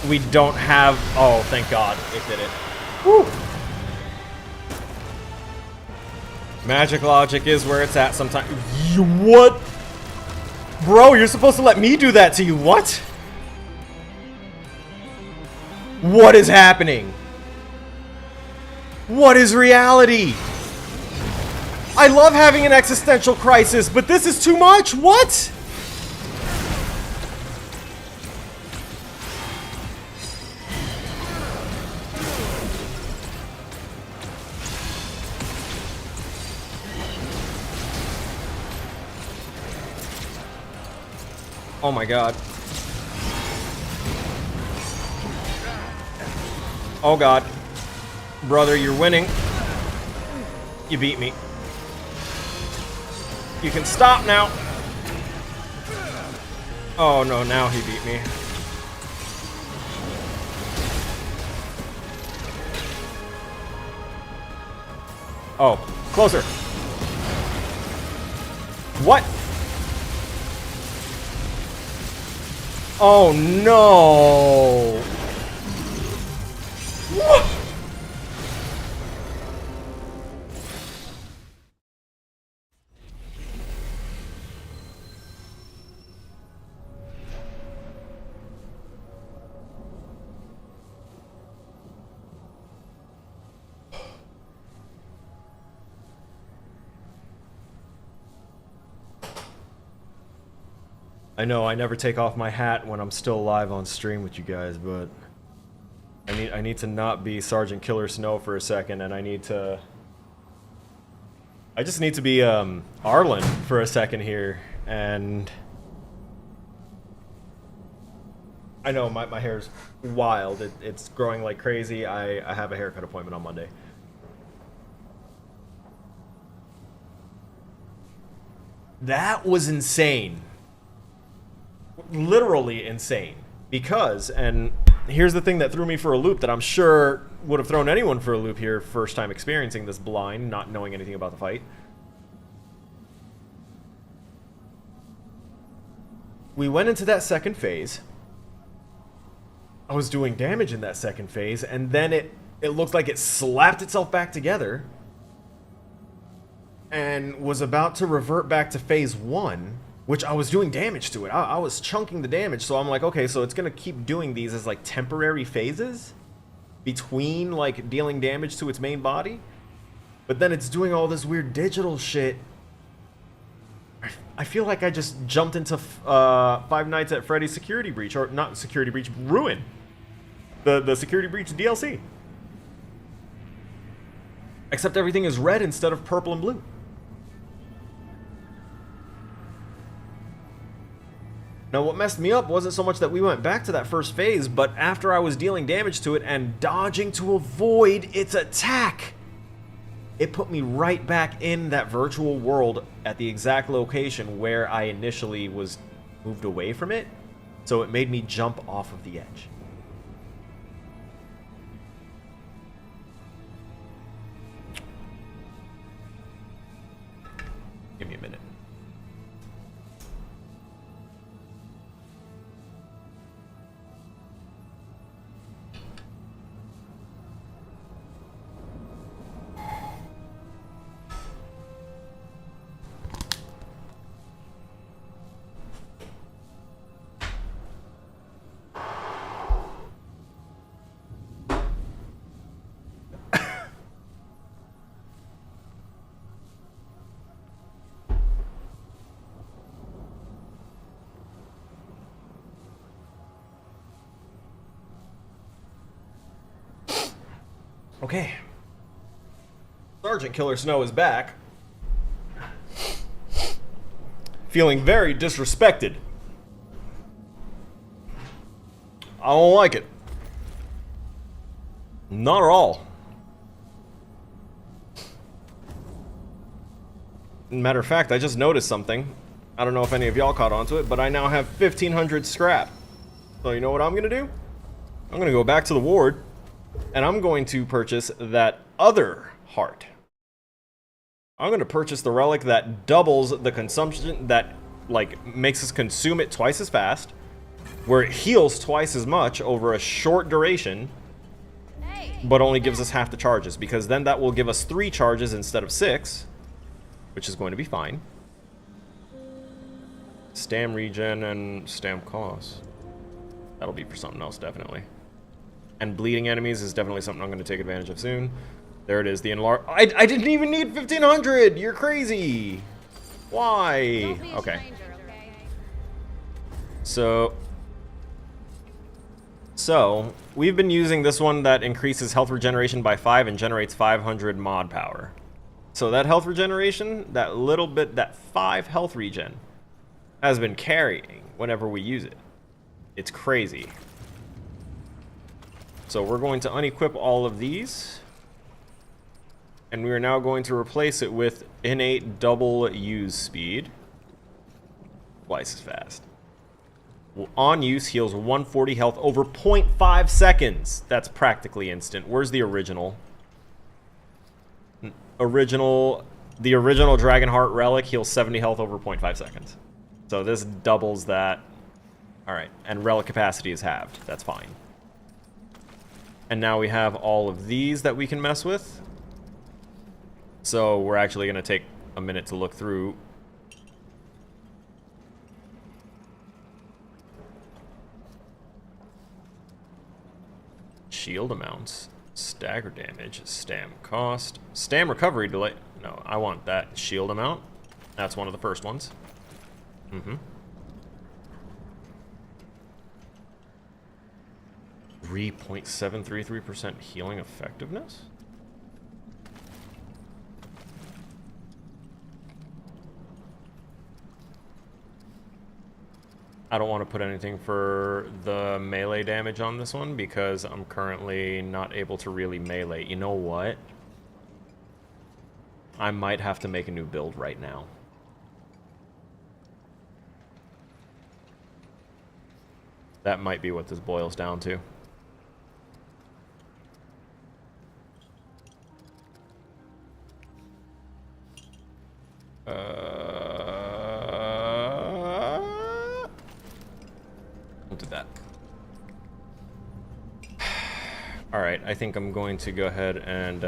We don't have... Oh, thank God. It did it. Woo! Magic logic is where it's at sometimes. What? Bro, you're supposed to let me do that to you. What? What is happening? What is reality? I love having an existential crisis, but this is too much. What? Oh my god. Oh god. Brother, you're winning. You beat me. You can stop now. Oh no, now he beat me. Oh, closer. What? Oh no! What? I know I never take off my hat when I'm still live on stream with you guys, but I need to not be Sergeant Killer Snow for a second, and I just need to be Arlen for a second here, and I know my hair's wild. It's growing like crazy. I have a haircut appointment on Monday. That was insane. Literally insane. Because, and here's the thing that threw me for a loop that I'm sure would have thrown anyone for a loop here, first time experiencing this blind, not knowing anything about the fight. We went into that second phase. I was doing damage in that second phase, and then it looked like it slapped itself back together and was about to revert back to phase 1, which I was doing damage to it. I was chunking the damage, so I'm like, okay, so it's gonna keep doing these as like temporary phases between like dealing damage to its main body, but then it's doing all this weird digital shit. I feel like I just jumped into Five Nights at Freddy's Security Breach, or not Security Breach, Ruin. The Security Breach DLC. Except everything is red instead of purple and blue. Now what messed me up wasn't so much that we went back to that first phase, but after I was dealing damage to it and dodging to avoid its attack, it put me right back in that virtual world at the exact location where I initially was moved away from it. So it made me jump off of the edge. Give me a minute. Okay. Sergeant Killer Snow is back. Feeling very disrespected. I don't like it. Not at all. Matter of fact, I just noticed something. I don't know if any of y'all caught onto it, but I now have 1,500 scrap. So you know what I'm gonna do? I'm gonna go back to the ward, and I'm going to purchase that other heart. I'm going to purchase the relic that doubles the consumption, that like makes us consume it twice as fast, where it heals twice as much over a short duration, but only gives us half the charges, because then that will give us 3 charges instead of 6, which is going to be fine. Stam regen and stam cost. That'll be for something else, definitely. And bleeding enemies is definitely something I'm going to take advantage of soon. There it is, the enlarge. I didn't even need 1,500! You're crazy! Why? Okay. So, we've been using this one that increases health regeneration by 5 and generates 500 mod power. So that health regeneration, that little bit, that 5 health regen, has been carrying whenever we use it. It's crazy. So we're going to unequip all of these, and we are now going to replace it with innate double use speed. Twice as fast. On use heals 140 health over 0.5 seconds. That's practically instant. Where's the original? The original Dragonheart relic heals 70 health over 0.5 seconds. So this doubles that. Alright, and relic capacity is halved. That's fine. And now we have all of these that we can mess with. So we're actually going to take a minute to look through. Shield amounts, stagger damage, stam cost, stam recovery delay. No, I want that shield amount. That's one of the first ones. 3.733% healing effectiveness? I don't want to put anything for the melee damage on this one because I'm currently not able to really melee. You know what? I might have to make a new build right now. That might be what this boils down to. We'll do that. Alright, I think I'm going to go ahead and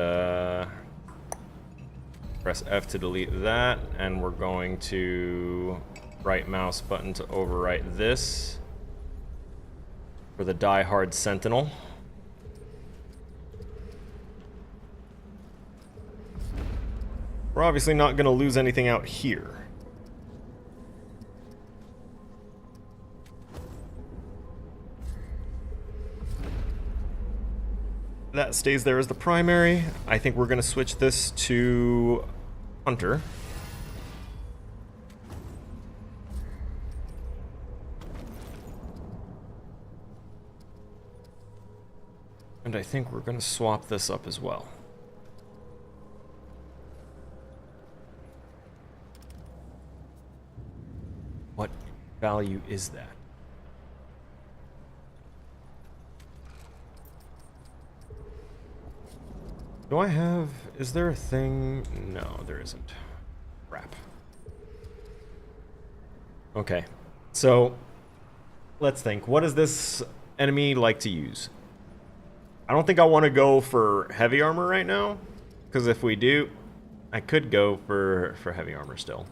press F to delete that, and we're going to right mouse button to overwrite this for the Die Hard Sentinel. We're obviously not going to lose anything out here. That stays there as the primary. I think we're going to switch this to Hunter. And I think we're going to swap this up as well. What value is that? Do I have... Is there a thing? No, there isn't. Crap. Okay. So, let's think. What does this enemy like to use? I don't think I want to go for heavy armor right now. Because if we do, I could go for heavy armor still.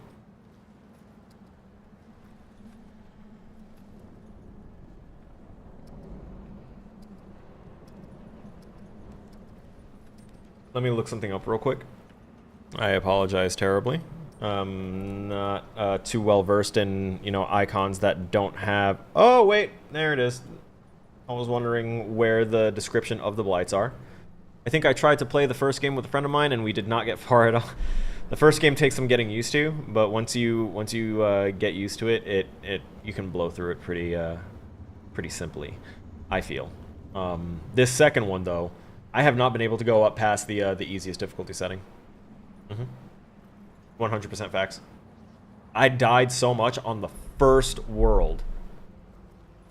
Let me look something up real quick. I apologize terribly. Not too well versed in, you know, icons that don't have... Oh, wait, there it is. I was wondering where the description of the blights are. I think I tried to play the first game with a friend of mine and we did not get far at all. The first game takes some getting used to, but once you get used to it, you can blow through it pretty simply, I feel. This second one though, I have not been able to go up past the easiest difficulty setting. 100% facts. I died so much on the first world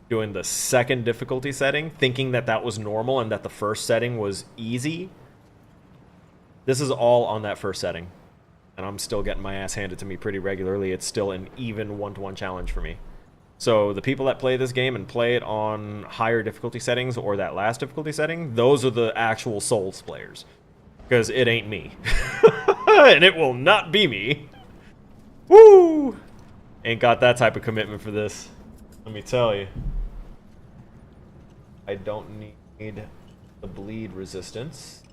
doing the second difficulty setting, thinking that that was normal and that the first setting was easy. This is all on that first setting. And I'm still getting my ass handed to me pretty regularly. It's still an even one-to-one challenge for me. So the people that play this game and play it on higher difficulty settings or that last difficulty setting, those are the actual Souls players. Because it ain't me. And it will not be me. Woo! Ain't got that type of commitment for this. Let me tell you. I don't need the bleed resistance.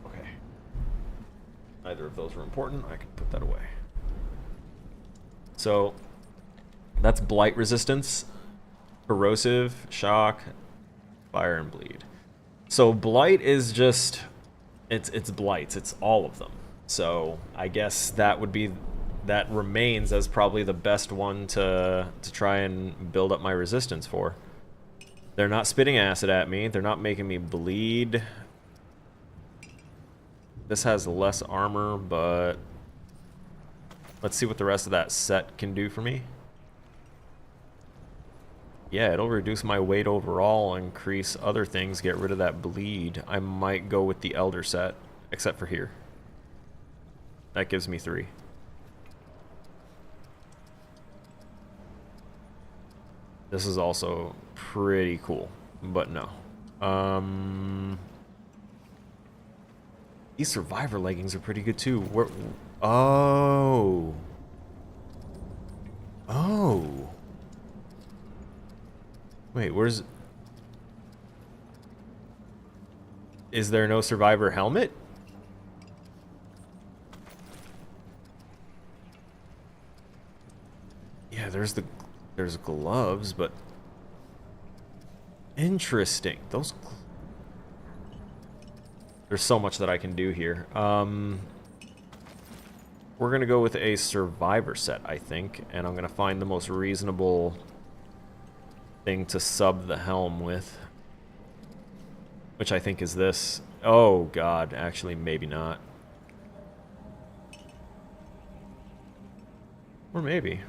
Okay. Neither of those are important. I can put that away. So, that's blight resistance, corrosive, shock, fire, and bleed. So blight is just, it's blights. It's all of them. So I guess that would be, that remains as probably the best one to try and build up my resistance for. They're not spitting acid at me. They're not making me bleed. This has less armor, but let's see what the rest of that set can do for me. Yeah, it'll reduce my weight overall, increase other things, get rid of that bleed. I might go with the Elder set, except for here. That gives me 3. This is also pretty cool, but no. These Survivor leggings are pretty good too. Oh. Oh. Wait, where's... Is there no survivor helmet? Yeah, there's gloves, but interesting. There's so much that I can do here. We're gonna go with a survivor set, I think, and I'm gonna find the most reasonable thing to sub the helm with, which I think is this. Oh god, actually maybe not. Or maybe.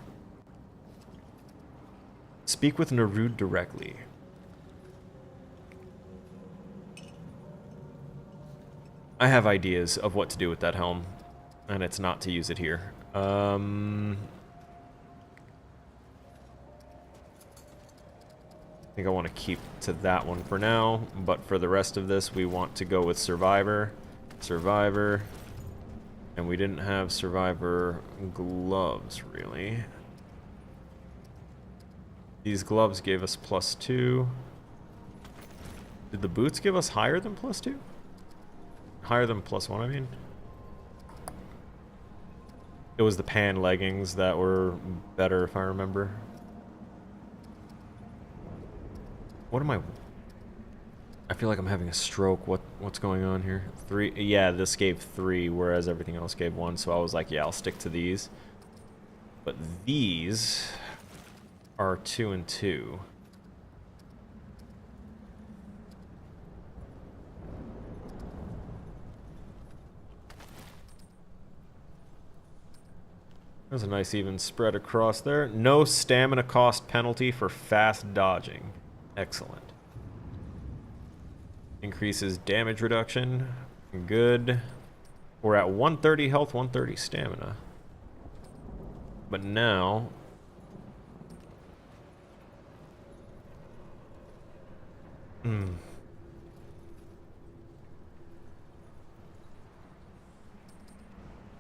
Speak with Narud directly. I have ideas of what to do with that helm, and it's not to use it here. I think I want to keep to that one for now, but for the rest of this, we want to go with Survivor, Survivor, and we didn't have Survivor gloves, really. These gloves gave us +2. Did the boots give us higher than +2? Higher than +1, I mean. It was the pan leggings that were better, if I remember. What am I feel like I'm having a stroke. What's going on here? 3. Yeah, this gave 3, whereas everything else gave 1. So I was like, yeah, I'll stick to these. But these are 2 and 2. There's a nice even spread across there. No stamina cost penalty for fast dodging. Excellent. Increases damage reduction. Good. We're at 130 health, 130 stamina. But now...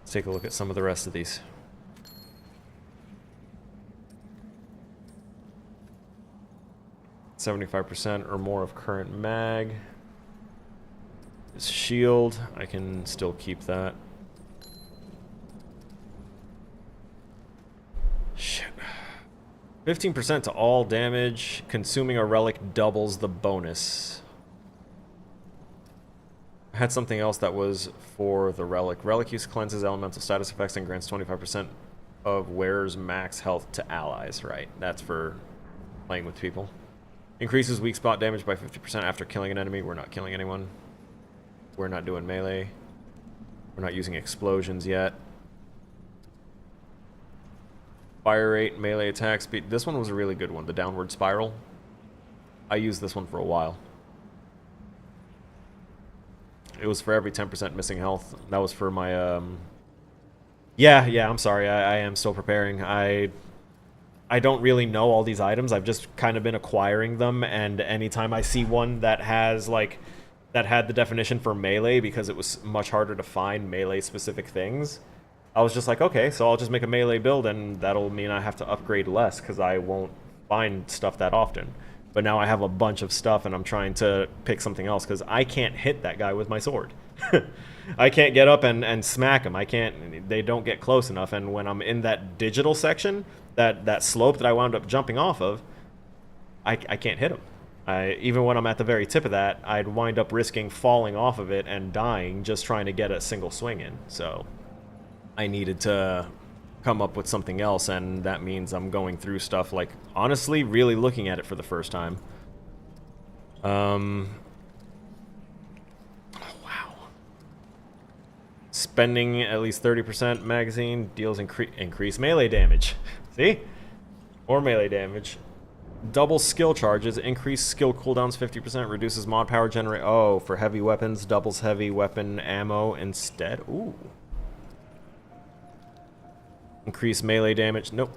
Let's take a look at some of the rest of these. 75% or more of current mag. This shield, I can still keep that. Shit. 15% to all damage. Consuming a relic doubles the bonus. I had something else that was for the relic. Relic use cleanses elemental status effects and grants 25% of wearer's max health to allies. Right, that's for playing with people. Increases weak spot damage by 50% after killing an enemy. We're not killing anyone. We're not doing melee. We're not using explosions yet. Fire rate, melee attack speed. This one was a really good one, the downward spiral. I used this one for a while. It was for every 10% missing health. That was for my, Yeah, I'm sorry. I am still preparing. I don't really know all these items. I've just kind of been acquiring them, and anytime I see one that has, like, that had the definition for melee, because it was much harder to find melee-specific things, I was just like, okay, so I'll just make a melee build, and that'll mean I have to upgrade less, because I won't find stuff that often. But now I have a bunch of stuff, and I'm trying to pick something else, because I can't hit that guy with my sword. I can't get up and smack him. I can't. They don't get close enough, and when I'm in that digital section, that slope that I wound up jumping off of, I can't hit him. Even when I'm at the very tip of that, I'd wind up risking falling off of it and dying just trying to get a single swing in. So I needed to come up with something else, and that means I'm going through stuff, like, honestly, really looking at it for the first time. Oh, wow. Spending at least 30% magazine deals increased melee damage. See? More melee damage. Double skill charges. Increase skill cooldowns 50%. Reduces mod power generate. Oh, for heavy weapons. Doubles heavy weapon ammo instead. Ooh. Increase melee damage. Nope.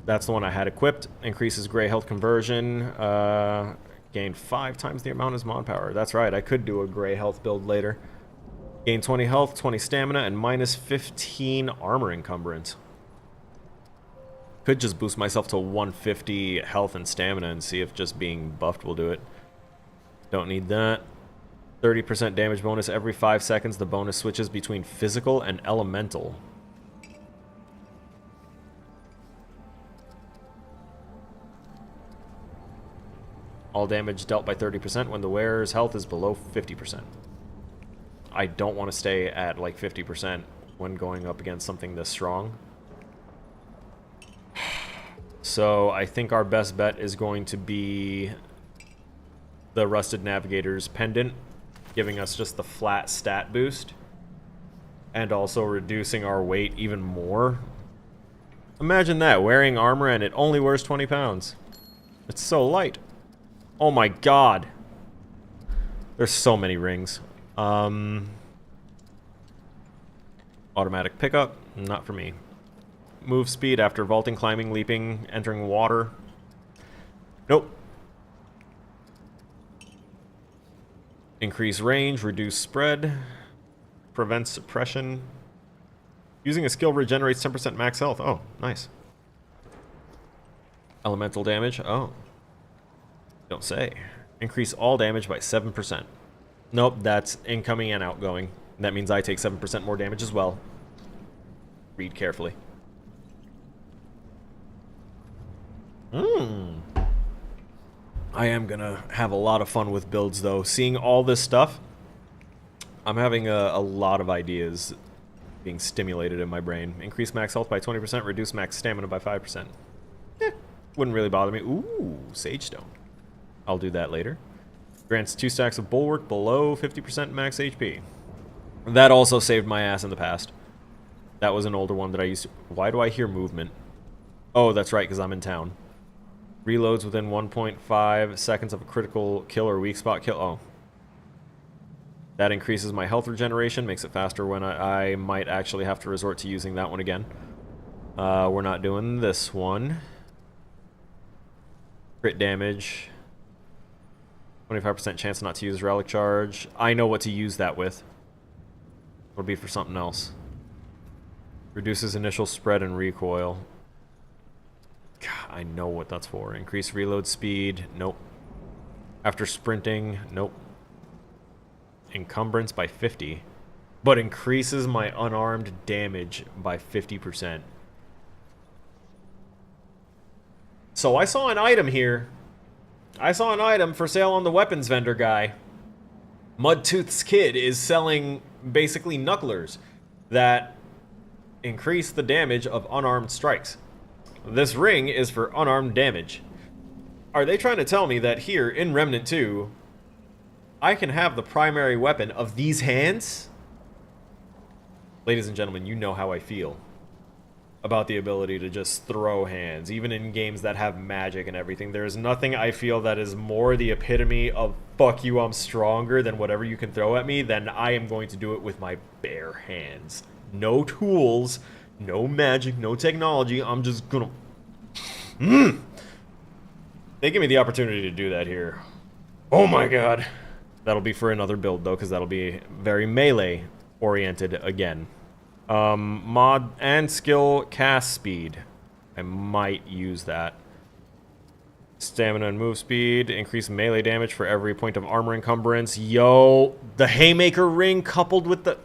That's the one I had equipped. Increases gray health conversion. Gain 5 times the amount as mod power. That's right. I could do a gray health build later. Gain 20 health, 20 stamina, and minus 15 armor encumbrance. Could just boost myself to 150 health and stamina and see if just being buffed will do it. Don't need that. 30% damage bonus every 5 seconds. The bonus switches between physical and elemental. All damage dealt by 30% when the wearer's health is below 50%. I don't want to stay at like 50% when going up against something this strong. So I think our best bet is going to be the Rusted Navigator's Pendant, giving us just the flat stat boost, and also reducing our weight even more. Imagine that, wearing armor and it only wears 20 pounds. It's so light. Oh my god. There's so many rings. Automatic pickup, not for me. Move speed after vaulting, climbing, leaping, entering water. Nope. Increase range, reduce spread, prevents suppression. Using a skill regenerates 10% max health. Oh, nice. Elemental damage. Oh. Don't say. Increase all damage by 7%. Nope, that's incoming and outgoing. That means I take 7% more damage as well. Read carefully. I am gonna have a lot of fun with builds, though. Seeing all this stuff, I'm having a lot of ideas being stimulated in my brain. Increase max health by 20%, reduce max stamina by 5%. Wouldn't really bother me. Ooh, Sage Stone. I'll do that later. Grants 2 stacks of Bulwark below 50% max HP. That also saved my ass in the past. That was an older one that I used to... Why do I hear movement? Oh, that's right, because I'm in town. Reloads within 1.5 seconds of a critical kill or weak spot kill. Oh. That increases my health regeneration, makes it faster when I might actually have to resort to using that one again. We're not doing this one. Crit damage. 25% chance not to use Relic Charge. I know what to use that with. It'll be for something else. Reduces initial spread and recoil. God, I know what that's for. Increase reload speed. Nope. After sprinting. Nope. Encumbrance by 50. But increases my unarmed damage by 50%. So I saw an item here. I saw an item for sale on the weapons vendor guy. Mudtooth's Kid is selling basically knucklers that increase the damage of unarmed strikes. This ring is for unarmed damage. Are they trying to tell me that here in Remnant 2, I can have the primary weapon of these hands? Ladies and gentlemen, you know how I feel about the ability to just throw hands, even in games that have magic and everything. There's nothing I feel that is more the epitome of fuck you, I'm stronger than whatever you can throw at me, than I am going to do it with my bare hands. No tools, no magic, no technology. I'm just gonna... They give me the opportunity to do that here. Oh my god. That'll be for another build, though, because that'll be very melee-oriented again. Mod and skill cast speed. I might use that. Stamina and move speed. Increase melee damage for every point of armor encumbrance. Yo, the Haymaker ring coupled with the...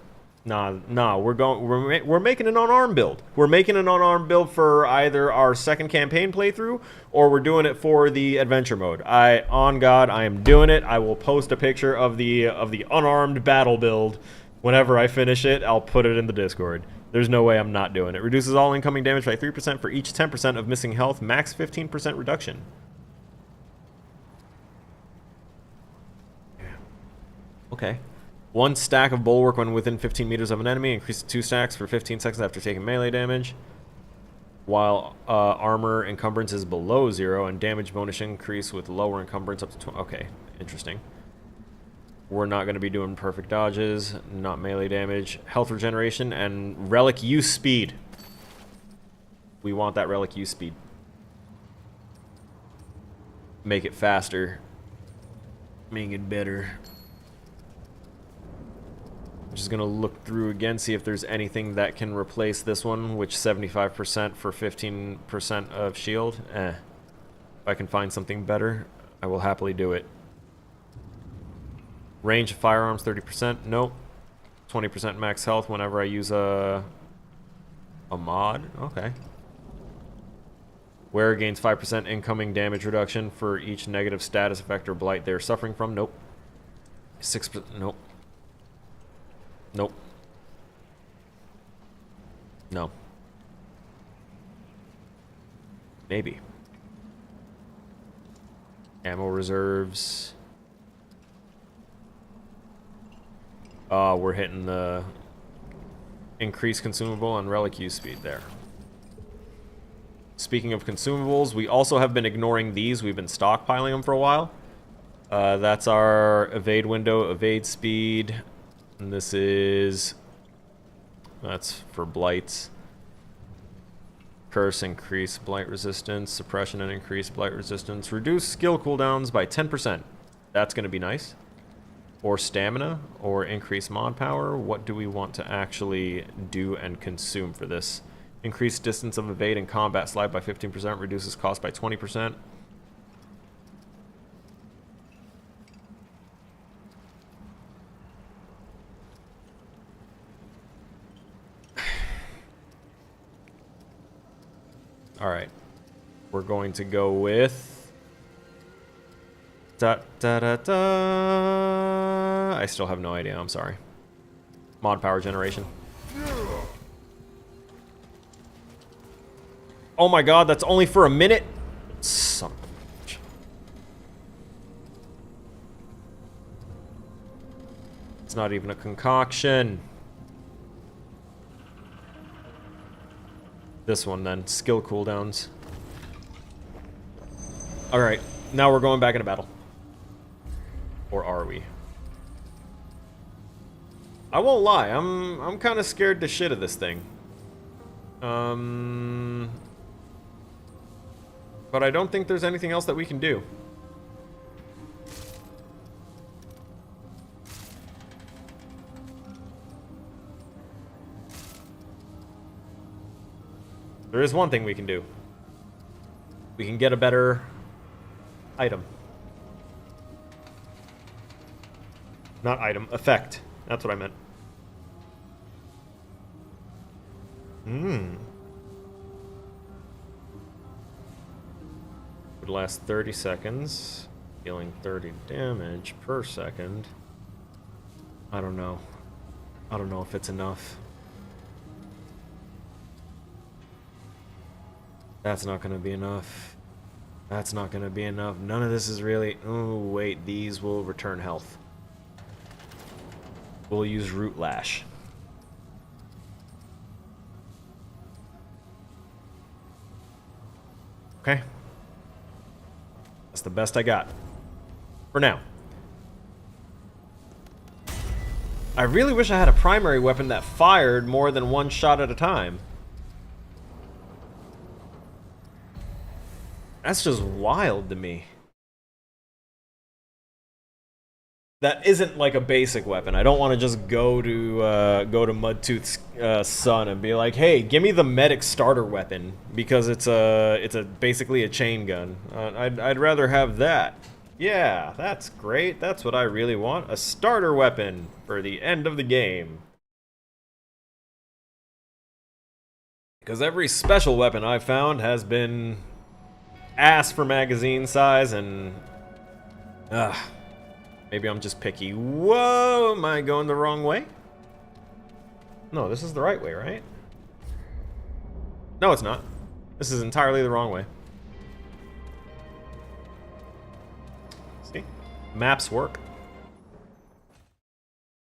Nah, we're making an unarmed build. We're making an unarmed build for either our second campaign playthrough, or we're doing it for the adventure mode. On God, I am doing it. I will post a picture of the unarmed battle build. Whenever I finish it, I'll put it in the Discord. There's no way I'm not doing it. Reduces all incoming damage by 3% for each 10% of missing health. Max 15% reduction. Yeah. Okay. 1 stack of Bulwark when within 15 meters of an enemy. Increases 2 stacks for 15 seconds after taking melee damage. While armor encumbrance is below 0, and damage bonus increase with lower encumbrance up to 20. Okay, interesting. We're not going to be doing perfect dodges, not melee damage, health regeneration, and relic use speed. We want that relic use speed. Make it faster. Make it better. I'm just going to look through again, see if there's anything that can replace this one, which 75% for 15% of shield. If I can find something better, I will happily do it. Range of firearms 30%. Nope. 20% max health whenever I use a mod. Okay. Wearer gains 5% incoming damage reduction for each negative status effect or blight they are suffering from. Nope. 6%. Nope. Nope. No. Maybe. Ammo reserves. We're hitting the increased consumable and relic use speed there. Speaking of consumables, we also have been ignoring these. We've been stockpiling them for a while. That's our evade window, evade speed. And this is... That's for blights. Curse, increase blight resistance. Suppression and increase blight resistance. Reduce skill cooldowns by 10%. That's going to be nice. Or stamina, or increase mod power. What do we want to actually do and consume for this? Increase distance of evade and combat slide by 15%. Reduces cost by 20%. Alright. We're going to go with... Da, da, da, da. I still have no idea, I'm sorry. Mod power generation. Oh my god, that's only for a minute? Son of a bitch. It's not even a concoction. This one then, skill cooldowns. Alright, now we're going back into battle. Or are we? I won't lie, I'm kind of scared to shit of this thing. But I don't think there's anything else that we can do. There is one thing we can do. We can get a better item. Not item, effect. That's what I meant. Would last 30 seconds, dealing 30 damage per second. I don't know. I don't know if it's enough. That's not gonna be enough. That's not gonna be enough. None of this is really... Oh, wait. These will return health. We'll use Root Lash. Okay. That's the best I got. For now. I really wish I had a primary weapon that fired more than one shot at a time. That's just wild to me. That isn't like a basic weapon. I don't want to just go to Mudtooth's son and be like, "Hey, give me the medic starter weapon," because it's basically a chain gun. I'd rather have that. Yeah, that's great. That's what I really want. A starter weapon for the end of the game. Because every special weapon I've found has been ass for magazine size and maybe I'm just picky. Whoa, am I going the wrong way? No, this is the right way, right? No, it's not. This is entirely the wrong way. See? Maps work.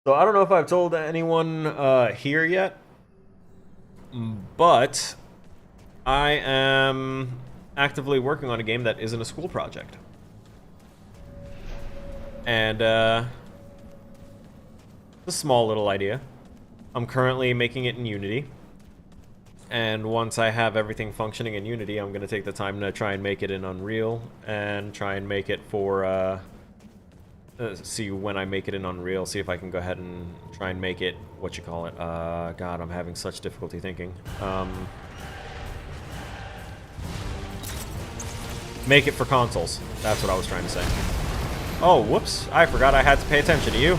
So I don't know if I've told anyone here yet, but I am actively working on a game that isn't a school project. And, a small little idea. I'm currently making it in Unity. And once I have everything functioning in Unity, I'm going to take the time to try and make it in Unreal. And try and make it for, see when I make it in Unreal, see if I can go ahead and try and make it, what you call it, God, I'm having such difficulty thinking. Make it for consoles. That's what I was trying to say. Oh, whoops. I forgot I had to pay attention to you.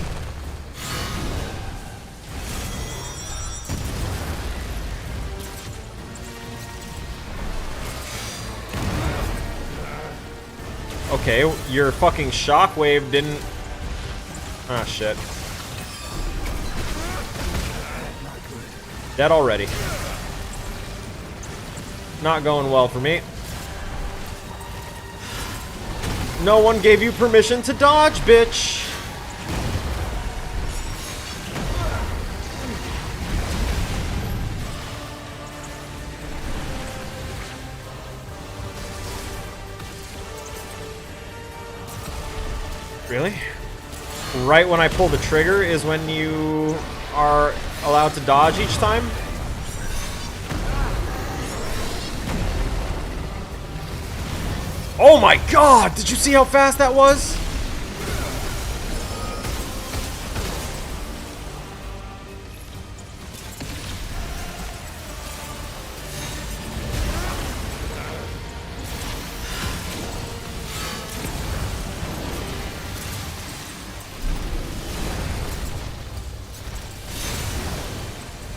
Okay, your fucking shockwave didn't... Ah, shit. Dead already. Not going well for me. No one gave you permission to dodge, bitch! Really? Right when I pull the trigger is when you are allowed to dodge each time? Oh my god! Did you see how fast that was?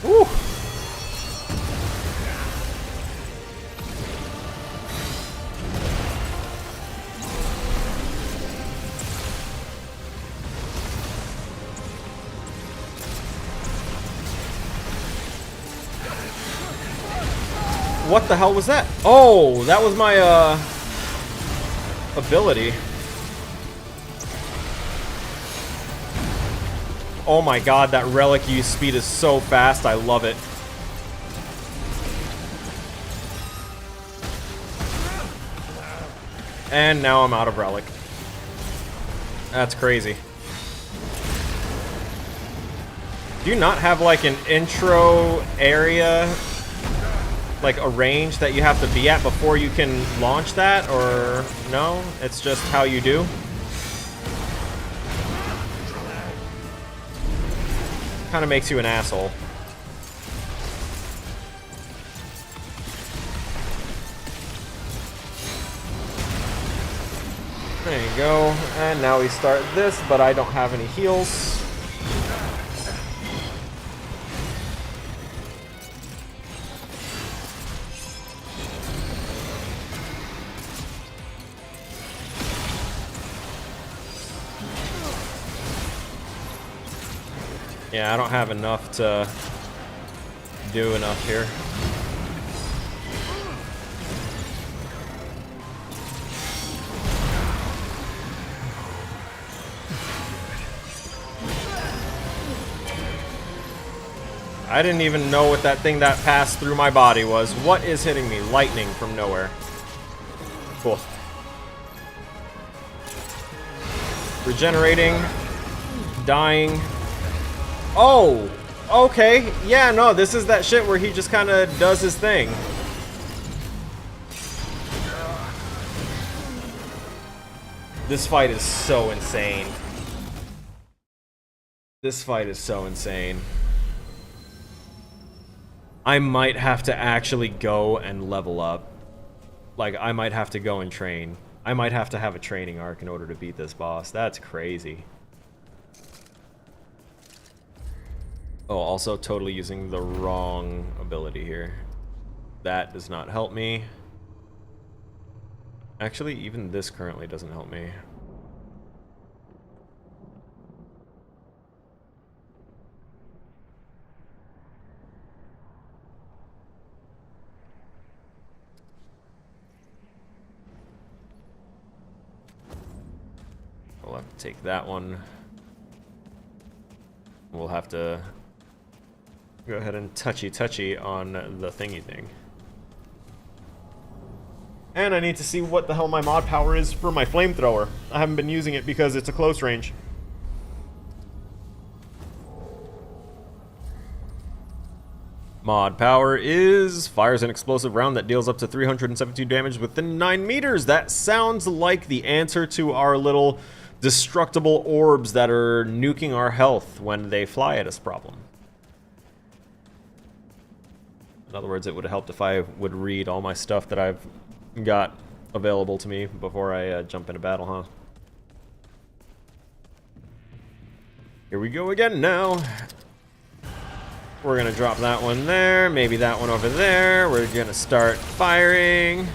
Woo! What the hell was that? Oh, that was my, ability. Oh my god, that relic use speed is so fast, I love it. And now I'm out of relic. That's crazy. Do you not have like an intro area, like a range that you have to be at before you can launch that, or no? It's just how you do? Kind of makes you an asshole. There you go. And now we start this, but I don't have any heals. Yeah, I don't have enough to do enough here. I didn't even know what that thing that passed through my body was. What is hitting me? Lightning from nowhere. Cool. Regenerating. Dying. Oh! Okay. Yeah, no, this is that shit where he just kind of does his thing. This fight is so insane. This fight is so insane. I might have to actually go and level up. Like, I might have to go and train. I might have to have a training arc in order to beat this boss. That's crazy. Oh, also totally using the wrong ability here. That does not help me. Actually, even this currently doesn't help me. We'll have to take that one. We'll have to go ahead and touchy on the thingy thing. And I need to see what the hell my mod power is for my flamethrower. I haven't been using it because it's a close range. Mod power is fires an explosive round that deals up to 372 damage within 9 meters. That sounds like the answer to our little destructible orbs that are nuking our health when they fly at us problem. In other words, it would have helped if I would read all my stuff that I've got available to me before I jump into battle, huh? Here we go again now. We're gonna drop that one there, maybe that one over there. We're gonna start firing.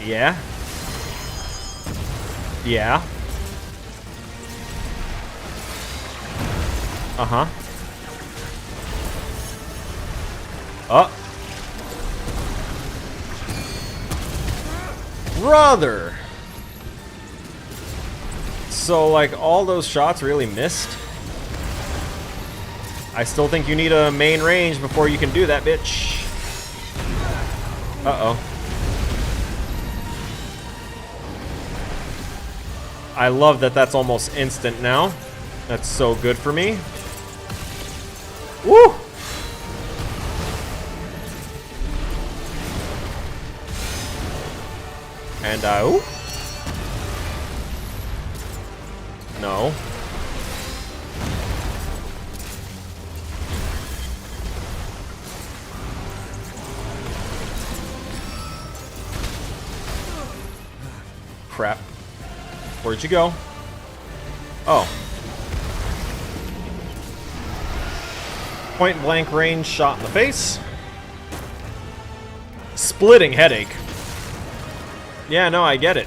Yeah. Yeah. Uh-huh. Oh. Brother! So, like, all those shots really missed? I still think you need a main range before you can do that, bitch. Uh-oh. I love that that's almost instant now. That's so good for me. Woo! And ooh. No. Crap. Where'd you go? Oh. Point blank range shot in the face. Splitting headache. Yeah, no, I get it.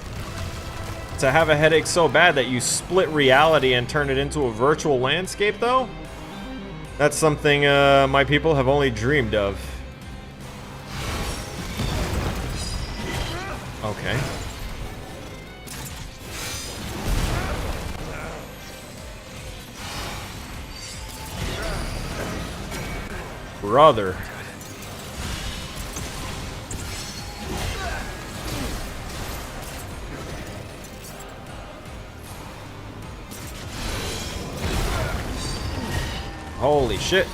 To have a headache so bad that you split reality and turn it into a virtual landscape, though? That's something my people have only dreamed of. Okay. Brother. Holy shit.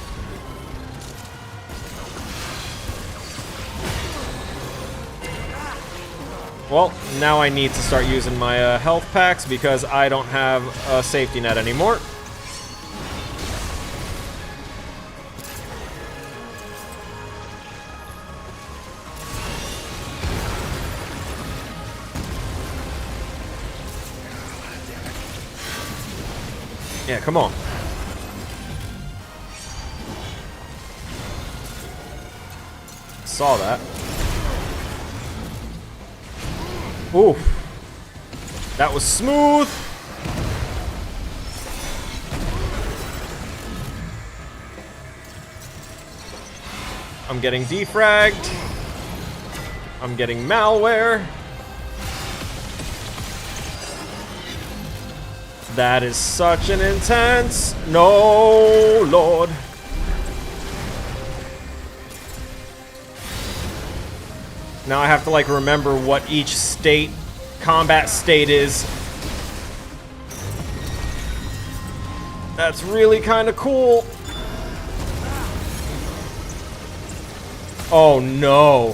Well, now I need to start using my health packs because I don't have a safety net anymore. Yeah, come on. Saw that. Ooh. That was smooth. I'm getting defragged. I'm getting malware. That is such an intense... No, Lord. Now I have to, like, remember what each state, combat state is. That's really kind of cool. Oh, no.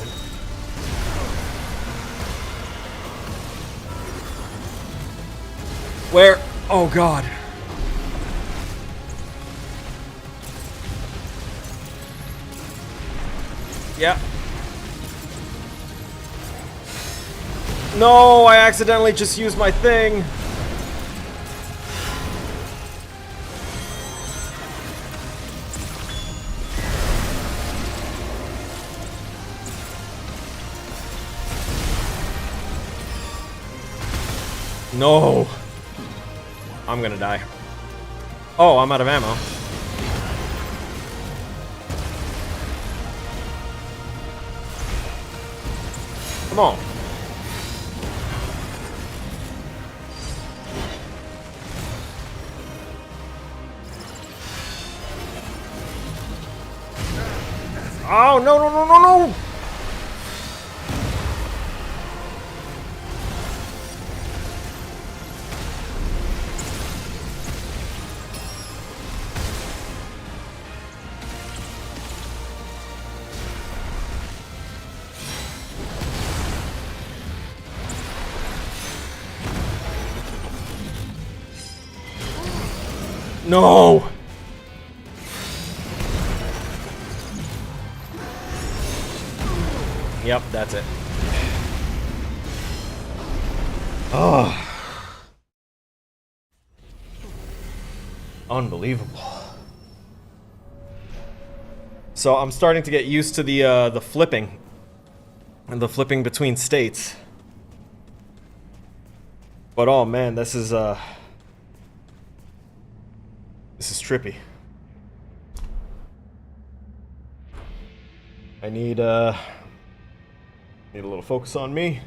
Where? Oh, God. Yeah. No, I accidentally just used my thing. No. I'm gonna die. Oh, I'm out of ammo. Come on. Oh, no, no, no, no, no! No! Yep, that's it. Oh, unbelievable. So I'm starting to get used to the flipping and the flipping between states. But oh man, this is trippy. I need a little focus on me.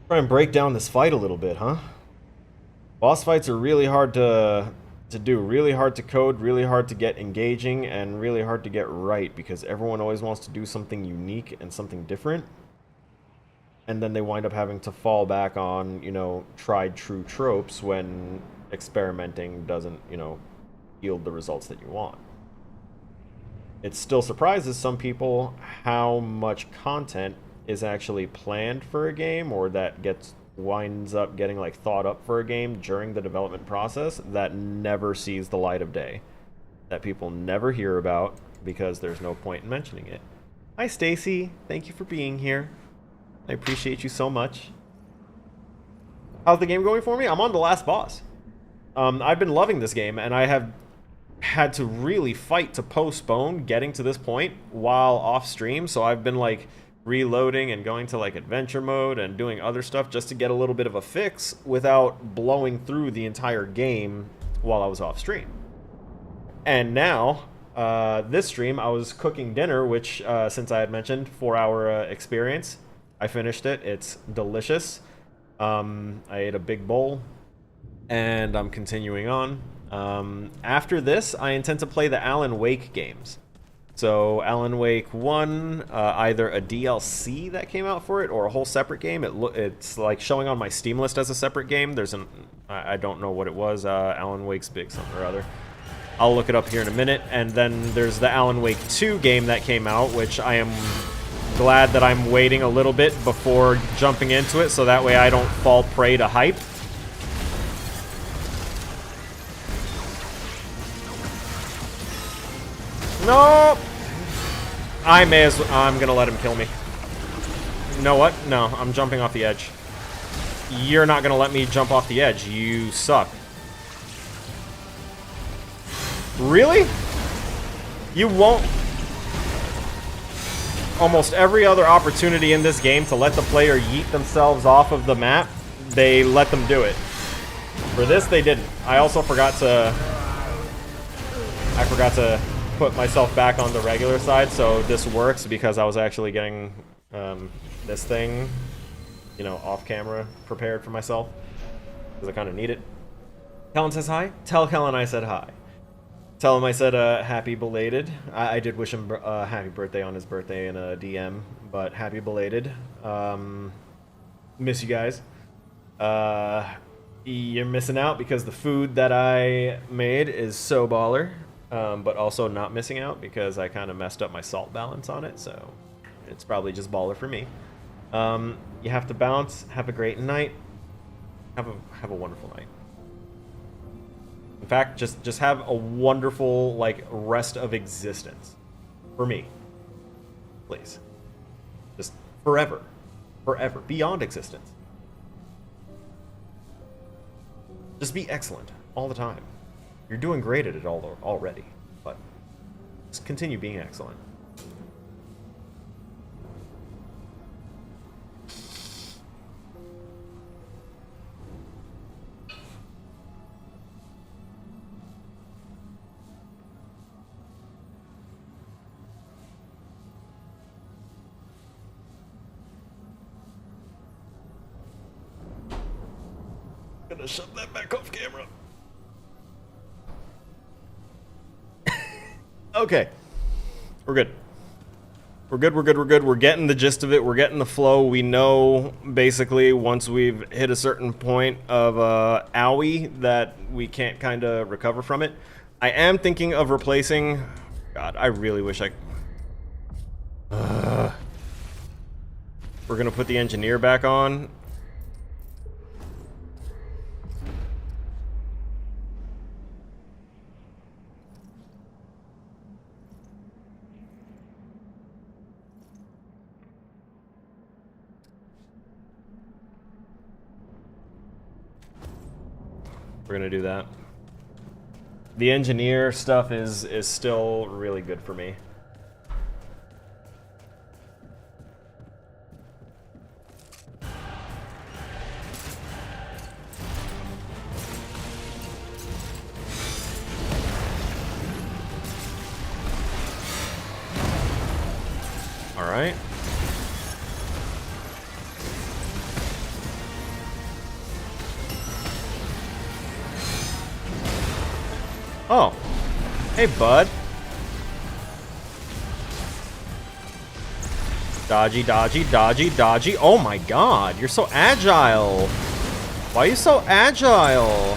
Try and break down this fight a little bit, huh? Boss fights are really hard to do, really hard to code, really hard to get engaging, and really hard to get right because everyone always wants to do something unique and something different. And then they wind up having to fall back on, you know, tried true tropes when experimenting doesn't, you know, yield the results that you want. It still surprises some people how much content is actually planned for a game or that winds up getting like thought up for a game during the development process that never sees the light of day, that people never hear about because there's no point in mentioning it. Hi Stacy, thank you for being here. I appreciate you so much. How's the game going for me? I'm on the last boss. I've been loving this game, and I have had to really fight to postpone getting to this point while off stream, so I've been like reloading and going to like adventure mode and doing other stuff just to get a little bit of a fix without blowing through the entire game while I was off stream. And now, this stream, I was cooking dinner, which, since I had mentioned, 4-hour experience. I finished it. It's delicious. I ate a big bowl, and I'm continuing on. After this, I intend to play the Alan Wake games. So Alan Wake 1, either a DLC that came out for it or a whole separate game. It's like showing on my Steam list as a separate game. There's I don't know what it was, Alan Wake's Big something or other. I'll look it up here in a minute. And then there's the Alan Wake 2 game that came out, which I am glad that I'm waiting a little bit before jumping into it, so that way I don't fall prey to hype. No! I'm gonna let him kill me. You know what? No, I'm jumping off the edge. You're not gonna let me jump off the edge. You suck. Really? You won't... Almost every other opportunity in this game to let the player yeet themselves off of the map, they let them do it. For this, they didn't. I also forgot to put myself back on the regular side, so this works because I was actually getting this thing, you know, off camera prepared for myself because I kind of need it. Kellen says hi. Tell Kellen I said hi. Tell him I said happy belated. I did wish him happy birthday on his birthday in a DM, but happy belated. Miss you guys. You're missing out because the food that I made is so baller, but also not missing out because I kind of messed up my salt balance on it, so it's probably just baller for me. You have to bounce. Have a great night. Have a wonderful night. In fact, just have a wonderful, like, rest of existence. For me. Please. Just forever. Forever. Beyond existence. Just be excellent. All the time. You're doing great at it already. But just continue being excellent. Gonna shove that back off camera. Okay. We're good. We're good. We're getting the gist of it. We're getting the flow. We know, basically, once we've hit a certain point of owie that we can't kind of recover from it. I am thinking of replacing... God, I really wish I... We're gonna put the engineer back on. We're gonna do that. The engineer stuff is still really good for me. All right. Oh. Hey, bud. Dodgy, dodgy, dodgy, dodgy. Oh my god, you're so agile. Why are you so agile?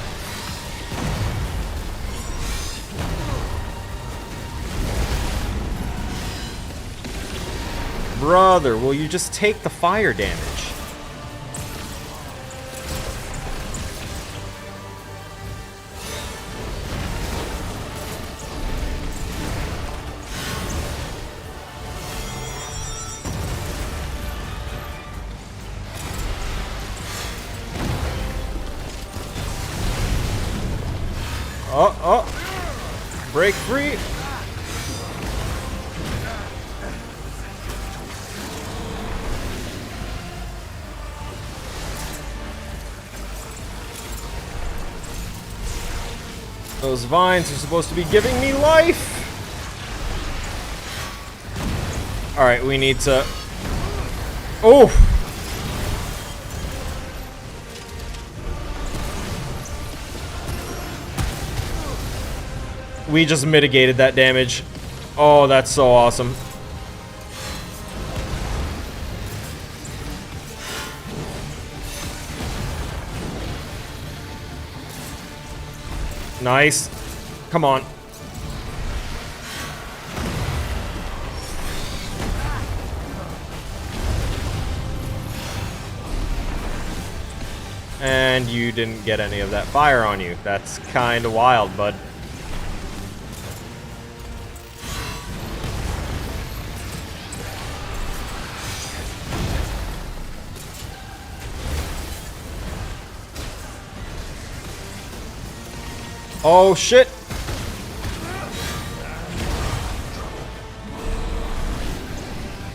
Brother, will you just take the fire damage? Oh, break free. Those vines are supposed to be giving me life. All right, we need to. Oh. We just mitigated that damage. Oh, that's so awesome. Nice. Come on. And you didn't get any of that fire on you. That's kind of wild, bud. Oh, shit.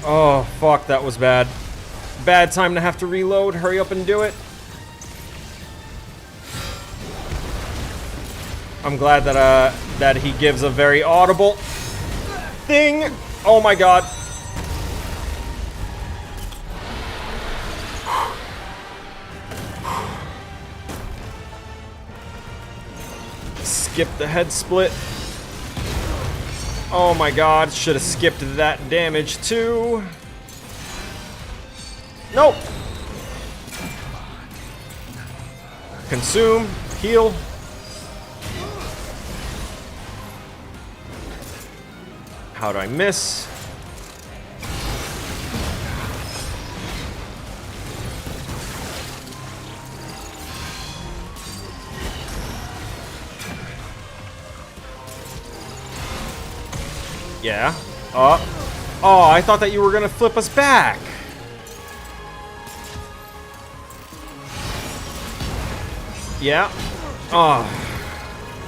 Oh, fuck, that was bad. Bad time to have to reload. Hurry up and do it. I'm glad that, that he gives a very audible thing. Oh my god. Skip the head split. Oh my god, should have skipped that damage too. Nope. Consume, heal. How'd I miss? Yeah. Oh, I thought that you were gonna flip us back. Yeah. Oh.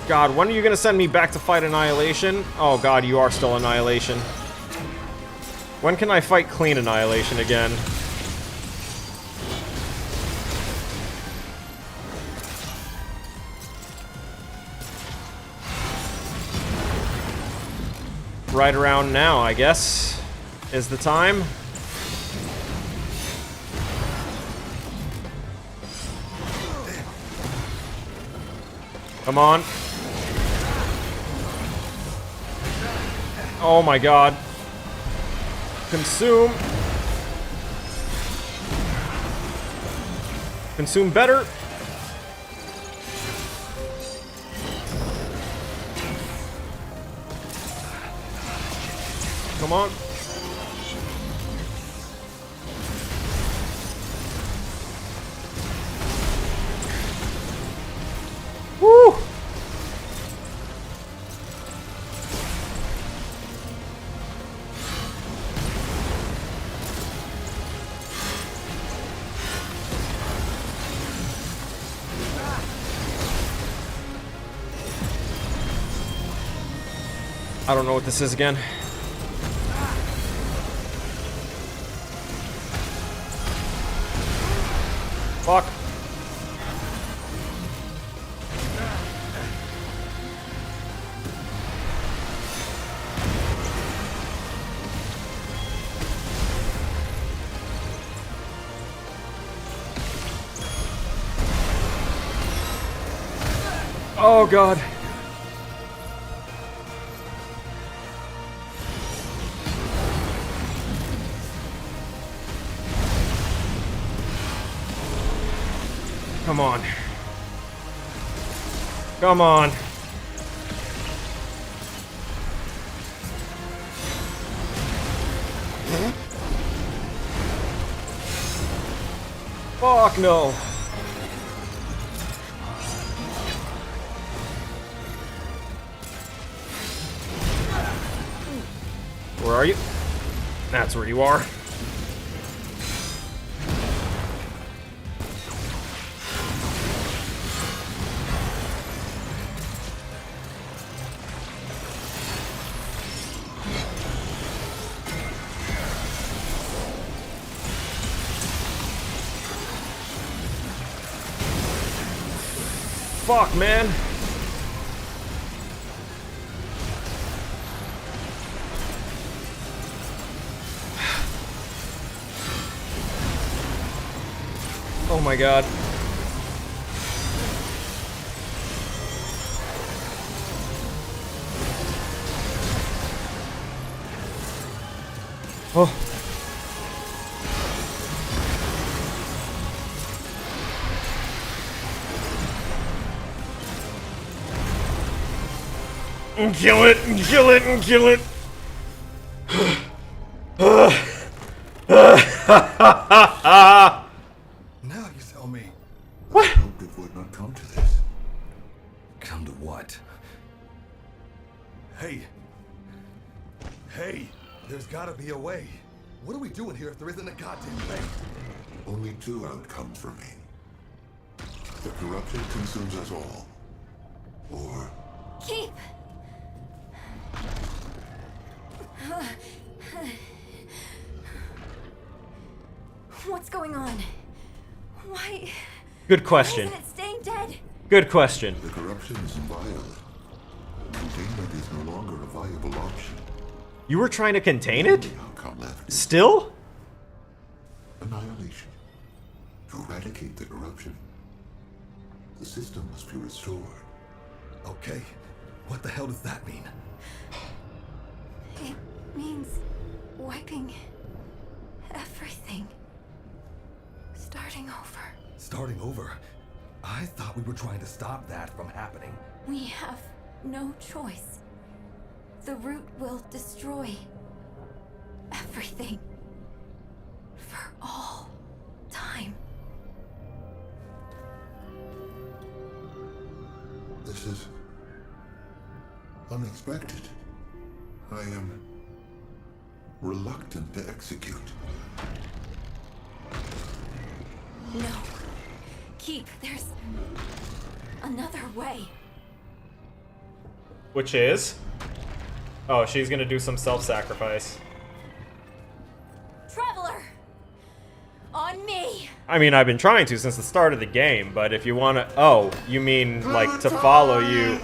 God, when are you gonna send me back to fight Annihilation? Oh god, you are still Annihilation. When can I fight clean Annihilation again? Right around now, I guess, is the time. Come on. Oh my god. Consume. Consume better. Come on. Woo! I don't know what this is again. Fuck. Oh god. Come on. Come on. Fuck no. Where are you? That's where you are. Fuck, man. Oh my god. Oh. Kill it, kill it, kill it. Now you tell me. I hoped it would not come to this. Come to what? Hey. Hey, there's gotta be a way. What are we doing here if there isn't a goddamn way? Only two outcomes remain. The corruption consumes us all. Or Keep! What's going on? Why? Good question. Why isn't it staying dead? Good question. the corruption is inviolate. Containment is no longer a viable option. You were trying to contain it? The outcome left is Still? annihilation. To eradicate the corruption, the system must be restored. Okay, what the hell does that mean? It means wiping everything. Starting over. Starting over? I thought we were trying to stop that from happening. We have no choice. The root will destroy everything. For all time. This is unexpected. I am reluctant to execute. No. Keep. There's another way. Which is? Oh, she's gonna do some self-sacrifice. Traveler! On me! I mean, I've been trying to since the start of the game, but if you wanna... Oh, you mean, like, to follow you...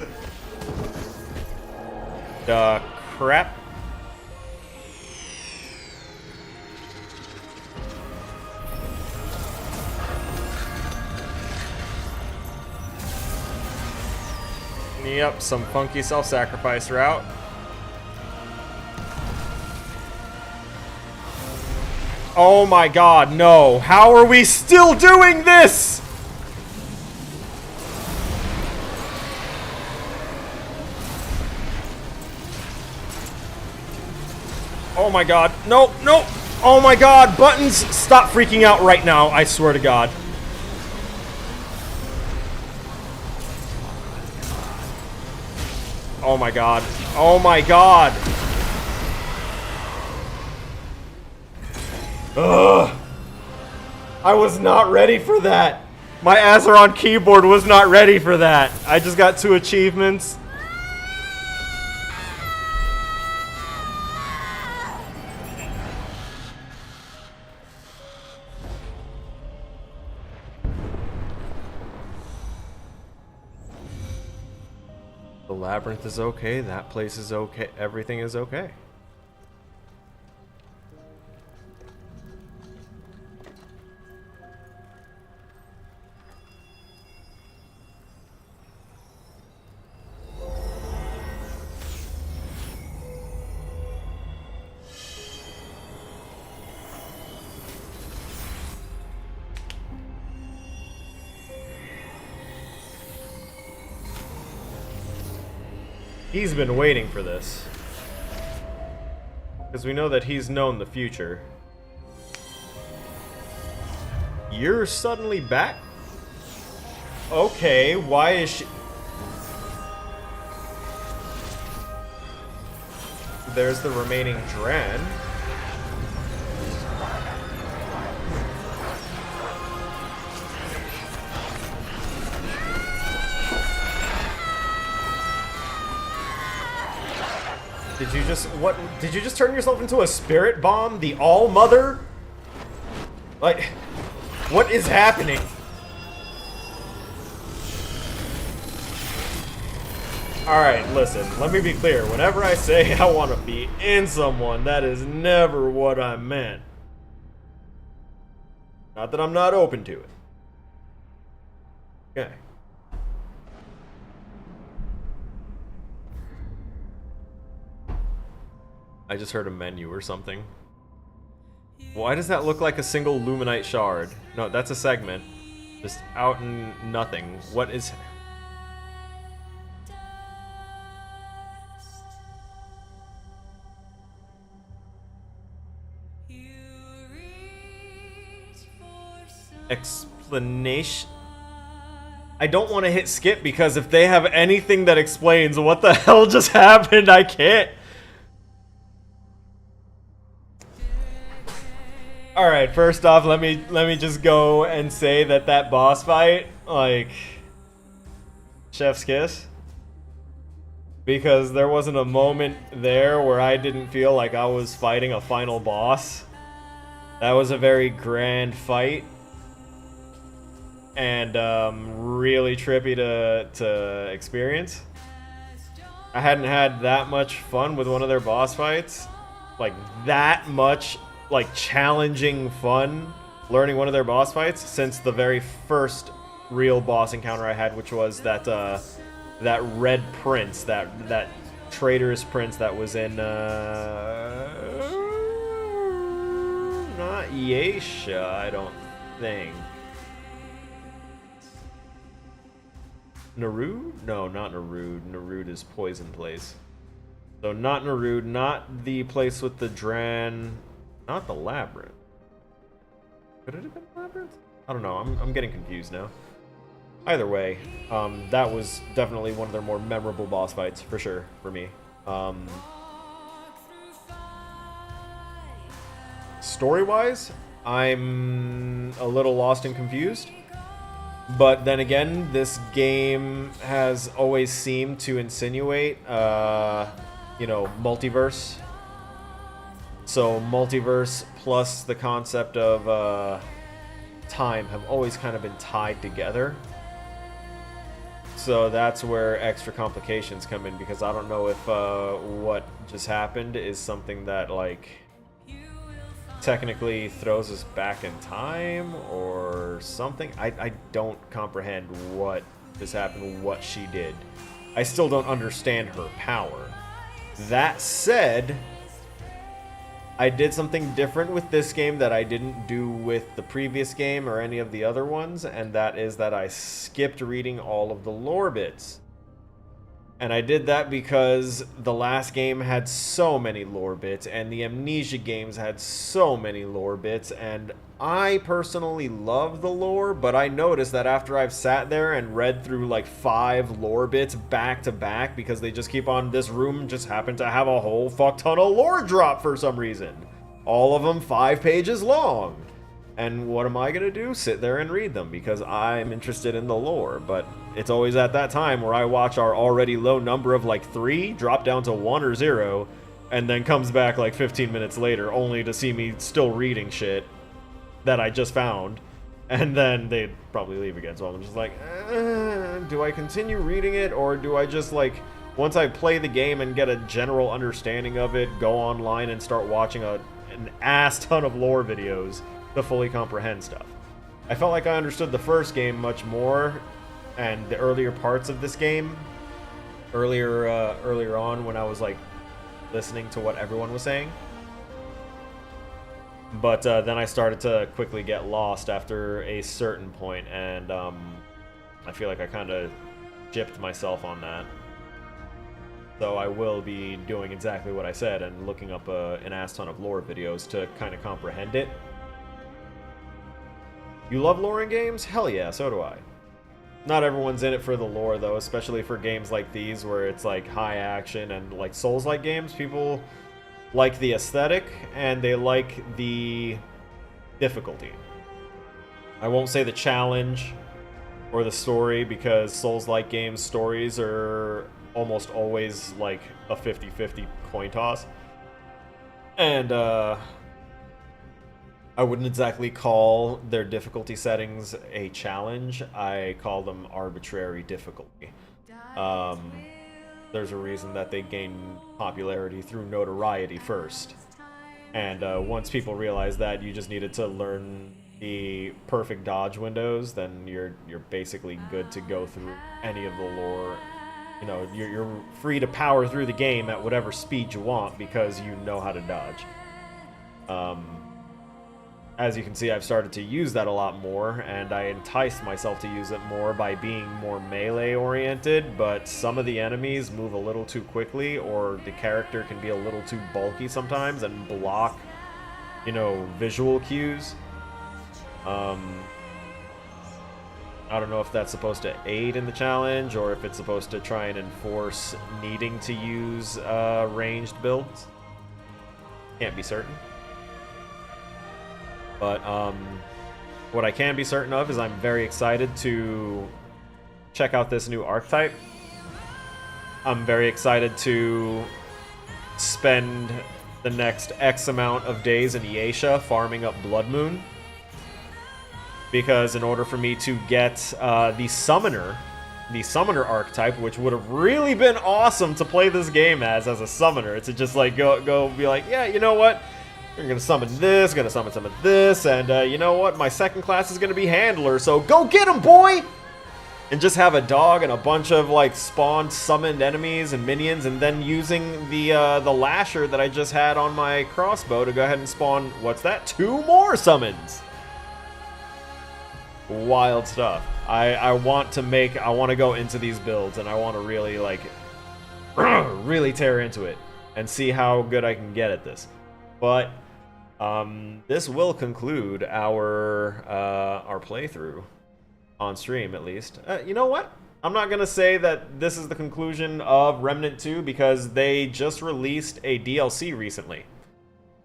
The crap? Yep, some funky self-sacrifice route. Oh my god, no. How are we still doing this? Oh my god. Nope, nope. Oh my god, buttons, stop freaking out right now, I swear to god. Oh my god. Oh my god. Ugh. I was not ready for that. My Azeron keyboard was not ready for that. I just got 2 achievements. The labyrinth is okay, that place is okay, everything is okay. He's been waiting for this. Because we know that he's known the future. You're suddenly back? Okay, why is she... There's the remaining Dran. Did you just, what, did you just turn yourself into a spirit bomb? The All-Mother? Like, what is happening? Alright, listen, let me be clear. Whenever I say I want to be in someone, that is never what I meant. Not that I'm not open to it. Okay. I just heard a menu or something. Why does that look like a single Luminite shard? No, that's a segment. Just out in nothing. What is... Explanation? I don't want to hit skip because if they have anything that explains what the hell just happened, I can't. All right, first off, let me just go and say that boss fight, like, chef's kiss, because there wasn't a moment there where I didn't feel like I was fighting a final boss. That was a very grand fight, and really trippy to experience. I hadn't had that much fun with one of their boss fights, like that much. Like challenging fun learning one of their boss fights since the very first real boss encounter I had, which was that that red prince, that traitorous prince that was in not Yesha, I don't think. Narud? No, not Narud. Narud is Poison Place. So not Narud, not the place with the Dran. Not the Labyrinth. Could it have been Labyrinth? I don't know. I'm getting confused now. Either way, that was definitely one of their more memorable boss fights, for sure, for me. Story-wise, I'm a little lost and confused. But then again, this game has always seemed to insinuate, you know, multiverse. So multiverse plus the concept of time have always kind of been tied together. So that's where extra complications come in, because I don't know if what just happened is something that, like, technically throws us back in time or something. I don't comprehend what just happened, what she did. I still don't understand her power. That said, I did something different with this game that I didn't do with the previous game or any of the other ones, and that is that I skipped reading all of the lore bits. And I did that because the last game had so many lore bits, and the Amnesia games had so many lore bits, and I personally love the lore, but I noticed that after I've sat there and read through like 5 lore bits back to back, because they just keep on, this room just happened to have a whole fuck ton of lore drop for some reason. All of them 5 pages long. And what am I gonna do? Sit there and read them, because I'm interested in the lore. But it's always at that time where I watch our already low number of like 3 drop down to 1 or 0, and then comes back like 15 minutes later only to see me still reading shit that I just found. And then they'd probably leave again, so I'm just like, do I continue reading it, or do I just like once I play the game and get a general understanding of it, go online and start watching an ass ton of lore videos to fully comprehend stuff. I felt like I understood the first game much more, and the earlier parts of this game, earlier on when I was like listening to what everyone was saying. But then I started to quickly get lost after a certain point, and I feel like I kind of gypped myself on that. So I will be doing exactly what I said and looking up an ass ton of lore videos to kind of comprehend it. You love lore in games? Hell yeah, so do I. Not everyone's in it for the lore, though, especially for games like these where it's like high action and like Souls-like games. People like the aesthetic and they like the difficulty. I won't say the challenge or the story, because Souls-like games stories are almost always like a 50-50 coin toss. And I wouldn't exactly call their difficulty settings a challenge. I call them arbitrary difficulty. There's a reason that they gain popularity through notoriety first. And once people realize that you just needed to learn the perfect dodge windows, then you're basically good to go through any of the lore. You know, you're free to power through the game at whatever speed you want because you know how to dodge. As you can see, I've started to use that a lot more, and I enticed myself to use it more by being more melee-oriented, but some of the enemies move a little too quickly, or the character can be a little too bulky sometimes and block, you know, visual cues. I don't know if that's supposed to aid in the challenge, or if it's supposed to try and enforce needing to use ranged builds. Can't be certain. But what I can be certain of is I'm very excited to check out this new archetype. I'm very excited to spend the next X amount of days in Iesha farming up Blood Moon. Because in order for me to get the Summoner archetype, which would have really been awesome to play this game as a Summoner, to just like go be like, yeah, you know what? You're gonna summon this, gonna summon some of this, and you know what? My second class is gonna be Handler, so go get him, boy! And just have a dog and a bunch of like spawned summoned enemies and minions, and then using the Lasher that I just had on my crossbow to go ahead and spawn, what's that? 2 more summons! Wild stuff. I want to go into these builds, and I want to really like really tear into it and see how good I can get at this. But this will conclude our playthrough on stream, at least. You know what? I'm not gonna say that this is the conclusion of Remnant 2 because they just released a DLC recently.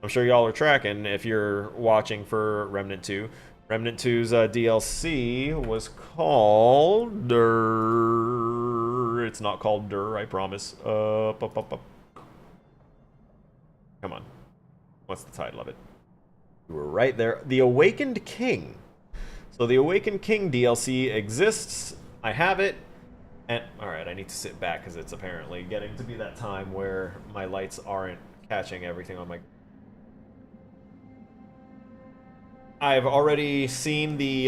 I'm sure y'all are tracking if you're watching for Remnant 2. Remnant 2's DLC was called Durr. It's not called Durr, I promise. Come on. What's the title of it? You were right there. The Awakened King. So the Awakened King DLC exists. I have it. And alright, I need to sit back because it's apparently getting to be that time where my lights aren't catching everything on my... I've already seen the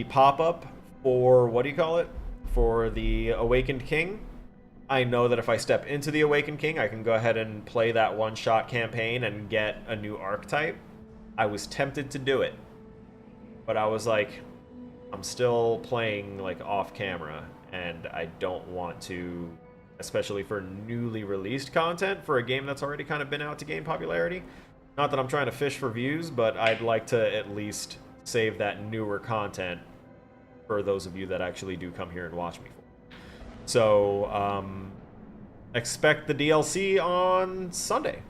pop-up for, what do you call it? For the Awakened King. I know that if I step into the Awakened King, I can go ahead and play that one-shot campaign and get a new archetype. I was tempted to do it, but I was like, I'm still playing like off-camera, and I don't want to, especially for newly released content for a game that's already kind of been out to gain popularity. Not that I'm trying to fish for views, but I'd like to at least save that newer content for those of you that actually do come here and watch me. So, expect the DLC on Sunday,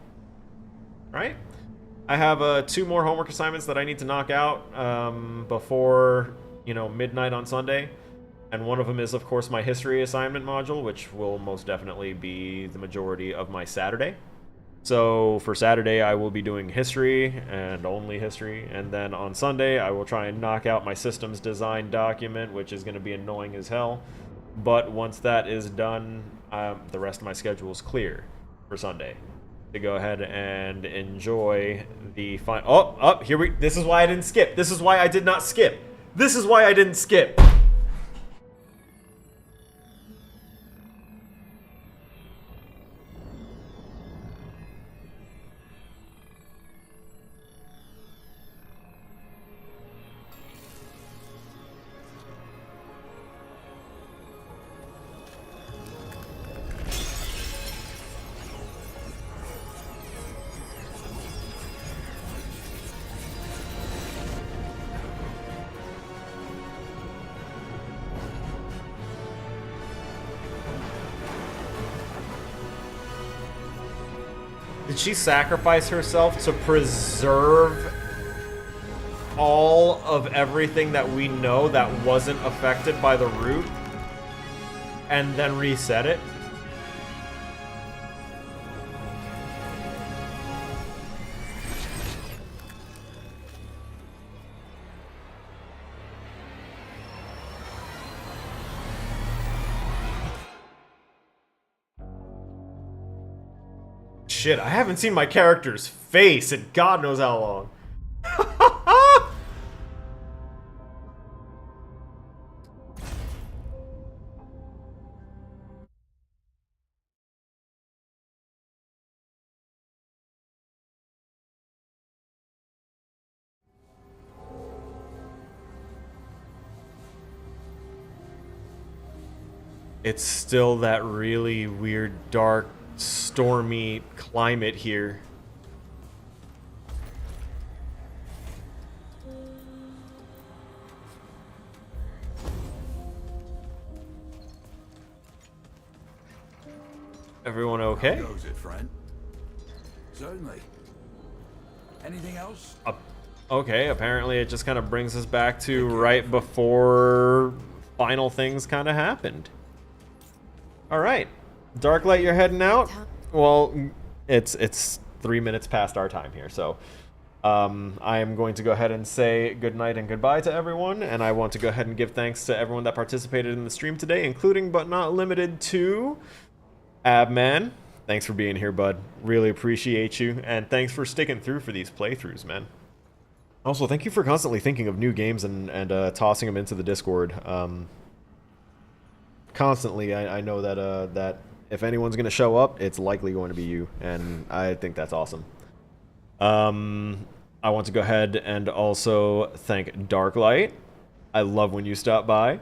right? I have 2 more homework assignments that I need to knock out before, you know, midnight on Sunday. And one of them is, of course, my history assignment module, which will most definitely be the majority of my Saturday. So for Saturday, I will be doing history and only history. And then on Sunday, I will try and knock out my systems design document, which is going to be annoying as hell. but once that is done, the rest of my schedule is clear for Sunday to go ahead and enjoy the final. Oh, here we. This is why I didn't skip. This is why I did not skip. This is why I didn't skip. Did she sacrifice herself to preserve all of everything that we know that wasn't affected by the root and then reset it? Shit, I haven't seen my character's face in God knows how long. It's still that really weird, dark, stormy climate here. Everyone okay? How goes it, friend? Certainly. Anything else? Okay, apparently it just kind of brings us back to right before final things kind of happened. Alright. Darklight, you're heading out? Well, it's 3 minutes past our time here, so I am going to go ahead and say good night and goodbye to everyone, and I want to go ahead and give thanks to everyone that participated in the stream today, including but not limited to Abman. Thanks for being here, bud. Really appreciate you, and thanks for sticking through for these playthroughs, man. Also, thank you for constantly thinking of new games and tossing them into the Discord. Constantly, I know that if anyone's going to show up, it's likely going to be you, and I think that's awesome. I want to go ahead and also thank Darklight. I love when you stop by.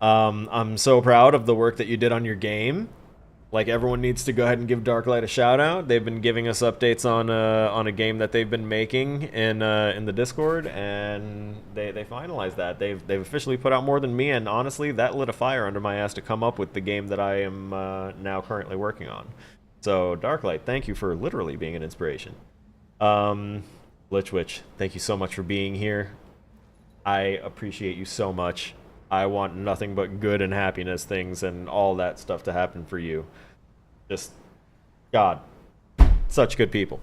I'm so proud of the work that you did on your game. Like, everyone needs to go ahead and give Darklight a shout out. They've been giving us updates on a game that they've been making in the Discord, and they finalized that. They've officially put out more than me, and honestly, that lit a fire under my ass to come up with the game that I am now currently working on. So, Darklight, thank you for literally being an inspiration. Lichwitch, thank you so much for being here. I appreciate you so much. I want nothing but good and happiness things and all that stuff to happen for you. Just, God, such good people.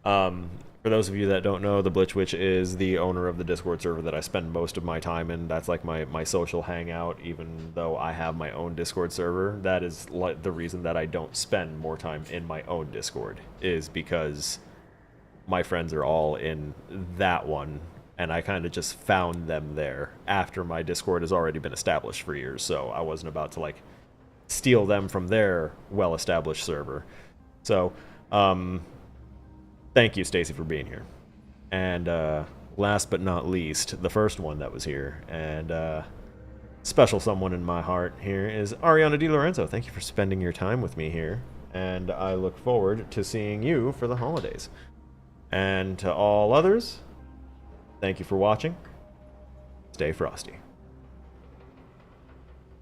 For those of you that don't know, the Blitzwitch is the owner of the Discord server that I spend most of my time in. That's like my social hangout, even though I have my own Discord server. That is like the reason that I don't spend more time in my own Discord, is because my friends are all in that one. And I kind of just found them there after my Discord has already been established for years, so I wasn't about to, like, steal them from their well-established server. So, thank you, Stacy, for being here. And last but not least, the first one that was here, and special someone in my heart here is Ariana DiLorenzo. Thank you for spending your time with me here, and I look forward to seeing you for the holidays. And to all others, thank you for watching. Stay frosty.